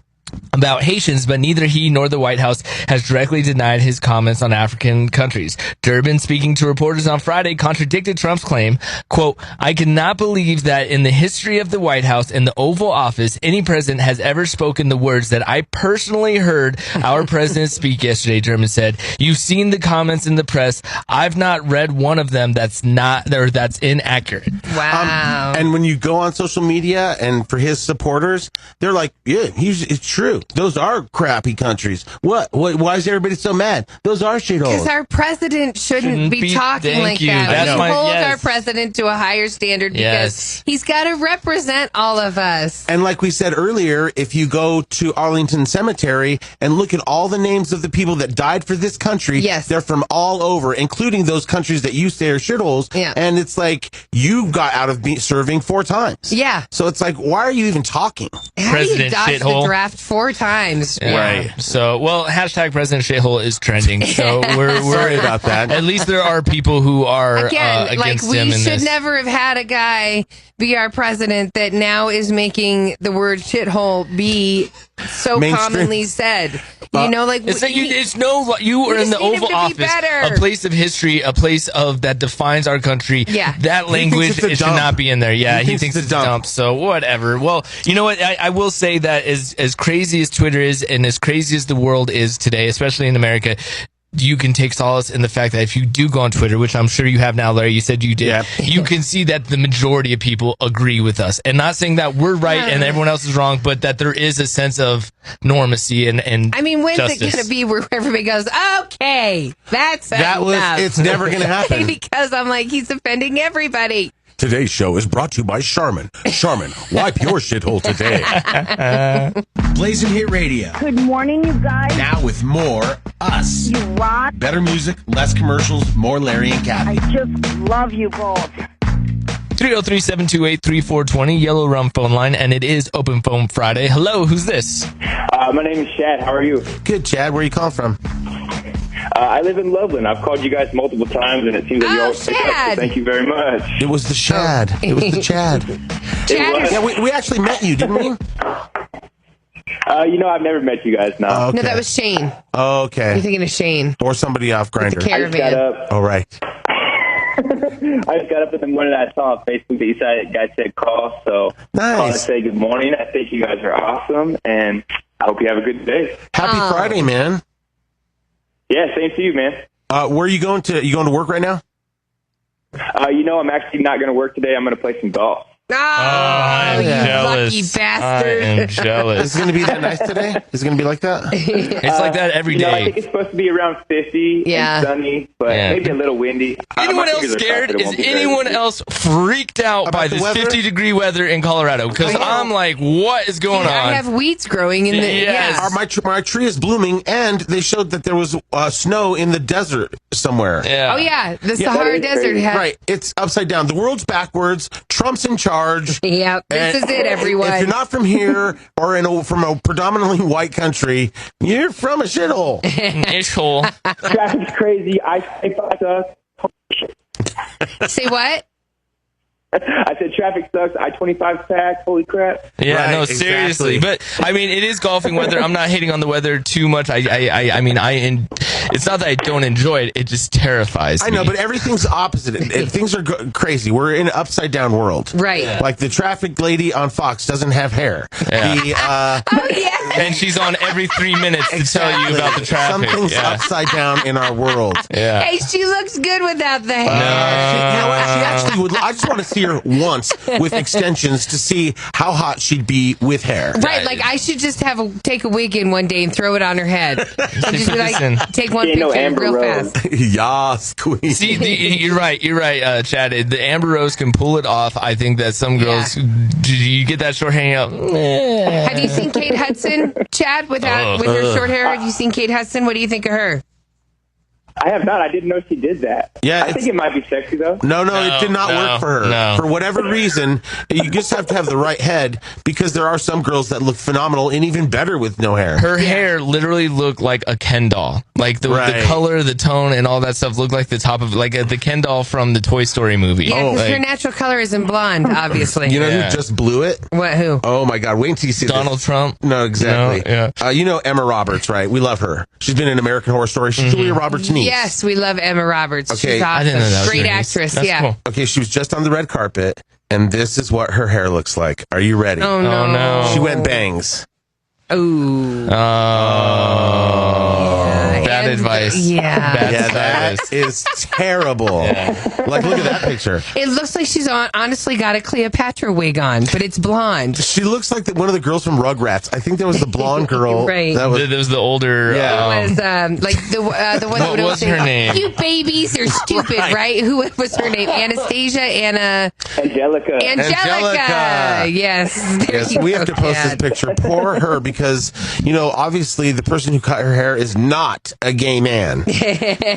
about Haitians, but neither he nor the White House has directly denied his comments on African countries. Durbin, speaking to reporters on Friday, contradicted Trump's claim, quote, "I cannot believe that in the history of the White House and the Oval Office, any president has ever spoken the words that I personally heard our president speak yesterday," Durbin said. "You've seen the comments in the press. I've not read one of them that's inaccurate."
Wow.
And when you go on social media and for his supporters, they're like, "Yeah, it's true. Those are crappy countries. What? Why is everybody so mad? Those are shitholes."
Because our president shouldn't be talking like that. We hold our president to a higher standard because he's got to represent all of us.
And like we said earlier, if you go to Arlington Cemetery and look at all the names of the people that died for this country, they're from all over, including those countries that you say are shitholes.
Yeah.
And it's like, you got out of serving 4 times.
Yeah.
So it's like, why are you even talking?
How do you dodge the draft 4 times?
Yeah. Right. So, well, hashtag President Shithole is trending. So we're
sorry about that.
At least there are people who are against him in this.
We should never have had a guy be our president that now is making the word shithole be so commonly said. You know, like you are in the Oval Office, a place of history, a place that defines our country. Yeah.
That language should not be in there. Yeah, he thinks it's a dump. So whatever. Well, you know what? I will say that as crazy as Twitter is and as crazy as the world is today, especially in America, you can take solace in the fact that if you do go on Twitter, which I'm sure you have now, Larry, you said you did, you can see that the majority of people agree with us. And not saying that we're right and everyone else is wrong, but that there is a sense of normacy and
I mean, when's
justice.
it going to be where everybody goes, okay, that's enough.
It's never going to happen.
Because I'm like, he's offending everybody.
Today's show is brought to you by Charmin. Charmin, wipe your shithole today.
Blazin' Hit Radio.
Good morning, you guys.
Now with more us.
You rock.
Better music, less commercials, more Larry and Kathie.
I just love you both.
303-728-3420, Yellow Rum phone line, and it is Open Phone Friday. Hello, who's this?
My name is Chad. How are you?
Good, Chad. Where are you calling from?
I live in Loveland. I've called you guys multiple times, and it seems that you always pick up, so thank you very much.
It was the Chad. It was the Chad.
Chad.
Yeah, we actually met you, didn't we?
I've never met you guys now.
No, that was Shane.
Oh, okay.
You're thinking of Shane.
Or somebody off Grindr.
The caravan.
I just got up.
Oh, right.
I just got up in the morning and I saw on Facebook that you guys said call, so I want to say good morning. I think you guys are awesome, and I hope you have a good day.
Happy Friday, man.
Yeah, same to you, man.
Where are you going to? You going to work right now?
I'm actually not going to work today. I'm going to play some golf.
Oh,
I'm
you
jealous.
lucky bastard.
I am jealous.
Is it going to be that nice today? Is it going to be like that?
It's like that every day.
I think it's supposed to be around 50 and sunny, but maybe a little windy.
Anyone else scared? Is anyone else freaked out by this 50-degree weather in Colorado? Because I'm like, what is going on?
I have weeds growing in the... Yes.
My tree is blooming, and they showed that there was snow in the desert somewhere.
Yeah.
Oh, yeah. The Sahara Desert.
Right. It's upside down. The world's backwards. Trump's in charge.
Yep. This is it, everyone.
If you're not from here or from a predominantly white country, you're from a shithole.
Shithole.
Traffic's crazy.
Say what?
I said traffic sucks. I-25 packed. Holy crap.
Yeah,
Right,
no, seriously.
exactly.
But I mean, it is golfing weather. I'm not hating on the weather too much. I mean, it's not that I don't enjoy it. It just terrifies me.
I know, but everything's opposite. Things are crazy. We're in an upside down world.
Right.
Like the traffic lady on Fox doesn't have hair.
Yeah.
Oh, yeah.
And she's on every 3 minutes to tell you about the traffic.
Something's upside down in our world.
Yeah.
Hey, she looks good without the hair.
You know what? She actually would. I just want to see her once with extensions to see how hot she'd be with hair.
Right, like I should just take a wig in one day and throw it on her head. And just be like, take one picture real fast.
Yes, queen.
See, you're right, Chad. The Amber Rose can pull it off. I think that some girls, do you get that short hanging out?
Have you seen Kate Hudson, Chad, with her short hair? Have you seen Kate Hudson? What do you think of her?
I have not. I didn't know she did that.
Yeah,
I think it might be sexy, though.
No, it did not work for her.
No.
For whatever reason, you just have to have the right head because there are some girls that look phenomenal and even better with no hair.
Her hair literally looked like a Ken doll. Like the color, the tone, and all that stuff looked like the top of like the Ken doll from the Toy Story movie.
Yeah, because her natural color isn't blonde, obviously.
You know who just blew it?
What? Who?
Oh my God! Wait until you see
Donald Trump.
No, exactly.
No, yeah.
You know Emma Roberts, right? We love her. She's been in American Horror Story. She's Julia Roberts' niece.
Yes, we love Emma Roberts.
Okay.
She's awesome.
I didn't know that was
Great
her niece.
actress.
That's
yeah.
cool.
Okay, she was just on the red carpet, and this is what her hair looks like. Are you ready?
Oh no.
Oh, no.
She went bangs.
Ooh.
Bad advice.
Yeah.
Bad
That is terrible. Like, look at that picture.
It looks like she's honestly got a Cleopatra wig on, but it's blonde.
She looks like one of the girls from Rugrats. I think there was the blonde girl.
Right.
That
There was the older.
Yeah.
It was like the one that
What
would
was
say,
her name?
"You babies are stupid," right? Who was her name? Anastasia,
Angelica.
Yes.
Yes, we have to post this picture. Poor her, because obviously the person who cut her hair is not a gay man.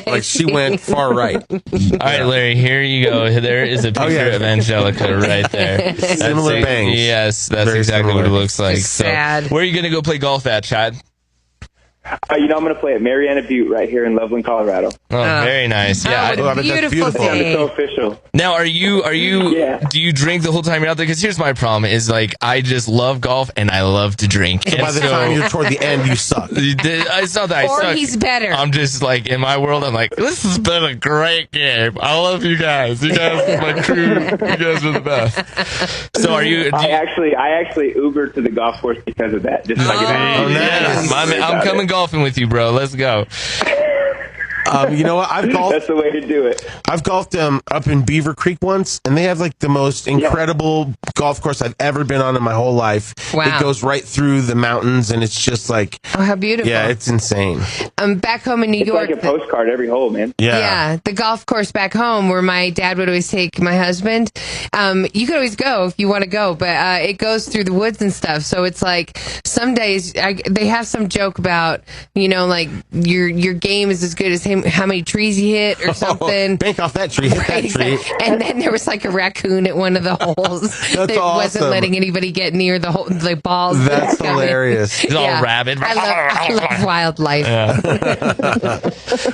Like, she went far right.
All right, Larry, here you go. There is a picture of Angelica right there.
Similar bangs.
Yes, that's
Very
exactly
similar.
what it looks like. So,
sad.
where are you going to go play golf at, Chad?
I'm going to play at Mariana Butte right here in Loveland, Colorado.
Oh, very nice. Yeah,
what a beautiful day.
It's so official.
Now, do you drink the whole time you're out there? Because here's my problem: is like I just love golf and I love to drink.
So by the time you're toward the end, you suck.
It's not that I suck.
Or he's better.
I'm just like, in my world, I'm like, this has been a great game. I love you guys. You guys, my crew, you guys are the best. So are you?
I actually Ubered to the golf course because of that. Just like
yes, my man, I'm coming golfing with you, bro. Let's go.
You know what? I've golfed.
That's the way to do it.
I've golfed up in Beaver Creek once, and they have like the most incredible golf course I've ever been on in my whole life.
Wow.
It goes right through the mountains, and it's just like,
oh, how beautiful!
Yeah, it's insane.
Back home in New
It's
York,
like a postcard every hole, man.
Yeah, the golf course back home where my dad would always take my husband. You could always go if you want to go, but it goes through the woods and stuff. So it's like some days they have some joke about, you know, like your game is as good as how many trees you hit or something.
Bank off that tree, hit that tree.
And then there was like a raccoon at one of the holes that wasn't letting anybody get near the balls.
That's hilarious.
It's all rabid.
I love wildlife.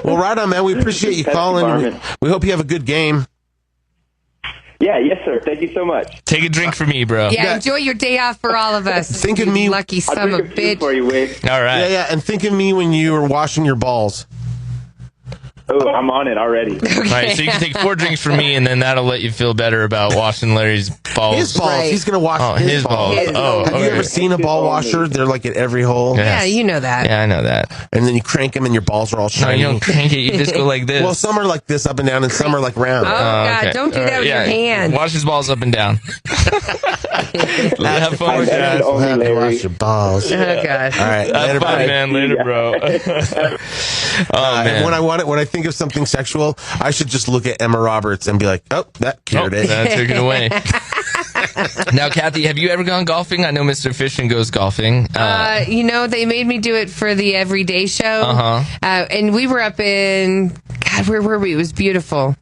Well, right on, man. We appreciate you calling. We hope you have a good game.
Yeah, yes, sir. Thank you so much.
Take a drink for me, bro.
Yeah, enjoy your day off for all of us.
Think of me,
lucky son of a bitch.
For you, Wig.
All right.
Yeah, and think of me when you were washing your balls.
Oh, I'm on it already.
All right, so you can take 4 drinks from me, and then that'll let you feel better about washing Larry's balls.
His balls. Right. He's going to wash his balls.
Oh,
have you ever seen a ball washer? They're like at every hole.
Yes.
Yeah, you know that.
Yeah, I know that.
And then you crank them, and your balls are all shiny.
No, you don't crank it. You just go like this.
Well, some are like this up and down, and some are like round.
Oh, God, don't do that with your hand.
Wash his balls up and down. Have fun with that.
Wash your balls.
Oh, God.
All right.
Have fun, man. Later, bro. Man.
When I think of something sexual, I should just look at Emma Roberts and be like, oh, that cured it.
That took it away. Now, Kathie, have you ever gone golfing? I know Mr. Fishin goes golfing.
You know, they made me do it for the Everyday Show. And we were up in, God, where were we? It was beautiful.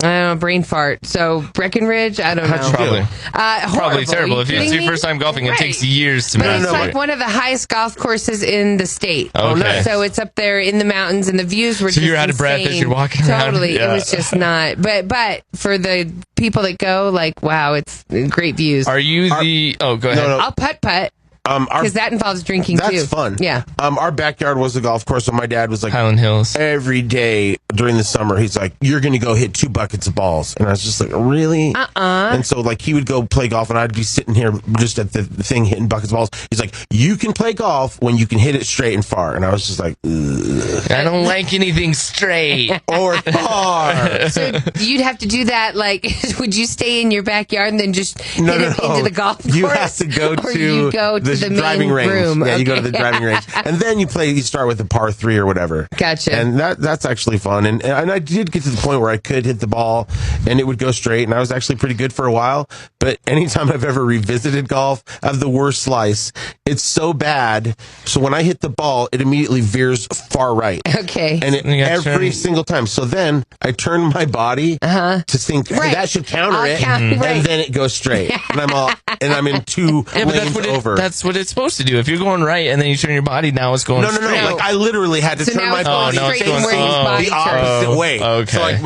I don't know, brain fart. So, Breckenridge, I don't know.
Probably.
Probably
terrible. If it's your first time golfing, it takes years to
But
master
it's like one of the highest golf courses in the state.
Okay.
So it's up there in the mountains, and the views were just
you're out of breath as you're walking around.
Totally.
Yeah.
It was just not. But for the people that go, like, wow, it's great views.
Are you go ahead.
No.
I'll putt-putt. Because that involves drinking too.
That's fun.
Yeah.
Our backyard was a golf course, so my dad was like
Highland Hills.
Every day during the summer, he's like, "You're going to go hit 2 buckets of balls," and I was just like, "Really?" And so like he would go play golf, and I'd be sitting here just at the thing hitting buckets of balls. He's like, "You can play golf when you can hit it straight and far," and I was just like, ugh.
"I don't like anything straight
or far."
So you'd have to do that. Like, would you stay in your backyard and then just hit it into the golf course?
You have to go
or
to
you go to the
driving
main
range.
room.
Yeah, you go to
Okay.
the driving range, and then you start with a par 3 or whatever.
Gotcha.
And that's actually fun. And I did get to the point where I could hit the ball and it would go straight, and I was actually pretty good for a while. But anytime I've ever revisited golf, I have the worst slice. It's so bad. So when I hit the ball, it immediately veers far right.
Okay.
And every single time. So then I turn my body to think, hey, that should counter it. And then it goes straight. And I'm in 2 lanes over.
That's what it's supposed to do. If you're going right and then you turn your body, now it's going straight.
No. Like I literally had to turn my body the opposite way.
Okay.
So like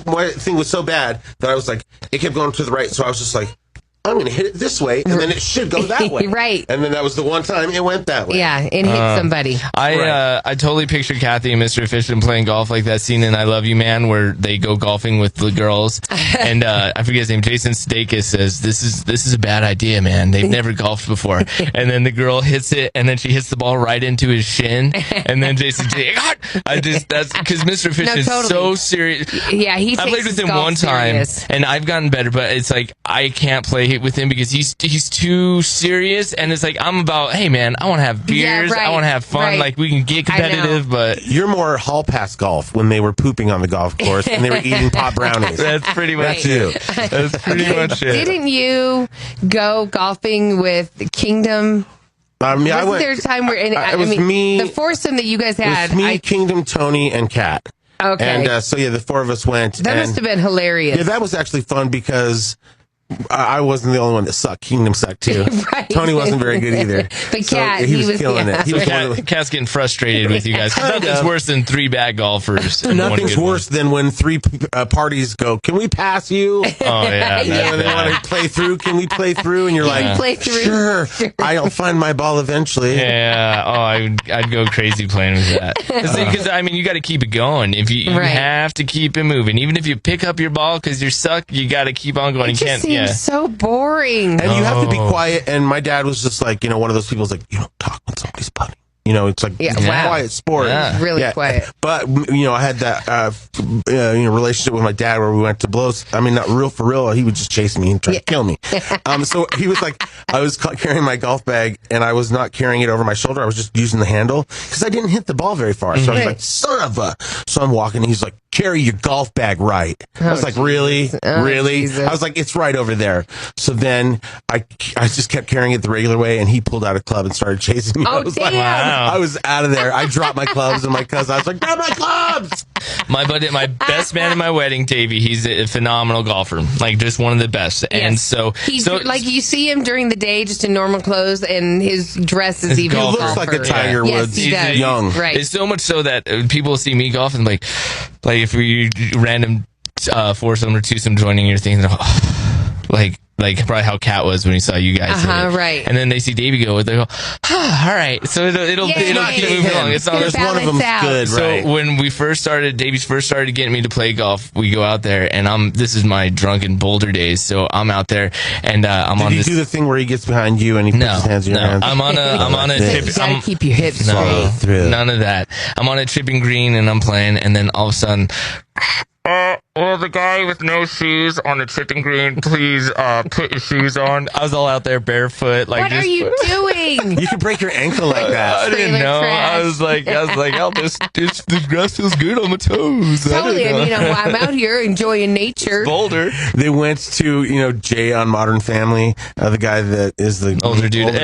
my thing was so bad that I was like, it kept going to the right. So I was just like, I'm going to hit it this way, and then it should go that way.
Right.
And then that was the one time it went that way.
Yeah, and hit somebody.
I totally picture Kathie and Mr. Fishin playing golf like that scene in I Love You, Man, where they go golfing with the girls. And I forget his name. Jason Sudeikis says, this is a bad idea, man. They've never golfed before. And then the girl hits it, and then she hits the ball right into his shin. And then Jason's like, that's because Mr. Fishin is so serious.
Yeah, I
played with him one time, and I've gotten better, but it's like I can't play with him because he's too serious, and it's like I'm about, hey man, I want to have beers, I want to have fun, like we can get competitive, but
you're more hall pass golf when they were pooping on the golf course and they were eating pot brownies.
That's pretty much it. That's pretty much it.
Didn't you go golfing with Kingdom? Wasn't there a time where
it was me,
the foursome that you guys had?
It was me, Kingdom, Tony, and Kat.
Okay.
And so the 4 of us went.
That must have been hilarious.
Yeah, that was actually fun because I wasn't the only one that sucked. Kingdom sucked too.
Right.
Tony wasn't very good either.
But Kat, he was
killing it. He was
Kat's getting frustrated with you guys. Nothing's worse than 3 bad golfers.
Nothing's worse than when 3 parties go, can we pass you?
Oh, yeah.
And they want to play through. Can we play through? And you're like, sure. I'll find my ball eventually.
Yeah. Oh, I'd go crazy playing with that. Because, I mean, you got to keep it going. If you have to keep it moving. Even if you pick up your ball because you suck, you got to keep on going.
It just seems so boring.
And you have to be quiet. And my dad was just like, one of those people who's like, you don't talk when somebody's putting. it's like a quiet sport.
Yeah. Really quiet.
But, I had that, relationship with my dad where we went to blows. I mean, not real for real. He would just chase me and try to kill me. So he was like, I was carrying my golf bag and I was not carrying it over my shoulder. I was just using the handle because I didn't hit the ball very far. So I was like, son of a. So I'm walking and he's like, carry your golf bag right. I was like, really? Really?
Jesus.
I was like, it's right over there. So then I just kept carrying it the regular way and he pulled out a club and started chasing me.
Oh,
I was
damn.
like, I was out of there. I dropped my clubs and my cousin. I was like, grab my clubs.
My best man at my wedding, Davey, he's a phenomenal golfer. Like, just one of the best.
Yes.
And so
like you see him during the day just in normal clothes and his dress is even
He looks like a Tiger Woods.
He does.
Young.
Right.
It's so much so that people see me golf and like if we random foursome or twosome joining your thing, like probably how Kat was when he saw you guys.
Right.
And then they see Davey go, they go, all right. So it'll keep moving along. It's not
There's one of them's good, right?
So when Davey first started getting me to play golf, we go out there and this is my drunken Boulder days. So I'm out there and I'm on this.
Did he do the thing where he gets behind you and he puts his hands in your hands?
I'm on a
tip. You gotta keep your hips straight.
None of that. I'm on a chipping green and I'm playing and then all of a sudden, the guy with no shoes on the chipping green, please put your shoes on. I was all out there barefoot.
What are you doing?
You could break your ankle like that.
I didn't know. I was like, oh, this grass feels good on my toes.
Totally. I'm out here enjoying nature.
Boulder.
They went to, Jay on Modern Family, the guy that is the
older dude,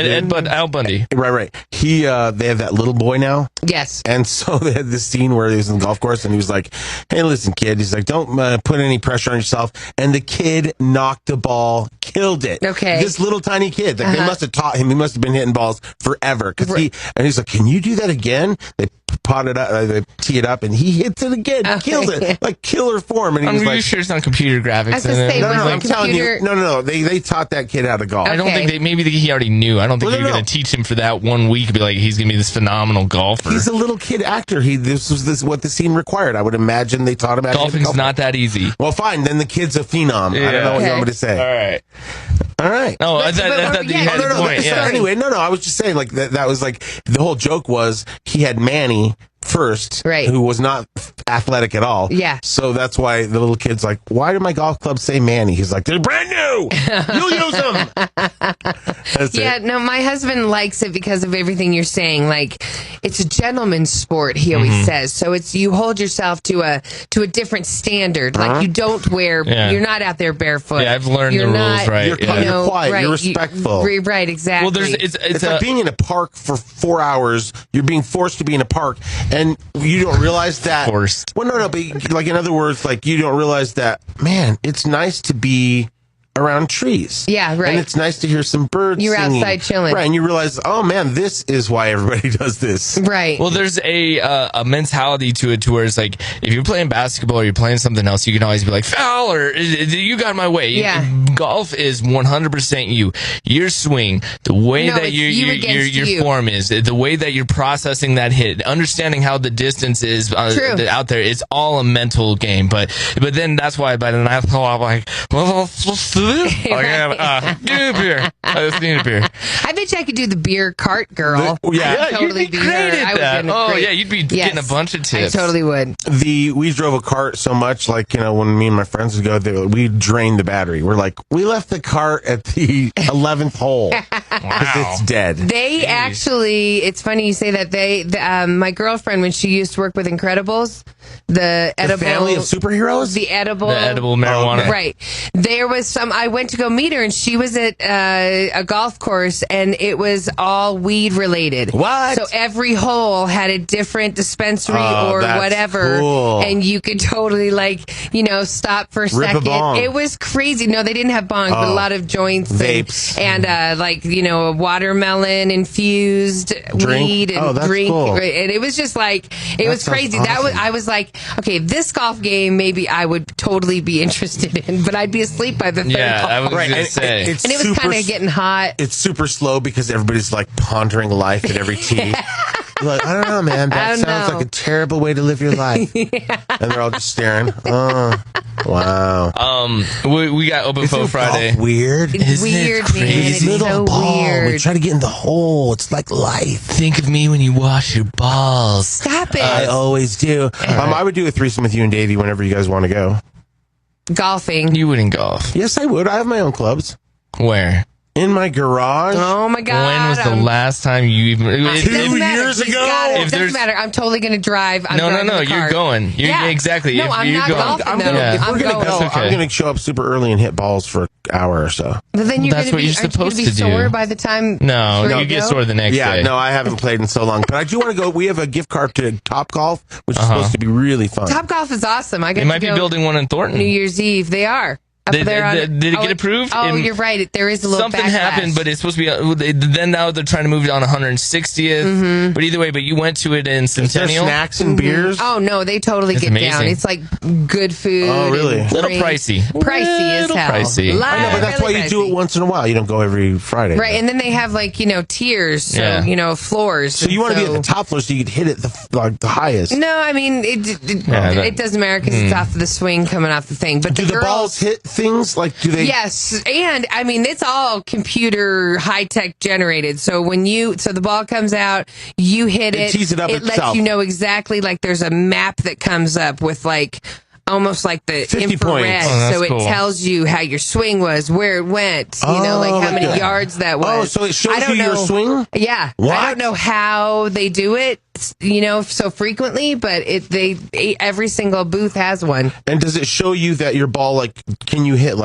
Al Bundy.
Right. He, they have that little boy now.
Yes.
And so they had this scene where he was in the golf course and he was like, hey, listen, kid. He's like, don't put any pressure on yourself. And the kid knocked the ball, killed it.
Okay.
This little tiny kid. Like, they must have taught him. He must have been hitting balls forever. And he's like, can you do that again? They pot it up, they tee it up, and he hits it again, kills it, like killer form. And he
I'm
was
really
like,
sure it's on computer graphics.
I was gonna say,
I'm telling you, no. They taught that kid how to golf.
I don't think he already knew. I don't think you're going to teach him for that 1 week and be like, he's going to be this phenomenal golfer.
He's a little kid actor. This was what the scene required. I would imagine they taught him how to
golfing's not that easy.
Well, fine. Then the kid's a phenom. Yeah. I don't know what you want me to say. All right.
Oh, I thought you had a point.
So anyway, I was just saying, like, that was like, the whole joke was he had Manny first, who was not athletic at all.
Yeah.
So that's why the little kid's like, why do my golf clubs say Manny? He's like, they're brand new. You'll use them. That's it.
No, my husband likes it because of everything you're saying. Like, it's a gentleman's sport, he always says. So you hold yourself to a different standard. Like, you don't wear, you're not out there barefoot.
Yeah, I've learned the rules, right?
You're quiet, you're respectful.
Right, exactly.
Well,
it's like being in a park for 4 hours. You're being forced to be in a park, and you don't realize that.
Forced.
Well, no, but like, in other words, like, you don't realize that, man, it's nice to be around trees.
Yeah, right.
And it's nice to hear some birds
You're
singing.
outside chilling.
Right, and you realize, oh man, this is why everybody does this.
Right.
Well, there's a mentality to it to where it's like, if you're playing basketball or you're playing something else, you can always be like, foul, or you got my way.
Yeah.
Golf is 100% you. Your swing, the way that your form is, the way that you're processing that hit, understanding how the distance is out there, it's all a mental game. But then that's why by the ninth hole, I'm like, well, give me a beer. I just need a beer.
I bet you I could do the beer cart girl.
Yeah,
totally
you'd be great at that. You'd be getting a bunch of tips.
I totally would.
We drove a cart so much, like, when me and my friends would go there, we drained the battery. We're like, we left the cart at the 11th hole because it's dead.
They actually, it's funny you say that. My girlfriend, when she used to work with Incredibles, the
family of superheroes,
the edible
marijuana,
right? There was I went to go meet her, and she was at a golf course, and it was all weed related.
What?
So every hole had a different dispensary or whatever, and you could totally stop for a second.
A bong.
It was crazy. No, they didn't have bongs, but a lot of joints,
vapes,
and a watermelon infused weed and drink.
Cool.
And it was just like it was crazy.
Awesome.
I was like, okay, this golf game maybe I would totally be interested in, but I'd be asleep by the third hole.
I was gonna say.
And it was kind of getting hot.
It's super slow because everybody's like pondering life at every tee. Like, I don't know, man. That sounds like a terrible way to live your life. And they're all just staring. Oh, wow.
We got Open Faux Friday.
Weird.
It's weird, man. It's
little
so
ball.
weird.
We try to get in the hole. It's like life.
Think of me when you wash your balls.
Stop it.
I always do. I would do a threesome with you and Davey whenever you guys want to go.
Golfing.
You wouldn't golf.
Yes, I would. I have my own clubs.
Where?
In my garage.
Oh my God.
When was the last time you even?
2 years ago.
It doesn't matter. I'm totally going to drive. I'm
No.
the car.
You're going.
No,
Exactly.
I'm not golfing.
If we're gonna go, I'm going to show up super early and hit balls for an hour or so.
But then
That's what you're supposed to do.
Sore by the time.
No, you get sore the next day.
Yeah, no, I haven't played in so long. But I do want to go. We have a gift card to Top Golf, which is supposed to be really fun.
Top Golf is awesome.
They might be building one in Thornton.
New Year's Eve. They are.
Did it get approved?
Oh, you're right. There is a little
something
backlash.
happened, but it's supposed to be. Then now they're trying to move it on 160th. But either way, you went to it in Centennial.
Snacks and beers.
Oh no, they totally get
amazing.
down. It's like good food.
Oh really?
A little pricey.
Pricey as hell.
Pricey.
I know, but that's why you do it once in a while. You don't go every Friday.
Right, and then they have tiers. So floors.
So you want to be at the top floor so you could hit it the highest.
No, I mean it doesn't matter because it's off the swing coming off the thing. But
do the balls hit things like? Do they?
Yes, and I mean it's all computer high tech generated. So when the ball comes out, you hit it.
Tees it up
lets
itself.
you know exactly. Like there's a map that comes up with almost like the
50
infrared.
points.
So it tells you how your swing was, where it went. How many yards that was.
Oh, so it shows you your swing.
Yeah,
What?
I don't know how they do it. So frequently, but every single booth has one.
And does it show you that your ball, can you hit,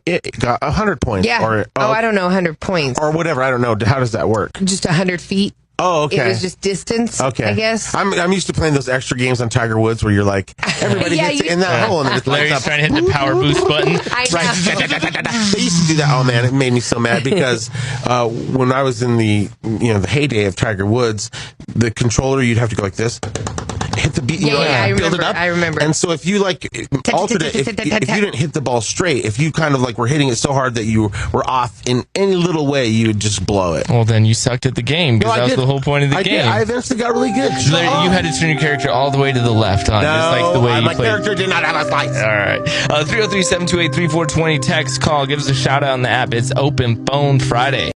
it got 100 points?
Yeah.
Or,
I don't know, 100 points.
Or whatever, I don't know. How does that work?
Just 100 feet.
Oh, okay.
It was just distance,
okay.
I guess.
I'm used to playing those extra games on Tiger Woods where you're like, everybody hits it in that hole. And then it lights
Larry's
up.
trying to hit the power boost button.
They used to do that. Oh, man, it made me so mad because when I was in the heyday of Tiger Woods, the controller, you'd have to go like this. Hit the beat, build it up.
I remember.
And so if you altered it, if you didn't hit the ball straight, if you kind of were hitting it so hard that you were off in any little way, you would just blow it.
Well, then you sucked at the game because that was the whole point of the game.
I eventually got really good.
Larry, you had to turn your character all the way to the left, just like the way you
my
played.
character did not have a slice.
All right. 303-728-3420. Text, call. Give us a shout out on the app. It's Open Phone Friday.